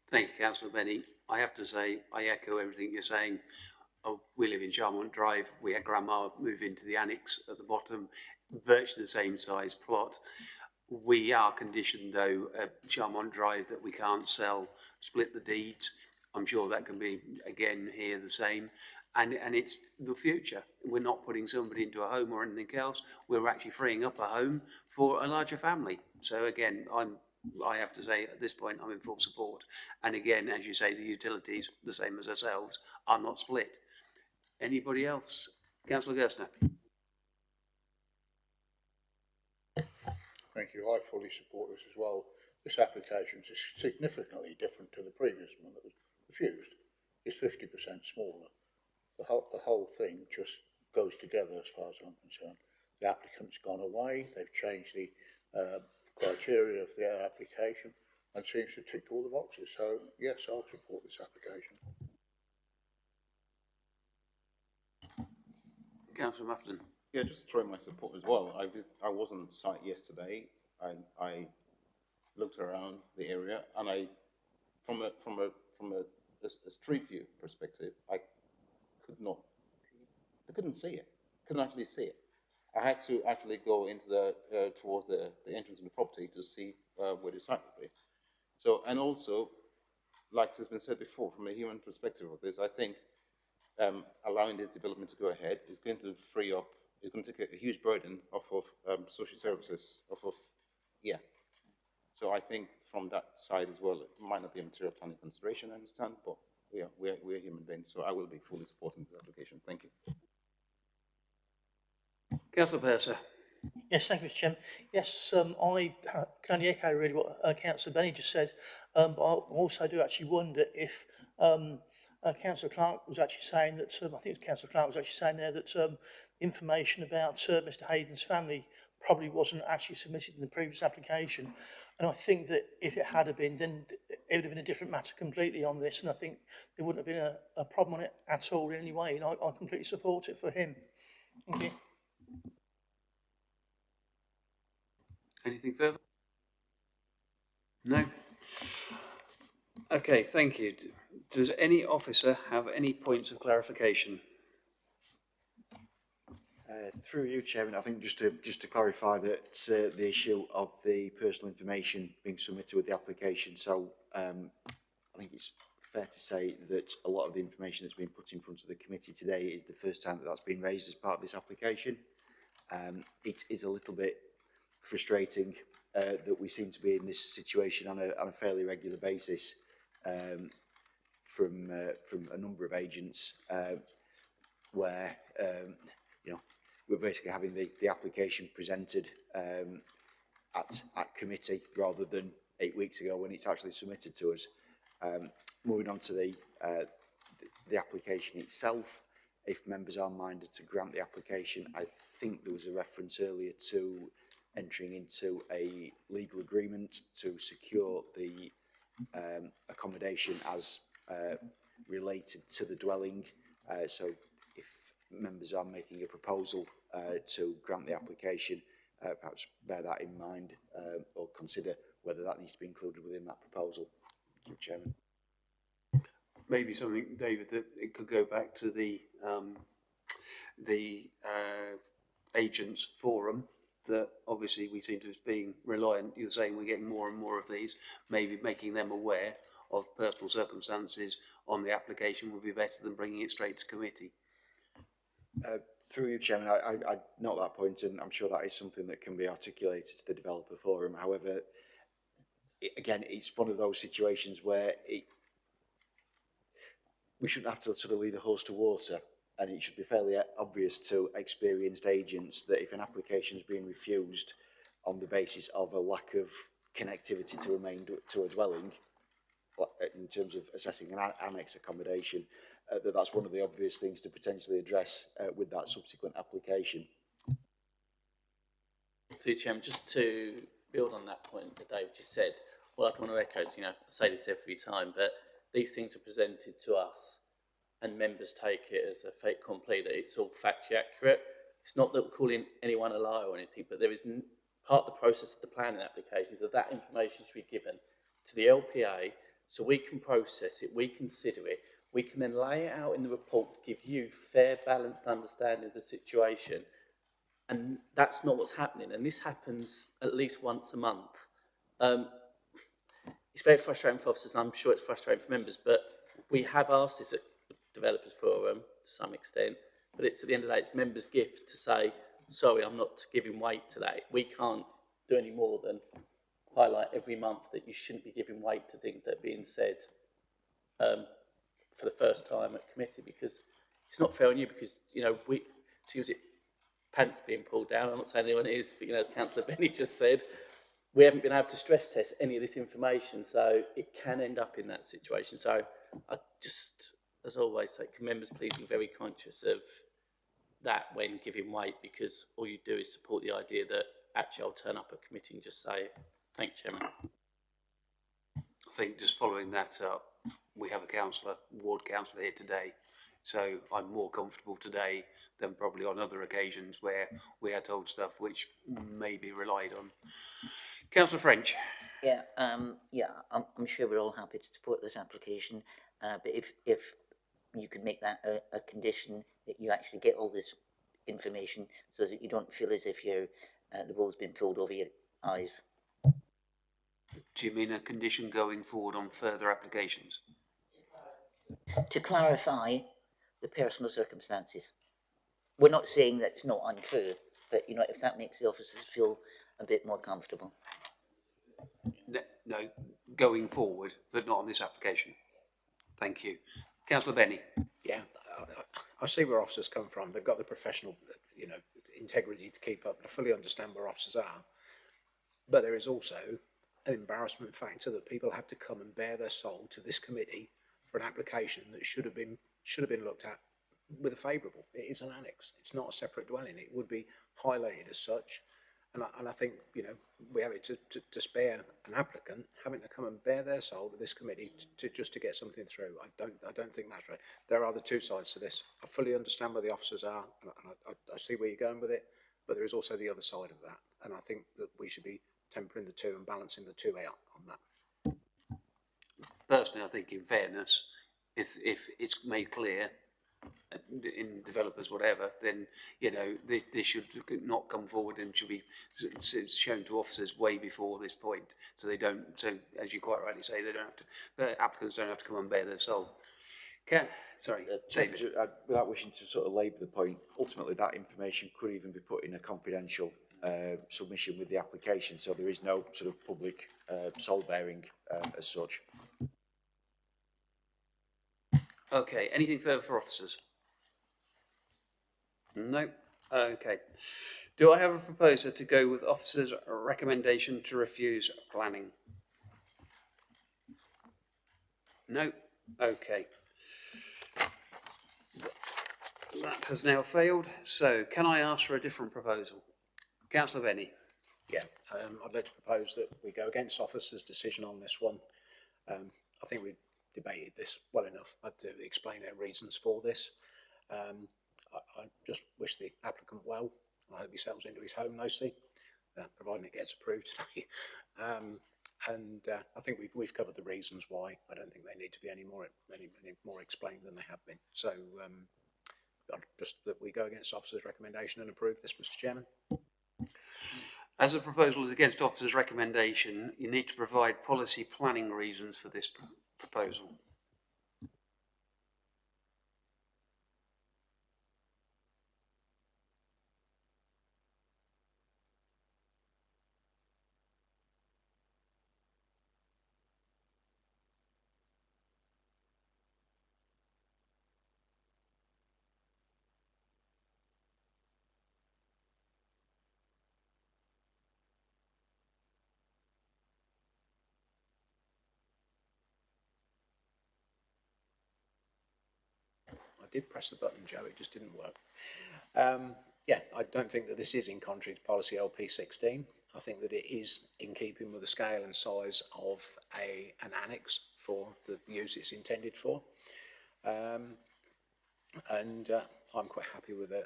Thank you, Councillor Benny. I have to say, I echo everything you're saying. Oh, we live in Charmont Drive. We had Grandma move into the annex at the bottom, virtually the same size plot. We are conditioned, though, at Charmont Drive that we can't sell, split the deeds. I'm sure that can be, again, here the same. And it's the future. We're not putting somebody into a home or anything else. We're actually freeing up a home for a larger family. So again, I have to say at this point, I'm in full support. And again, as you say, the utilities, the same as ourselves, are not split. Anybody else? Councillor Gerstner. Thank you. I fully support this as well. This application is significantly different to the previous one that was refused. It's 50% smaller. The whole thing just goes together as far as I'm concerned. The applicant's gone away. They've changed the criteria of their application and seems to tick all the boxes. So yes, I'll support this application. Councillor Mufflin. Yeah, just throwing my support as well. I was on site yesterday. I looked around the area, and from a street view perspective, I couldn't see it. Couldn't actually see it. I had to actually go into towards the entrance of the property to see where the site would be. So, and also, like has been said before, from a human perspective of this, I think allowing this development to go ahead is going to free up. It's going to take a huge burden off of social services, yeah. So I think from that side as well, it might not be a material planning consideration, I understand, but we're human beings, so I will be fully supporting the application. Thank you. Councillor Purser. Yes, thank you, Mr. Chairman. Yes, I can only echo really what Councillor Benny just said, but I also do actually wonder if Councillor Clark was actually saying that, I think it was Councillor Clark was actually saying there that information about Mr. Hayden's family probably wasn't actually submitted in the previous application. And I think that if it had been, then it would have been a different matter completely on this, and I think there wouldn't have been a problem on it at all in any way, and I completely support it for him. Thank you. Anything further? No? Okay, thank you. Does any officer have any points of clarification? Through you, Chairman, I think just to clarify that the issue of the personal information being submitted with the application. So I think it's fair to say that a lot of the information that's been put in front of the committee today is the first time that that's been raised as part of this application. It is a little bit frustrating that we seem to be in this situation on a fairly regular basis from a number of agents where you know, we're basically having the application presented at committee rather than 8 weeks ago when it's actually submitted to us. Moving on to the application itself, if members are minded to grant the application, I think there was a reference earlier to entering into a legal agreement to secure the accommodation as related to the dwelling. So if members are making a proposal to grant the application, perhaps bear that in mind or consider whether that needs to be included within that proposal. Thank you, Chairman. Maybe something, David, that it could go back to the agents forum, that obviously we seem to be being reliant. You're saying we're getting more and more of these, maybe making them aware of personal circumstances on the application would be better than bringing it straight to committee. Through you, Chairman, I note that point, and I'm sure that is something that can be articulated to the developer forum. However, again, it's one of those situations where we shouldn't have to sort of lead a horse to water, and it should be fairly obvious to experienced agents that if an application is being refused on the basis of a lack of connectivity to a dwelling, in terms of assessing an annex accommodation, that's one of the obvious things to potentially address with that subsequent application. Through Chairman, just to build on that point that Dave just said, what I want to echo is, I say this every time, but these things are presented to us and members take it as a fait accompli, that it's all factually accurate. It's not that we're calling anyone a liar or anything, but there is part of the process of the planning application is that information should be given to the LPA so we can process it, we consider it, we can then lay it out in the report to give you fair, balanced understanding of the situation. And that's not what's happening. And this happens at least once a month. It's very frustrating for officers, and I'm sure it's frustrating for members, but we have asked this at the Developers Forum to some extent, but it's at the end of the day, it's members' gift to say, sorry, I'm not giving weight to that. We can't do any more than highlight every month that you shouldn't be giving weight to things that are being said for the first time at committee, because it's not fair on you, because, to use it, pants being pulled down, I'm not saying anyone is, but, as Councillor Benny just said, we haven't been able to stress test any of this information, so it can end up in that situation. So I just, as always, say, can members please be very conscious of that when giving weight, because all you do is support the idea that actually I'll turn up at committee and just say it. Thank you, Chairman. I think just following that up, we have a ward councillor here today, so I'm more comfortable today than probably on other occasions where we are told stuff which may be relied on. Councillor French. Yeah, I'm sure we're all happy to support this application, but if you could make that a condition that you actually get all this information so that you don't feel as if you're the wool's been pulled over your eyes. Do you mean a condition going forward on further applications? To clarify the personal circumstances. We're not saying that it's not untrue, but if that makes the officers feel a bit more comfortable. No, going forward, but not on this application. Thank you. Councillor Benny. Yeah, I see where officers come from. They've got the professional, integrity to keep up. I fully understand where officers are. But there is also an embarrassment factor that people have to come and bare their soul to this committee for an application that should have been looked at with a favourable. It is an annex. It's not a separate dwelling. It would be highlighted as such. And I think, we have it to spare an applicant having to come and bare their soul to this committee just to get something through. I don't think that's right. There are the two sides to this. I fully understand where the officers are, and I see where you're going with it, but there is also the other side of that. And I think that we should be tempering the two and balancing the two out on that. personally, I think in fairness, if it's made clear in developers, whatever, then, you know, this should not come forward and should be shown to officers way before this point, so they don't, so as you quite rightly say, they don't have to, applicants don't have to come and bare their soul. Sorry, David. Without wishing to sort of labour the point, ultimately that information could even be put in a confidential submission with the application, so there is no sort of public soul bearing as such. Okay, anything further for officers? No. Okay. Do I have a proposer to go with officers' recommendation to refuse planning? No. Okay. That has now failed. So, can I ask for a different proposal? Councillor Benny. Yeah, I'd like to propose that we go against officers' decision on this one. I think we debated this well enough. I had to explain our reasons for this. I just wish the applicant well. I hope he settles into his home nicely, providing it gets approved today. I think we've covered the reasons why. I don't think they need to be any more explained than they have been. So just that we go against officers' recommendation and approve this, Mr. Chairman. As a proposal is against officers' recommendation, you need to provide policy planning reasons for this proposal. I did press the button, Joe, it just didn't work. Yeah, I don't think that this is in contrary to policy LP16. I think that it is in keeping with the scale and size of an annex for the use it's intended for. I'm quite happy with the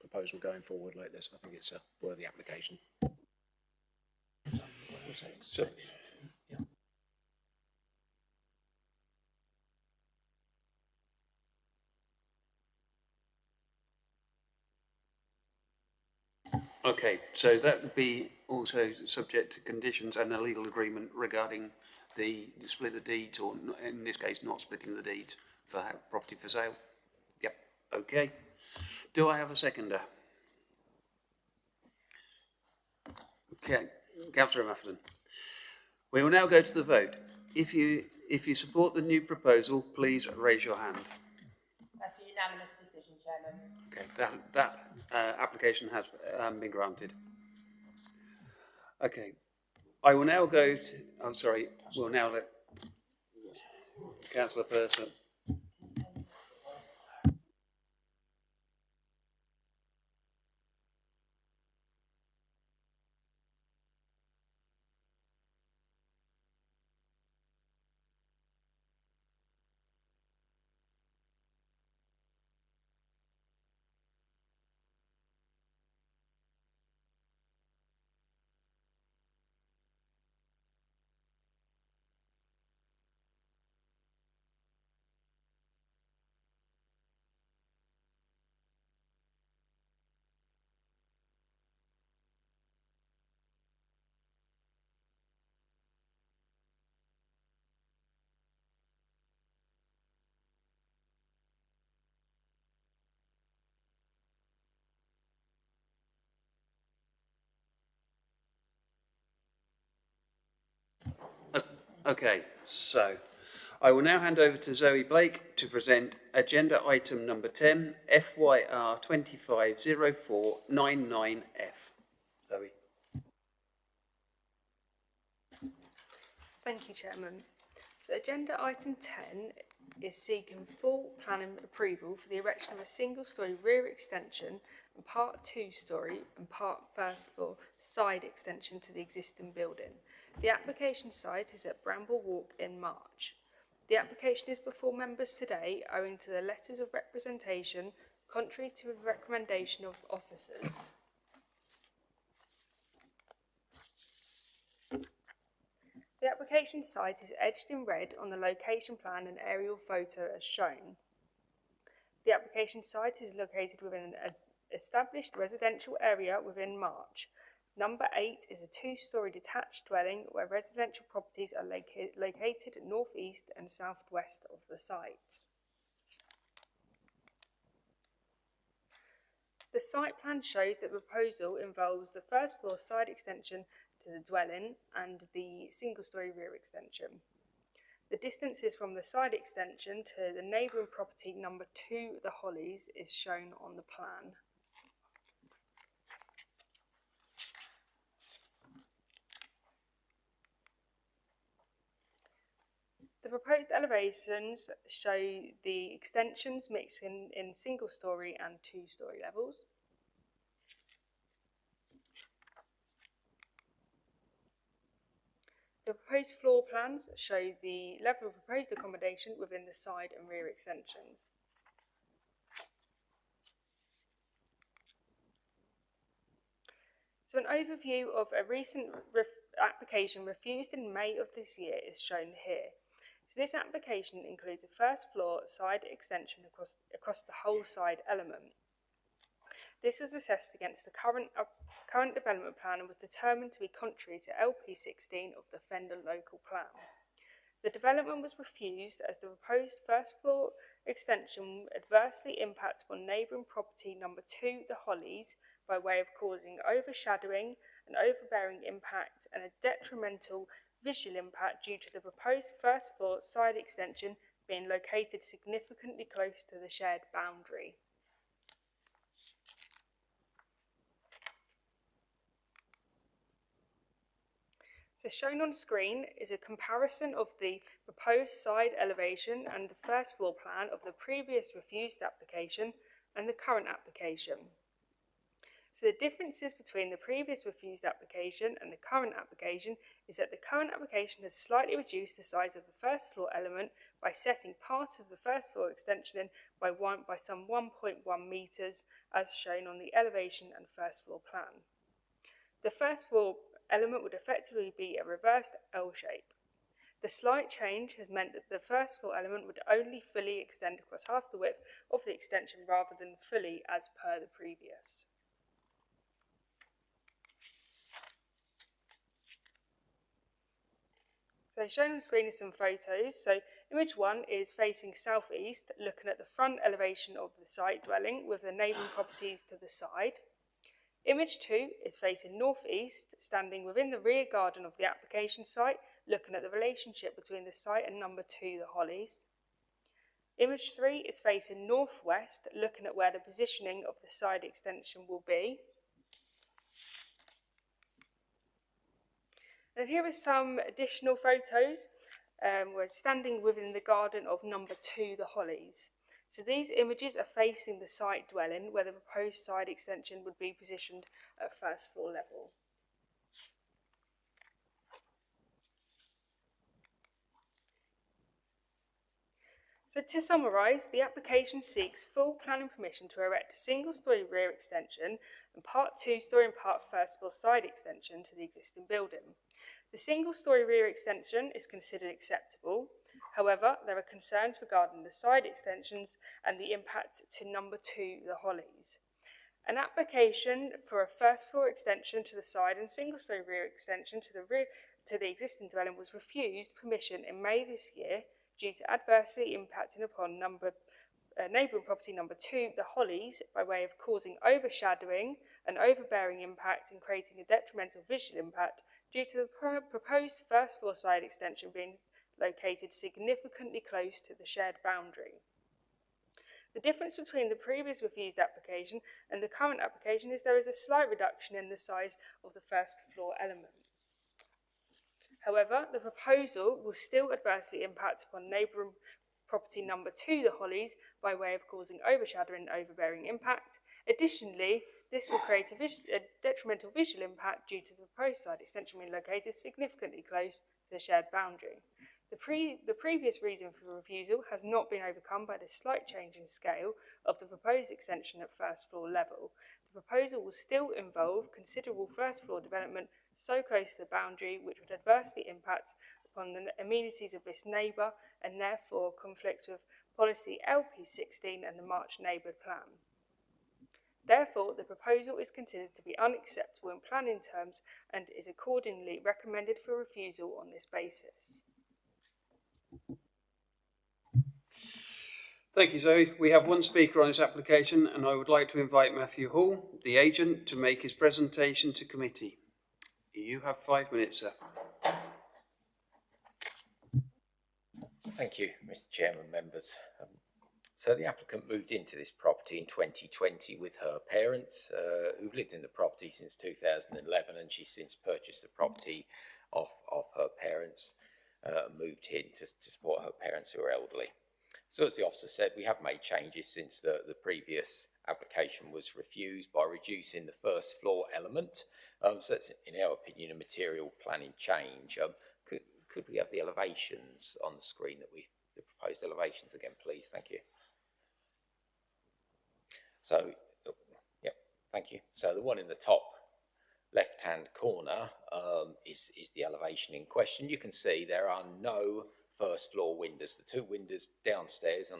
proposal going forward like this. I think it's a worthy application. So, Okay, so that would be also subject to conditions and a legal agreement regarding the split of deeds, or in this case, not splitting the deeds for property for sale. Yep, okay. Do I have a seconder? Okay, Councillor Mafferton. We will now go to the vote. If you support the new proposal, please raise your hand. That's a unanimous decision, Chairman. Okay, that application has been granted. Okay, I will now go to, I'm sorry, we'll now let Councillor Person. Okay, so I will now hand over to Zoe Blake to present agenda item number 10, FYR 250499F. Zoe. Thank you, Chairman. So agenda item 10 is seeking full planning approval for the erection of a single-storey rear extension and part 2-storey and part 1st floor side extension to the existing building. The application site is at Bramble Walk in March. The application is before members today owing to the letters of representation contrary to the recommendation of officers. The application site is edged in red on the location plan and aerial photo as shown. The application site is located within an established residential area within March. Number 8 is a 2-storey detached dwelling where residential properties are located northeast and southwest of the site. The site plan shows that the proposal involves the first floor side extension to the dwelling and the single-storey rear extension. The distances from the side extension to the neighbouring property number 2, the Hollies, is shown on the plan. The proposed elevations show the extensions mixed in single-storey and 2-storey levels. The proposed floor plans show the level of proposed accommodation within the side and rear extensions. So an overview of a recent application refused in May of this year is shown here. So this application includes a first floor side extension across the whole side element. This was assessed against the current development plan and was determined to be contrary to LP 16 of the Fenland local plan. The development was refused as the proposed first floor extension adversely impacts on neighbouring property number 2, the Hollies, by way of causing overshadowing, an overbearing impact and a detrimental visual impact due to the proposed first floor side extension being located significantly close to the shared boundary. So shown on screen is a comparison of the proposed side elevation and the first floor plan of the previous refused application and the current application. So the differences between the previous refused application and the current application is that the current application has slightly reduced the size of the first floor element by setting part of the first floor extension in by some 1.1 metres as shown on the elevation and first floor plan. The first floor element would effectively be a reversed L shape. The slight change has meant that the first floor element would only fully extend across half the width of the extension rather than fully as per the previous. So shown on the screen are some photos. So image 1 is facing southeast, looking at the front elevation of the site dwelling with the neighbouring properties to the side. Image 2 is facing northeast, standing within the rear garden of the application site, looking at the relationship between the site and number 2, the Hollies. Image 3 is facing northwest, looking at where the positioning of the side extension will be. And here are some additional photos. We're standing within the garden of number 2, the Hollies. So these images are facing the site dwelling where the proposed side extension would be positioned at first floor level. So to summarise, the application seeks full planning permission to erect a single-storey rear extension and part 2-storey and part first floor side extension to the existing building. The single-storey rear extension is considered acceptable. However, there are concerns regarding the side extensions and the impact to number 2, the Hollies. An application for a first floor extension to the side and single-storey rear extension to the existing dwelling was refused permission in May this year due to adversely impacting upon neighbouring property number 2, the Hollies, by way of causing overshadowing, an overbearing impact and creating a detrimental visual impact due to the proposed first floor side extension being located significantly close to the shared boundary. The difference between the previous refused application and the current application is there is a slight reduction in the size of the first floor element. However, the proposal will still adversely impact upon neighbouring property number 2, the Hollies, by way of causing overshadowing and overbearing impact. Additionally, this will create a detrimental visual impact due to the proposed side extension being located significantly close to the shared boundary. The previous reason for the refusal has not been overcome by the slight change in scale of the proposed extension at first floor level. The proposal will still involve considerable first floor development so close to the boundary which would adversely impact upon the amenities of this neighbour and therefore conflicts with policy LP16 and the March Neighbourhood Plan. Therefore, the proposal is considered to be unacceptable in planning terms and is accordingly recommended for refusal on this basis. Thank you, Zoe. We have one speaker on this application, and I would like to invite Matthew Hall, the agent, to make his presentation to committee. You have 5 minutes, sir. Thank you, Mr. Chairman, members. So the applicant moved into this property in 2020 with her parents, who've lived in the property since 2011, and she's since purchased the property off her parents, moved in to support her parents who are elderly. So as the officer said, we have made changes since the previous application was refused by reducing the first floor element. So that's, in our opinion, a material planning change. Could we have the elevations on the screen, the proposed elevations again, please? Thank you. So, yeah, thank you. So the one in the top left-hand corner is the elevation in question. You can see there are no first floor windows. The 2 windows downstairs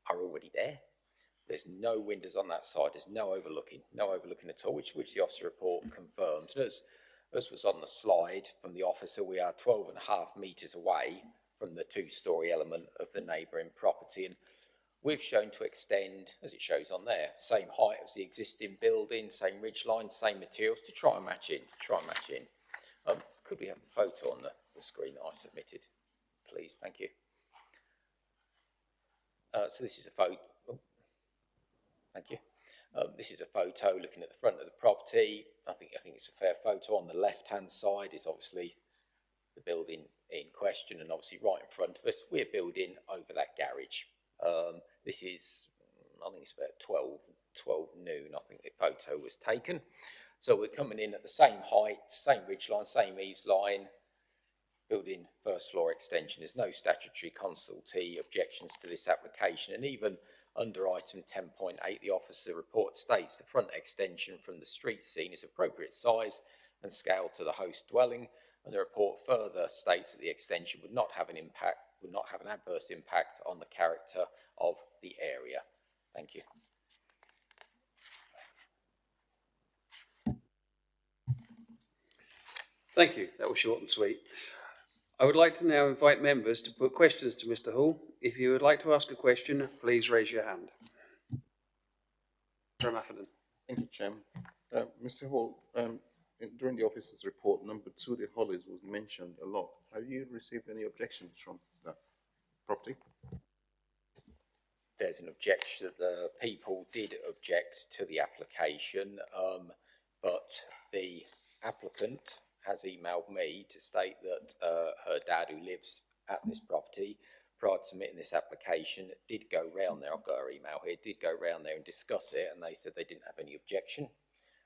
are already there. There's no windows on that side. There's no overlooking at all, which the officer report confirmed. And as was on the slide from the officer, we are 12.5 metres away from the 2-storey element of the neighbouring property. And we've shown to extend, as it shows on there, same height as the existing building, same ridge line, same materials, to try and match in. Could we have the photo on the screen that I submitted, please? Thank you. So this is a photo. Thank you. This is a photo looking at the front of the property. I think it's a fair photo. On the left-hand side is obviously the building in question, and obviously right in front of us, we're building over that garage. This is, I think it's about 12 noon, I think the photo was taken. So we're coming in at the same height, same ridge line, same eaves line, building first floor extension. There's no statutory consultee objections to this application, and even under item 10.8, the officer report states the front extension from the street scene is appropriate size and scale to the host dwelling, and the report further states that the extension would not have an adverse impact on the character of the area. Thank you. Thank you. That was short and sweet. I would like to now invite members to put questions to Mr. Hall. If you would like to ask a question, please raise your hand. Mr. Mafferdon. Thank you, Chairman. Mr. Hall, during the officer's report, number 2, the Hollies was mentioned a lot. Have you received any objections from that property? There's an objection. The people did object to the application, but the applicant has emailed me to state that her dad, who lives at this property, prior to submitting this application, did go round there. I've got her email here. Did go round there and discuss it, and they said they didn't have any objection,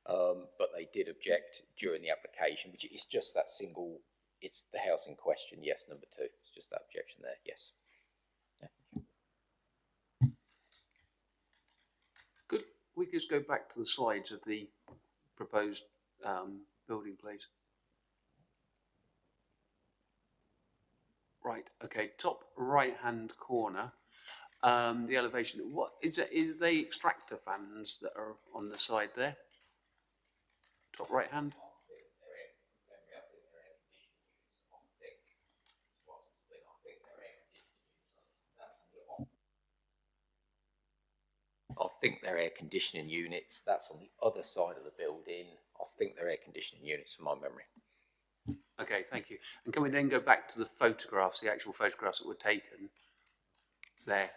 but they did object during the application, which is just that single. It's the house in question. Yes, number 2. It's just that objection there. Yes. Yeah. Could we just go back to the slides of the proposed building, please? Right, okay, top right-hand corner, the elevation. What is it? Is they extractor fans that are on the side there? Top right-hand? I think they're air conditioning units. That's on the other side of the building. I think they're air conditioning units from my memory. Okay, thank you. And can we then go back to the photographs, the actual photographs that were taken there,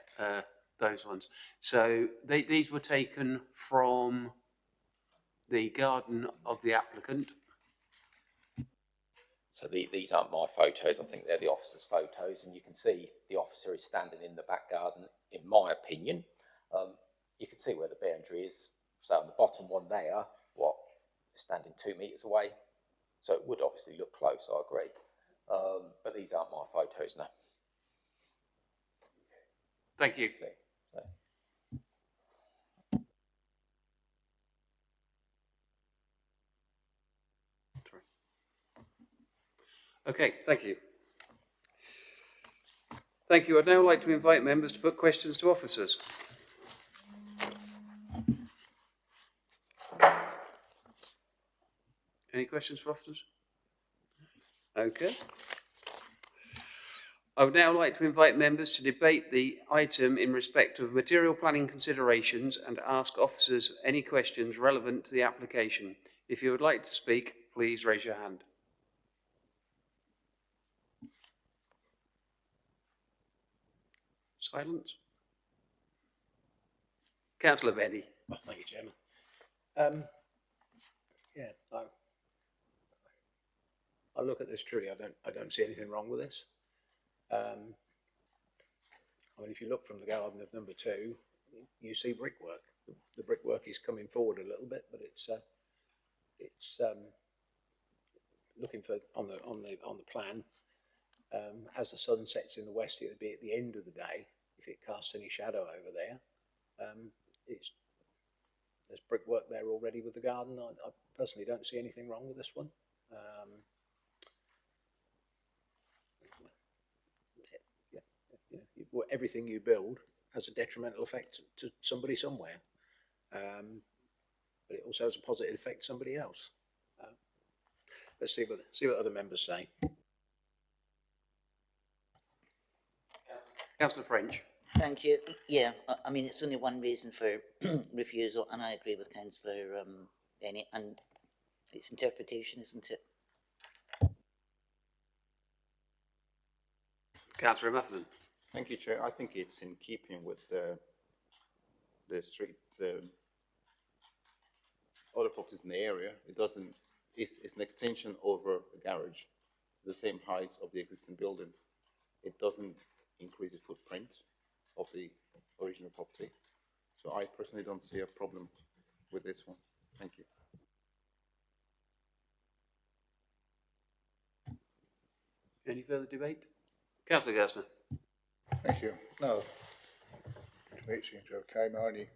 those ones? So these were taken from the garden of the applicant. So these aren't my photos. I think they're the officer's photos, and you can see the officer is standing in the back garden, in my opinion. You can see where the boundary is. So on the bottom one there, standing 2 metres away. So it would obviously look close, I agree. But these aren't my photos now. Thank you. Okay, thank you. Thank you. I'd now like to invite members to put questions to officers. Any questions for officers? Okay. I would now like to invite members to debate the item in respect of material planning considerations and ask officers any questions relevant to the application. If you would like to speak, please raise your hand. Silence. Councillor Benny. Oh, thank you, Chairman. Yeah, I look at this tree. I don't see anything wrong with this. I mean, if you look from the garden of number 2, you see brickwork. The brickwork is coming forward a little bit, but it's looking for on the plan. As the sun sets in the west, it would be at the end of the day. If it casts any shadow over there, there's brickwork there already with the garden. I personally don't see anything wrong with this one. Everything you build has a detrimental effect to somebody somewhere, but it also has a positive effect to somebody else. Let's see what other members say. Councillor French. Thank you. Yeah, I mean, it's only one reason for refusal, and I agree with Councillor Benny, and it's interpretation, isn't it? Councillor Mufflin. Thank you, Chair. I think it's in keeping with the other properties in the area. It doesn't. It's an extension over a garage, the same height of the existing building. It doesn't increase the footprint of the original property. So I personally don't see a problem with this one. Thank you. Any further debate? Councillor Gerstner. Thank you. No, to me it seems okay. My only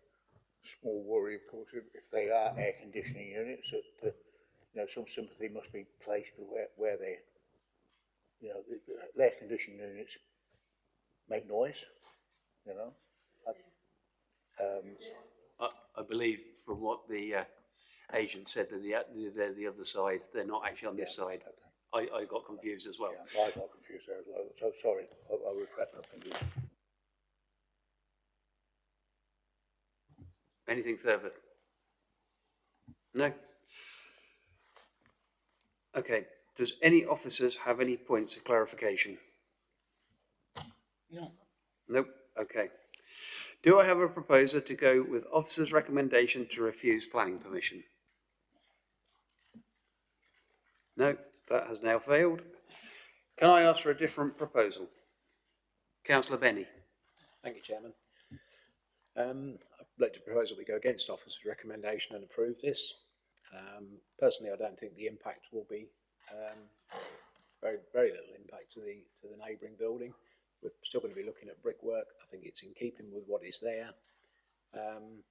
small worry, of course, if they are air conditioning units, that you know, some sympathy must be placed where they, you know, the air conditioning units make noise. You know, I believe from what the agent said that they're the other side. They're not actually on this side. Okay. I got confused as well. Yeah, I got confused there as well. So sorry, I'll regret that. Thank you. Anything further? No? Okay. Does any officers have any points of clarification? No. Nope. Okay. Do I have a proposer to go with officer's recommendation to refuse planning permission? No, that has now failed. Can I ask for a different proposal? Councillor Benny. Thank you, Chairman. I'd like to propose that we go against officer's recommendation and approve this. Personally, I don't think the impact will be very little impact to the neighbouring building. We're still going to be looking at brickwork. I think it's in keeping with what is there, and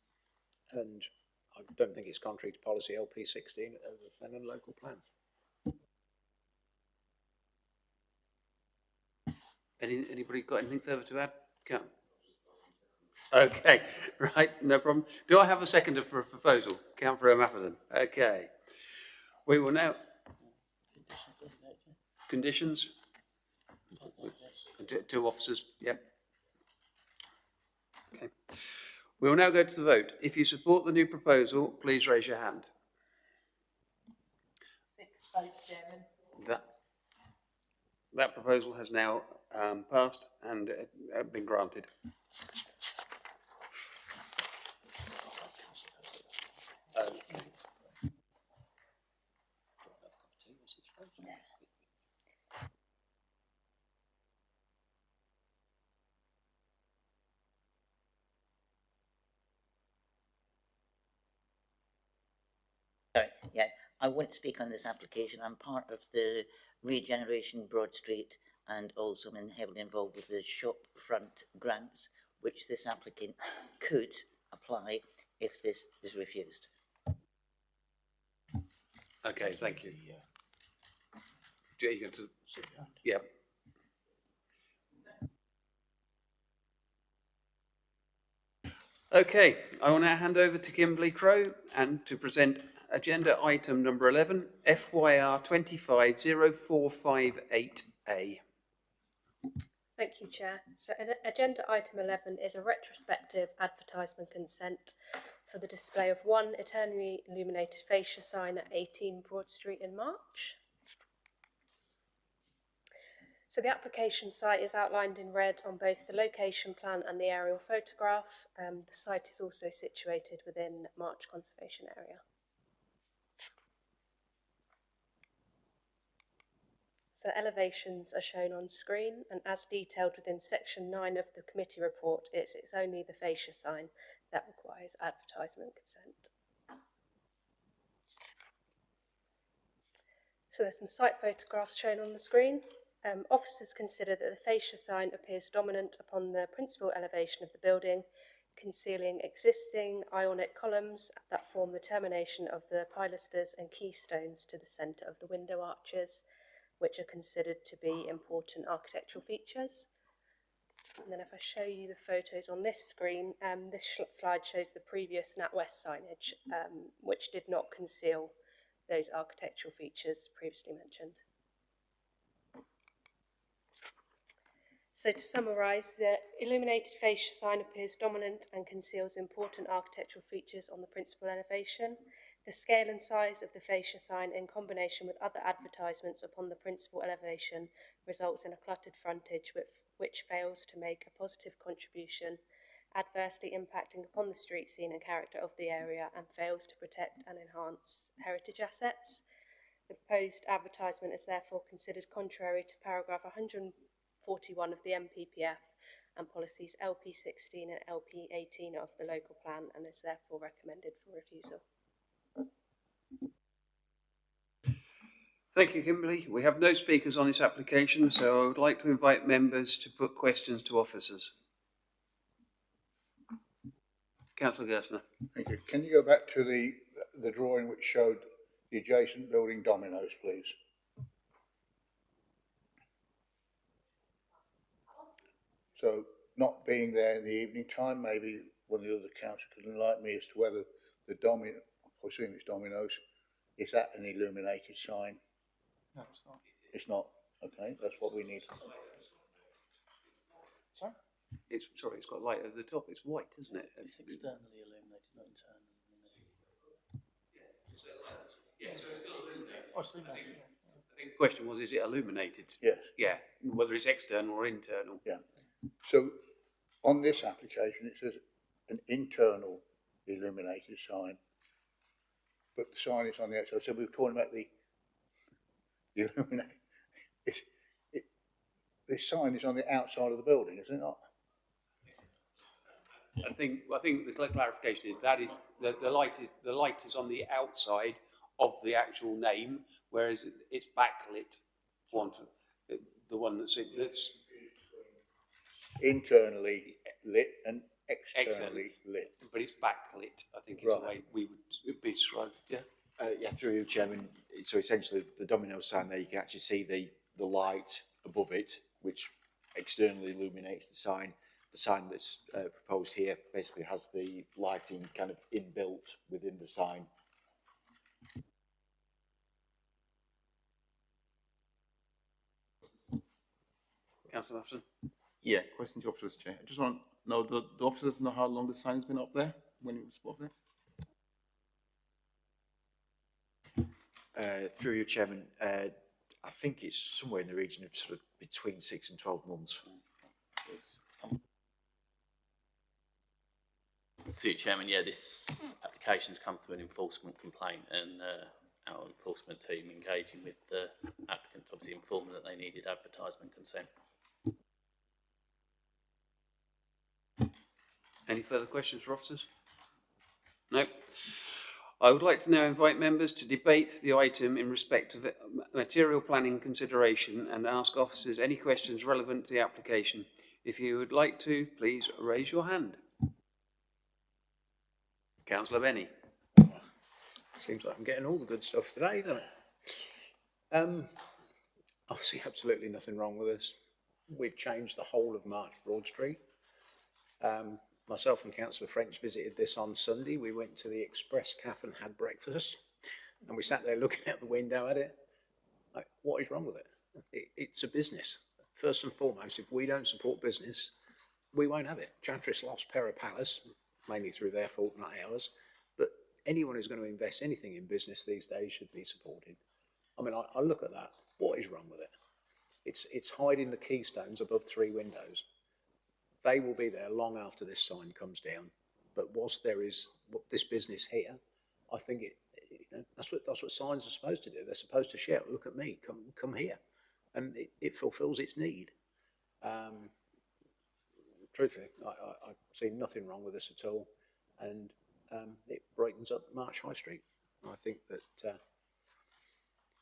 I don't think it's contrary to policy LP 16 of the Fenland local plan. Anybody got anything further to add? Okay, right, no problem. Do I have a seconder for a proposal? Councillor Mapperton. Okay. We will now... Conditions? Two officers, yep. Okay. We will now go to the vote. If you support the new proposal, please raise your hand. 6 votes, Chairman. That proposal has now passed and been granted. Sorry, yeah, I won't speak on this application. I'm part of the Regeneration Broad Street and also I'm heavily involved with the shop front grants, which this applicant could apply if this is refused. Okay, thank you. Yeah. Okay, I will now hand over to Kimberly Crowe and to present agenda item number 11, FYR 250458A. Thank you, Chair. So agenda item 11 is a retrospective advertisement consent for the display of one eternally illuminated fascia sign at 18 Broad Street in March. So the application site is outlined in red on both the location plan and the aerial photograph. The site is also situated within March Conservation Area. So the elevations are shown on screen, and as detailed within section 9 of the committee report, it's only the fascia sign that requires advertisement consent. So there's some site photographs shown on the screen. Officers consider that the fascia sign appears dominant upon the principal elevation of the building, concealing existing ionic columns that form the termination of the pilasters and keystones to the centre of the window arches, which are considered to be important architectural features. And then if I show you the photos on this screen, this slide shows the previous NatWest signage, which did not conceal those architectural features previously mentioned. So to summarise, the illuminated fascia sign appears dominant and conceals important architectural features on the principal elevation. The scale and size of the fascia sign in combination with other advertisements upon the principal elevation results in a cluttered frontage which fails to make a positive contribution, adversely impacting upon the street scene and character of the area, and fails to protect and enhance heritage assets. The proposed advertisement is therefore considered contrary to paragraph 141 of the MPPF and policies LP16 and LP18 of the local plan, and is therefore recommended for refusal. Thank you, Kimberly. We have no speakers on this application, so I would like to invite members to put questions to officers. Councillor Gerstner. Thank you. Can you go back to the drawing which showed the adjacent building dominoes, please? So not being there in the evening time, maybe one of the other councillors could enlighten me as to whether the domino, I assume it's dominoes, is that an illuminated sign? No, it's not. It's not. Okay, that's what we need. Sorry? It's got light over the top. It's white, isn't it? It's externally illuminated, not internally illuminated. Yeah, so it's still illuminated. Oh, it's illuminated, I think the question was, is it illuminated? Yes. Yeah, whether it's external or internal. Yeah. So on this application, it says an internal illuminated sign, but the sign is on the outside. So we were talking about the illuminate. This sign is on the outside of the building, is it not? I think the clarification is that is the light is on the outside of the actual name, whereas it's backlit. The one that's internally lit and externally lit, but it's backlit. I think is the way we would be described. Yeah. Yeah, through you, Chairman. So essentially, the domino sign there, you can actually see the light above it, which externally illuminates the sign. The sign that's proposed here basically has the lighting kind of inbuilt within the sign. Councillor Hudson. Yeah, question to officers, Chair. I just want to know, do the officers know how long the sign's been up there when it was up there? Through you, Chairman, I think it's somewhere in the region of sort of between 6 and 12 months. Through you, Chairman, yeah, this application's come through an enforcement complaint, and our enforcement team engaging with the applicant obviously informed that they needed advertisement consent. Any further questions for officers? No. I would like to now invite members to debate the item in respect of material planning consideration and ask officers any questions relevant to the application. If you would like to, please raise your hand. Councillor Benny. Seems like I'm getting all the good stuff today, doesn't it? I see absolutely nothing wrong with this. We've changed the whole of March Broad Street. Myself and Councillor French visited this on Sunday. We went to the Express Cafe and had breakfast, and we sat there looking out the window at it. Like, what is wrong with it? It's a business. First and foremost, if we don't support business, we won't have it. Chatteris lost Pera Palace, mainly through their fault, not ours. But anyone who's going to invest anything in business these days should be supported. I mean, I look at that. What is wrong with it? It's hiding the keystones above 3 windows. They will be there long after this sign comes down. But whilst there is this business here, I think that's what signs are supposed to do. They're supposed to shout, "Look at me, come here," and it fulfills its need. Truthfully, I see nothing wrong with this at all, and it brightens up March High Street. I think that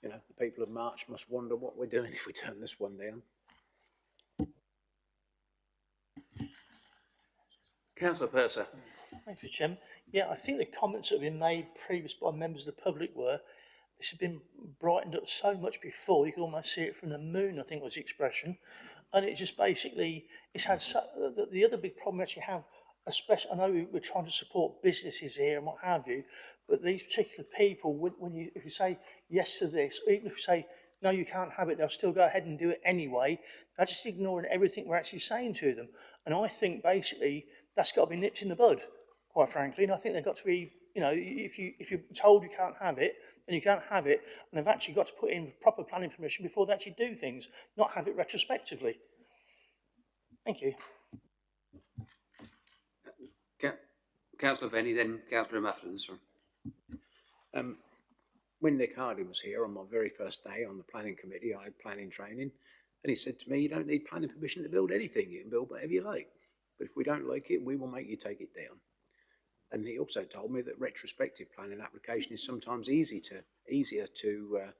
the people of March must wonder what we're doing if we turn this one down. Councillor Purser. Thank you, Chairman. Yeah, I think the comments that have been made previous by members of the public were, this has been brightened up so much before, you can almost see it from the moon, I think was the expression. And it just basically, it's had, the other big problem we actually have, especially, I know we're trying to support businesses here and what have you, but these particular people, if you say yes to this, even if you say, no, you can't have it, they'll still go ahead and do it anyway. They're just ignoring everything we're actually saying to them. And I think basically that's got to be nipped in the bud, quite frankly. And I think they've got to be, if you're told you can't have it, then you can't have it. And they've actually got to put in proper planning permission before they actually do things, not have it retrospectively. Thank you. Councillor Benny, then Councillor Mufflin. When Nick Harding was here on my very first day on the planning committee, I had planning training, and he said to me, "You don't need planning permission to build anything. You can build whatever you like. But if we don't like it, we will make you take it down." And he also told me that retrospective planning application is sometimes easier to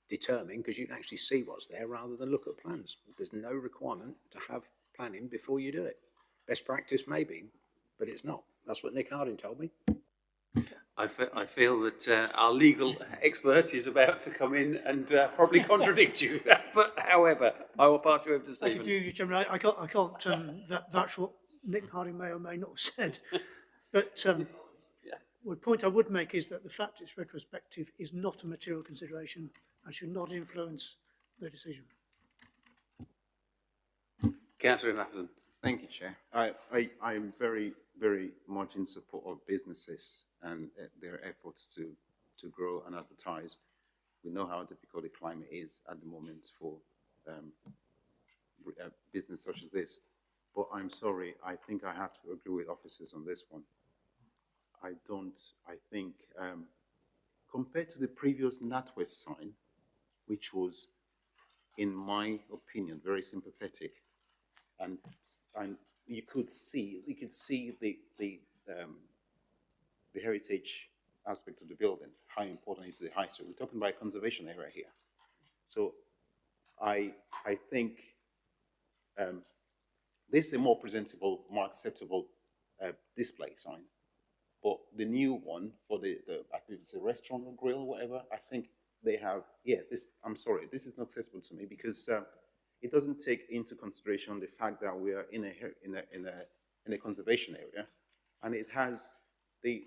determine because you can actually see what's there rather than look at plans. There's no requirement to have planning before you do it. Best practice maybe, but it's not. That's what Nick Harding told me. I feel that our legal expert is about to come in and probably contradict you. But however, I will pass you over to Stephen. Thank you, Chairman. I can't that's what Nick Harding may or may not have said. But the point I would make is that the fact it's retrospective is not a material consideration and should not influence the decision. Councillor Mufflin. Thank you, Chair. I'm very, very much in support of businesses and their efforts to grow and advertise. We know how difficult the climate is at the moment for business such as this. But I'm sorry, I think I have to agree with officers on this one. I think, compared to the previous NatWest sign, which was, in my opinion, very sympathetic, and you could see the heritage aspect of the building, how important is the high street. We're talking about a conservation area here. So I think this is a more presentable, more acceptable display sign. But the new one for I think it's a restaurant or grill or whatever, I think they have, I'm sorry, this is not acceptable to me because it doesn't take into consideration the fact that we are in a conservation area, and it has the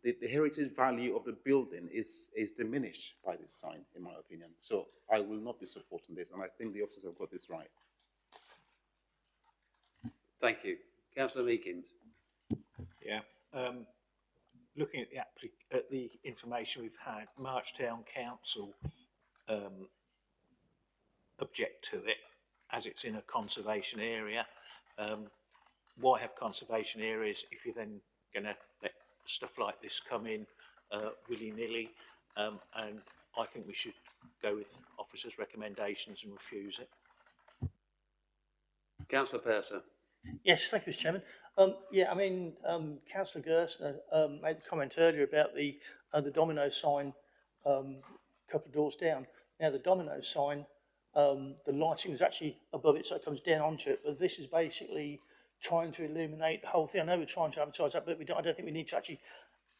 heritage value of the building is diminished by this sign, in my opinion. So I will not be supporting this, and I think the officers have got this right. Thank you. Councillor Meekins. Yeah. Looking at the information we've had, March Town Council object to it as it's in a conservation area. Why have conservation areas if you're then going to let stuff like this come in willy-nilly? And I think we should go with officers' recommendations and refuse it. Councillor Purser. Yes, thank you, Mr. Chairman. Councillor Gerstner made the comment earlier about the domino sign a couple of doors down. Now, the domino sign, the lighting is actually above it, so it comes down onto it, but this is basically trying to illuminate the whole thing. I know we're trying to advertise that, but I don't think we need to actually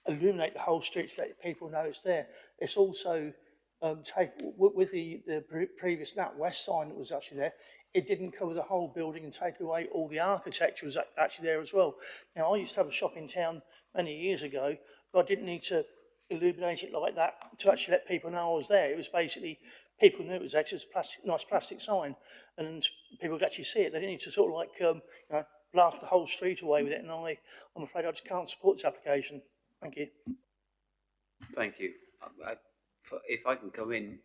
illuminate the whole street to let people know it's there. It's also with the previous NatWest sign that was actually there, it didn't cover the whole building and take away all the architecture was actually there as well. Now, I used to have a shop in town many years ago, but I didn't need to illuminate it like that to actually let people know I was there. It was basically, people knew it was actually a nice plastic sign, and people could actually see it. They didn't need to sort of like, you know, blast the whole street away with it, and I'm afraid I just can't support this application. Thank you. Thank you. If I can come in,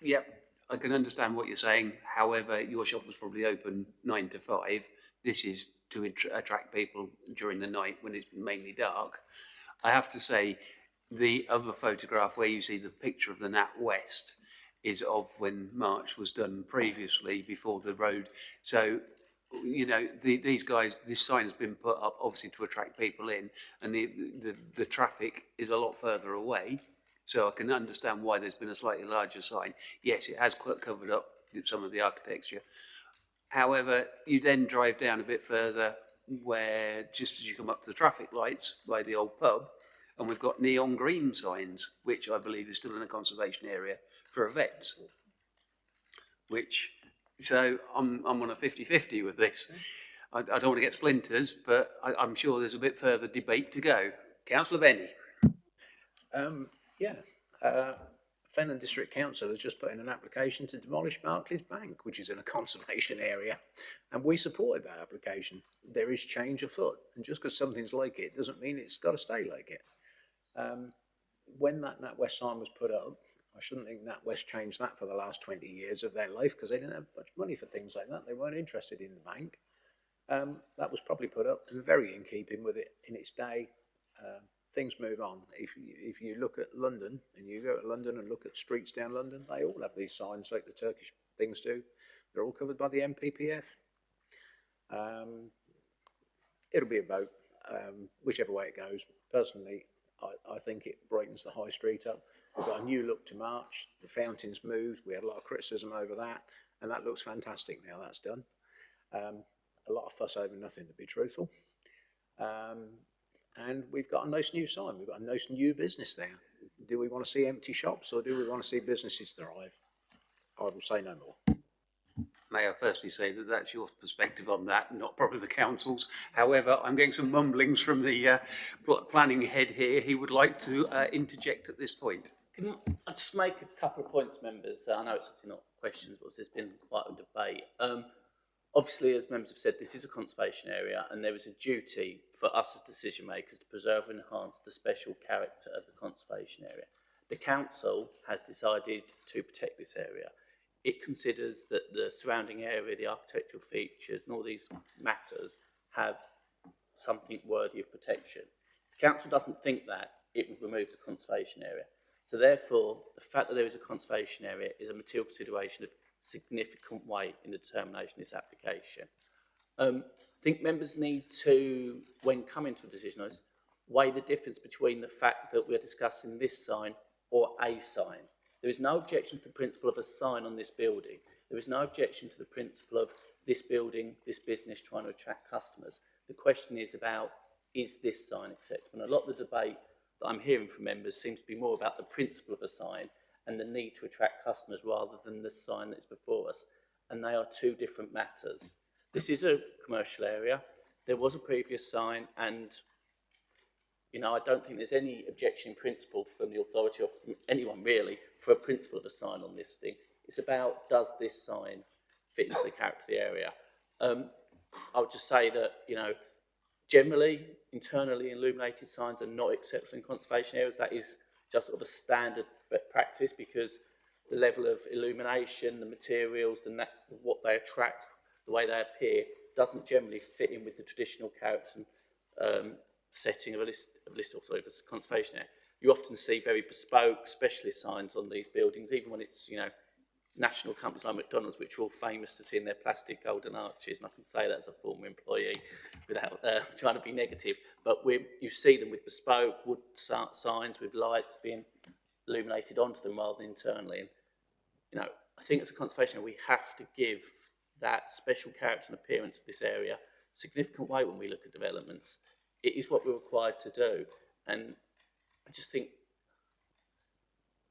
yeah, I can understand what you're saying. However, your shop was probably open 9 to 5. This is to attract people during the night when it's mainly dark. I have to say, the other photograph where you see the picture of the NatWest is of when March was done previously before the road. So, you know, these guys, this sign has been put up obviously to attract people in, and the traffic is a lot further away. So I can understand why there's been a slightly larger sign. Yes, it has covered up some of the architecture. However, you then drive down a bit further where just as you come up to the traffic lights by the old pub, and we've got neon green signs, which I believe is still in a conservation area for events. So I'm on a 50-50 with this. I don't want to get splinters, but I'm sure there's a bit further debate to go. Councillor Benny. Fenland District Council has just put in an application to demolish Barclays Bank, which is in a conservation area, and we supported that application. There is change afoot, and just because something's like it doesn't mean it's got to stay like it. When that NatWest sign was put up, I shouldn't think NatWest changed that for the last 20 years of their life, because they didn't have much money for things like that. They weren't interested in the bank. That was probably put up and very in keeping with it in its day. Things move on. If you look at London, and you go to London and look at streets down London, they all have these signs like the Turkish things do. They're all covered by the MPPF. It'll be a vote, whichever way it goes. Personally, I think it brightens the high street up. We've got a new look to March. The fountains moved. We had a lot of criticism over that, and that looks fantastic now that's done. A lot of fuss over nothing, to be truthful. And we've got a nice new sign. We've got a nice new business there. Do we want to see empty shops, or do we want to see businesses thrive? I will say no more. May I firstly say that that's your perspective on that, not probably the council's. However, I'm getting some mumblings from the planning head here. He would like to interject at this point. Can I just make a couple of points, members? I know it's obviously not questions, but there's been quite a debate. Obviously, as members have said, this is a conservation area, and there is a duty for us as decision makers to preserve and enhance the special character of the conservation area. The council has decided to protect this area. It considers that the surrounding area, the architectural features, and all these matters have something worthy of protection. If the council doesn't think that, it would remove the conservation area. So therefore, the fact that there is a conservation area is a material consideration of significant weight in the determination of this application. I think members need to, when coming to a decision on this, weigh the difference between the fact that we're discussing this sign or a sign. There is no objection to the principle of a sign on this building. There is no objection to the principle of this building, this business trying to attract customers. The question is about, is this sign acceptable? And a lot of the debate that I'm hearing from members seems to be more about the principle of a sign and the need to attract customers rather than the sign that's before us. And they are two different matters. This is a commercial area. There was a previous sign, and you know, I don't think there's any objection in principle from the authority or from anyone really for a principle of a sign on this thing. It's about, does this sign fit into the character of the area? I would just say that, you know, generally, internally illuminated signs are not acceptable in conservation areas. That is just sort of a standard practice because the level of illumination, the materials, what they attract, the way they appear, doesn't generally fit in with the traditional character and setting of a conservation area. You often see very bespoke specialist signs on these buildings, even when it's, you know, national companies like McDonald's, which are all famous to seeing their plastic golden arches, and I can say that as a former employee without trying to be negative, but you see them with bespoke wood signs with lights being illuminated onto them rather than internally. And, you know, I think as a conservation we have to give that special character and appearance of this area significant weight when we look at developments. It is what we're required to do, and I just think,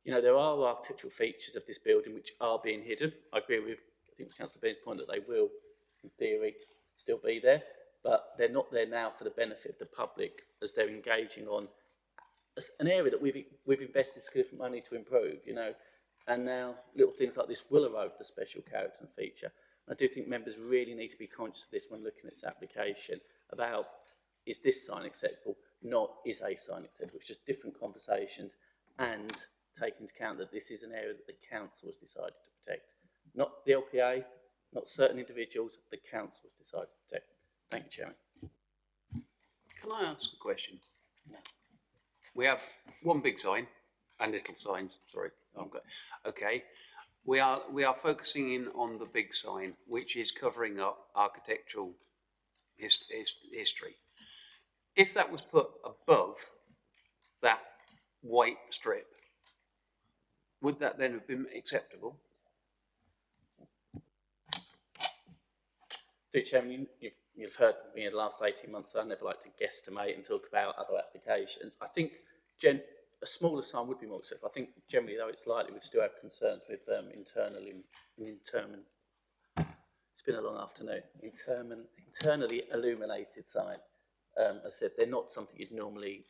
you know, there are architectural features of this building which are being hidden. I agree with, I think, Councillor Ben's point that they will, in theory, still be there, but they're not there now for the benefit of the public as they're engaging on an area that we've invested significant money to improve, you know, and now little things like this will erode the special character and feature. I do think members really need to be conscious of this when looking at this application about, is this sign acceptable, not is a sign acceptable. It's just different conversations, and take into account that this is an area that the council has decided to protect. Not the LPA, not certain individuals, the council has decided to protect. Thank you, Chairman. Can I ask a question? No. We have one big sign and little signs. Sorry, okay. We are focusing in on the big sign, which is covering up architectural history. If that was put above that white strip, would that then have been acceptable? Chairman, you've heard me in the last 18 months, so I never like to guesstimate and talk about other applications. I think a smaller sign would be more acceptable. I think generally, though, it's likely we'd still have concerns with it's been a long afternoon, internally illuminated sign. As I said, they're not something you'd normally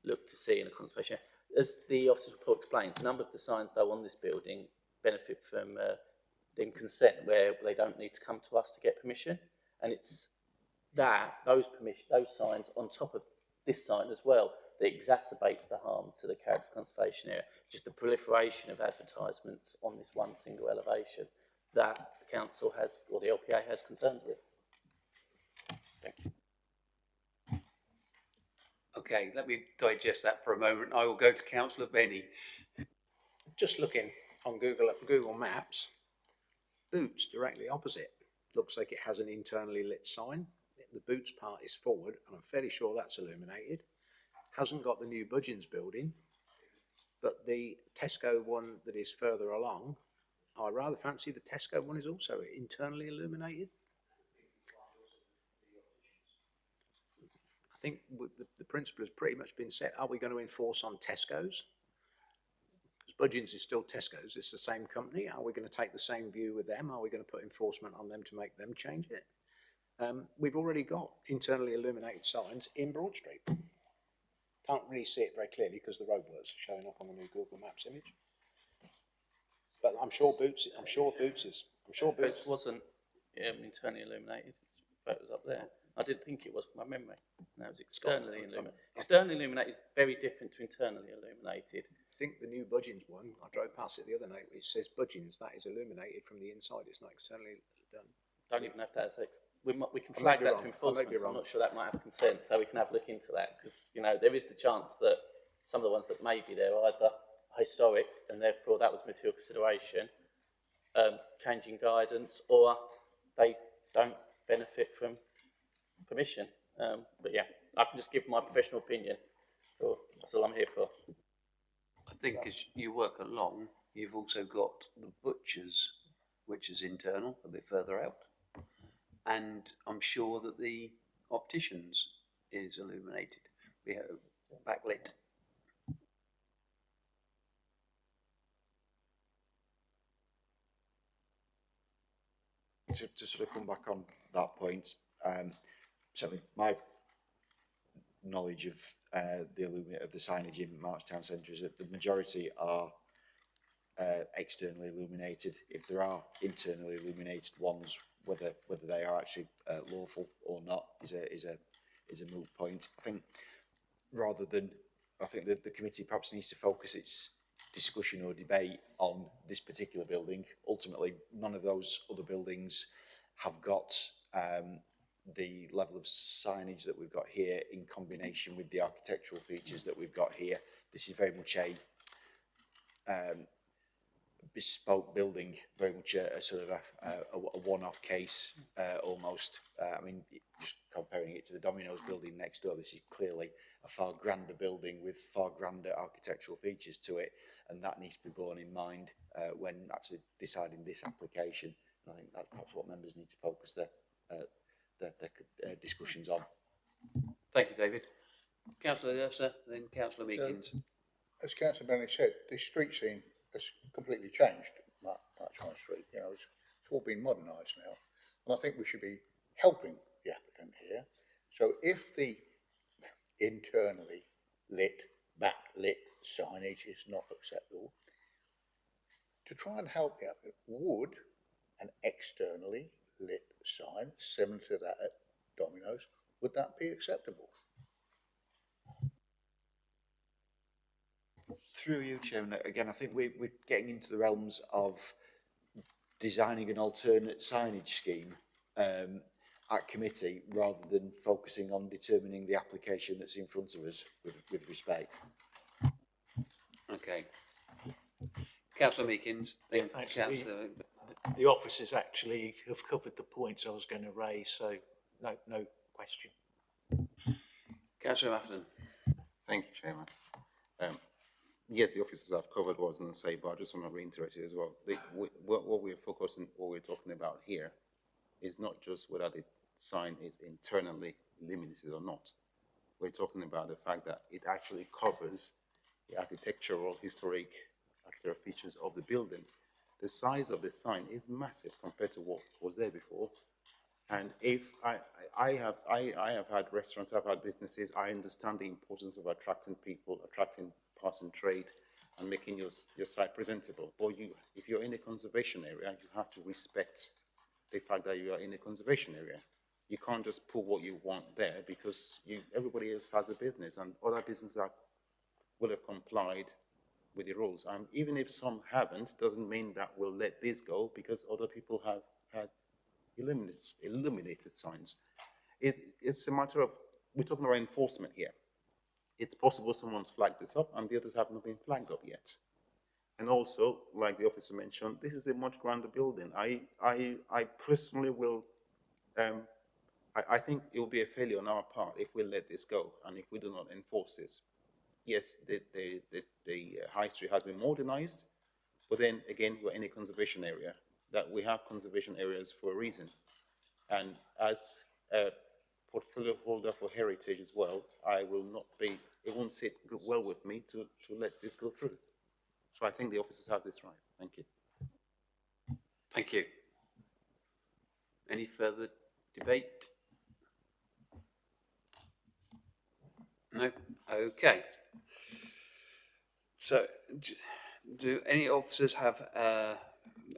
look to see in a conservation. As the officer's report explains, a number of the signs, though, on this building benefit from in consent, where they don't need to come to us to get permission, and it's those signs on top of this sign as well that exacerbates the harm to the character conservation area. Just the proliferation of advertisements on this one single elevation that the council has, or the LPA has, concerns with. Thank you. Okay, let me digest that for a moment. I will go to Councillor Benny. Just looking on Google Maps, Boots directly opposite. Looks like it has an internally lit sign. The Boots part is forward, and I'm fairly sure that's illuminated. Hasn't got the new Budgeons building, but the Tesco one that is further along, I rather fancy the Tesco one is also internally illuminated. I think the principle has pretty much been set. Are we going to enforce on Tesco's? Budgeons is still Tesco's, it's the same company. Are we going to take the same view with them? Are we going to put enforcement on them to make them change it? We've already got internally illuminated signs in Broad Street. Can't really see it very clearly because the roadworks are showing up on the new Google Maps image. But I'm sure Boots wasn't internally illuminated. It was up there. I didn't think it was from my memory. No, it was externally illuminated. Externally illuminated is very different to internally illuminated. I think the new Budgeons one, I drove past it the other night, it says Budgeons, that is illuminated from the inside, it's not externally done. Don't even know if that's we can flag that to enforcement. I'm not sure that might have consent, so we can have a look into that, because, you know, there is the chance that some of the ones that may be there are either historic and therefore that was material consideration, changing guidance, or they don't benefit from permission. But yeah, I can just give my professional opinion. That's all I'm here for. I think as you work along, you've also got the butchers, which is internal, a bit further out. And I'm sure that the opticians is illuminated, backlit. To sort of come back on that point, certainly my knowledge of the signage in March Town Centre is that the majority are externally illuminated. If there are internally illuminated ones, whether they are actually lawful or not is a moot point. I think the committee perhaps needs to focus its discussion or debate on this particular building. Ultimately, none of those other buildings have got the level of signage that we've got here in combination with the architectural features that we've got here. This is very much a bespoke building, very much a sort of a one-off case almost. I mean, just comparing it to the Domino's building next door, this is clearly a far grander building with far grander architectural features to it, and that needs to be borne in mind when actually deciding this application. And I think that's perhaps what members need to focus their discussions on. Thank you, David. Councillor Ursa, then Councillor Meekins. as Councillor Bentley said, this street scene has completely changed. March High Street, you know, it's all been modernised now, and I think we should be helping the applicant here. So if the internally lit, backlit signage is not acceptable, to try and help the applicant, would an externally lit sign similar to that at Domino's, would that be acceptable? Through you, Chairman, again, I think we're getting into the realms of designing an alternate signage scheme at committee rather than focusing on determining the application that's in front of us with respect. Okay. Councillor Meekins. Yeah, thanks. The officers actually have covered the points I was going to raise, so no question. Councillor Mafferton. Thank you, Chairman. Yes, the officers have covered what I was going to say, but I just want to reiterate it as well. What we're focusing, what we're talking about here is not just whether the sign is internally limited or not. We're talking about the fact that it actually covers the architectural, historic features of the building. The size of the sign is massive compared to what was there before. And if I have had restaurants, I've had businesses, I understand the importance of attracting people, attracting passing trade, and making your site presentable. But if you're in a conservation area, you have to respect the fact that you are in a conservation area. You can't just put what you want there because everybody else has a business, and other businesses will have complied with the rules. And even if some haven't, doesn't mean that we'll let this go because other people have had illuminated signs. It's a matter of, we're talking about enforcement here. It's possible someone's flagged this up and the others have not been flagged up yet. And also, like the officer mentioned, this is a much grander building. I personally will, I think it will be a failure on our part if we let this go and if we do not enforce this. Yes, the high street has been modernized, but then again, we're in a conservation area. That we have conservation areas for a reason. And as a portfolio holder for heritage as well, it won't sit well with me to let this go through. So I think the officers have this right. Thank you. Thank you. Any further debate? No? Okay. So, do any officers have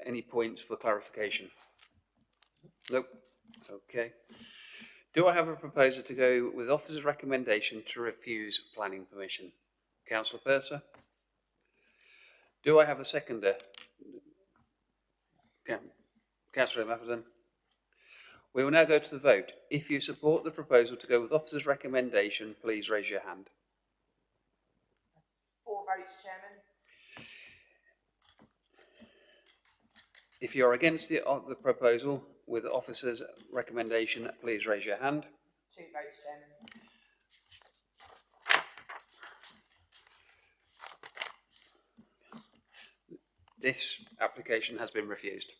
any points for clarification? Nope. Okay. Do I have a proposer to go with officer's recommendation to refuse planning permission? Councillor Purser? Do I have a seconder? Councillor Mafferton? We will now go to the vote. If you support the proposal to go with officer's recommendation, please raise your hand. 4 votes, Chairman. If you're against the proposal with officer's recommendation, please raise your hand. 2 votes, Chairman. This application has been refused.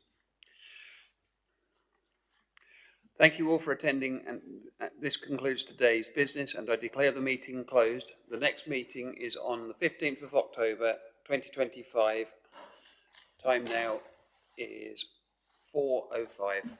Thank you all for attending, and this concludes today's business, and I declare the meeting closed. The next meeting is on the 15th of October 2025. Time now is 4:05.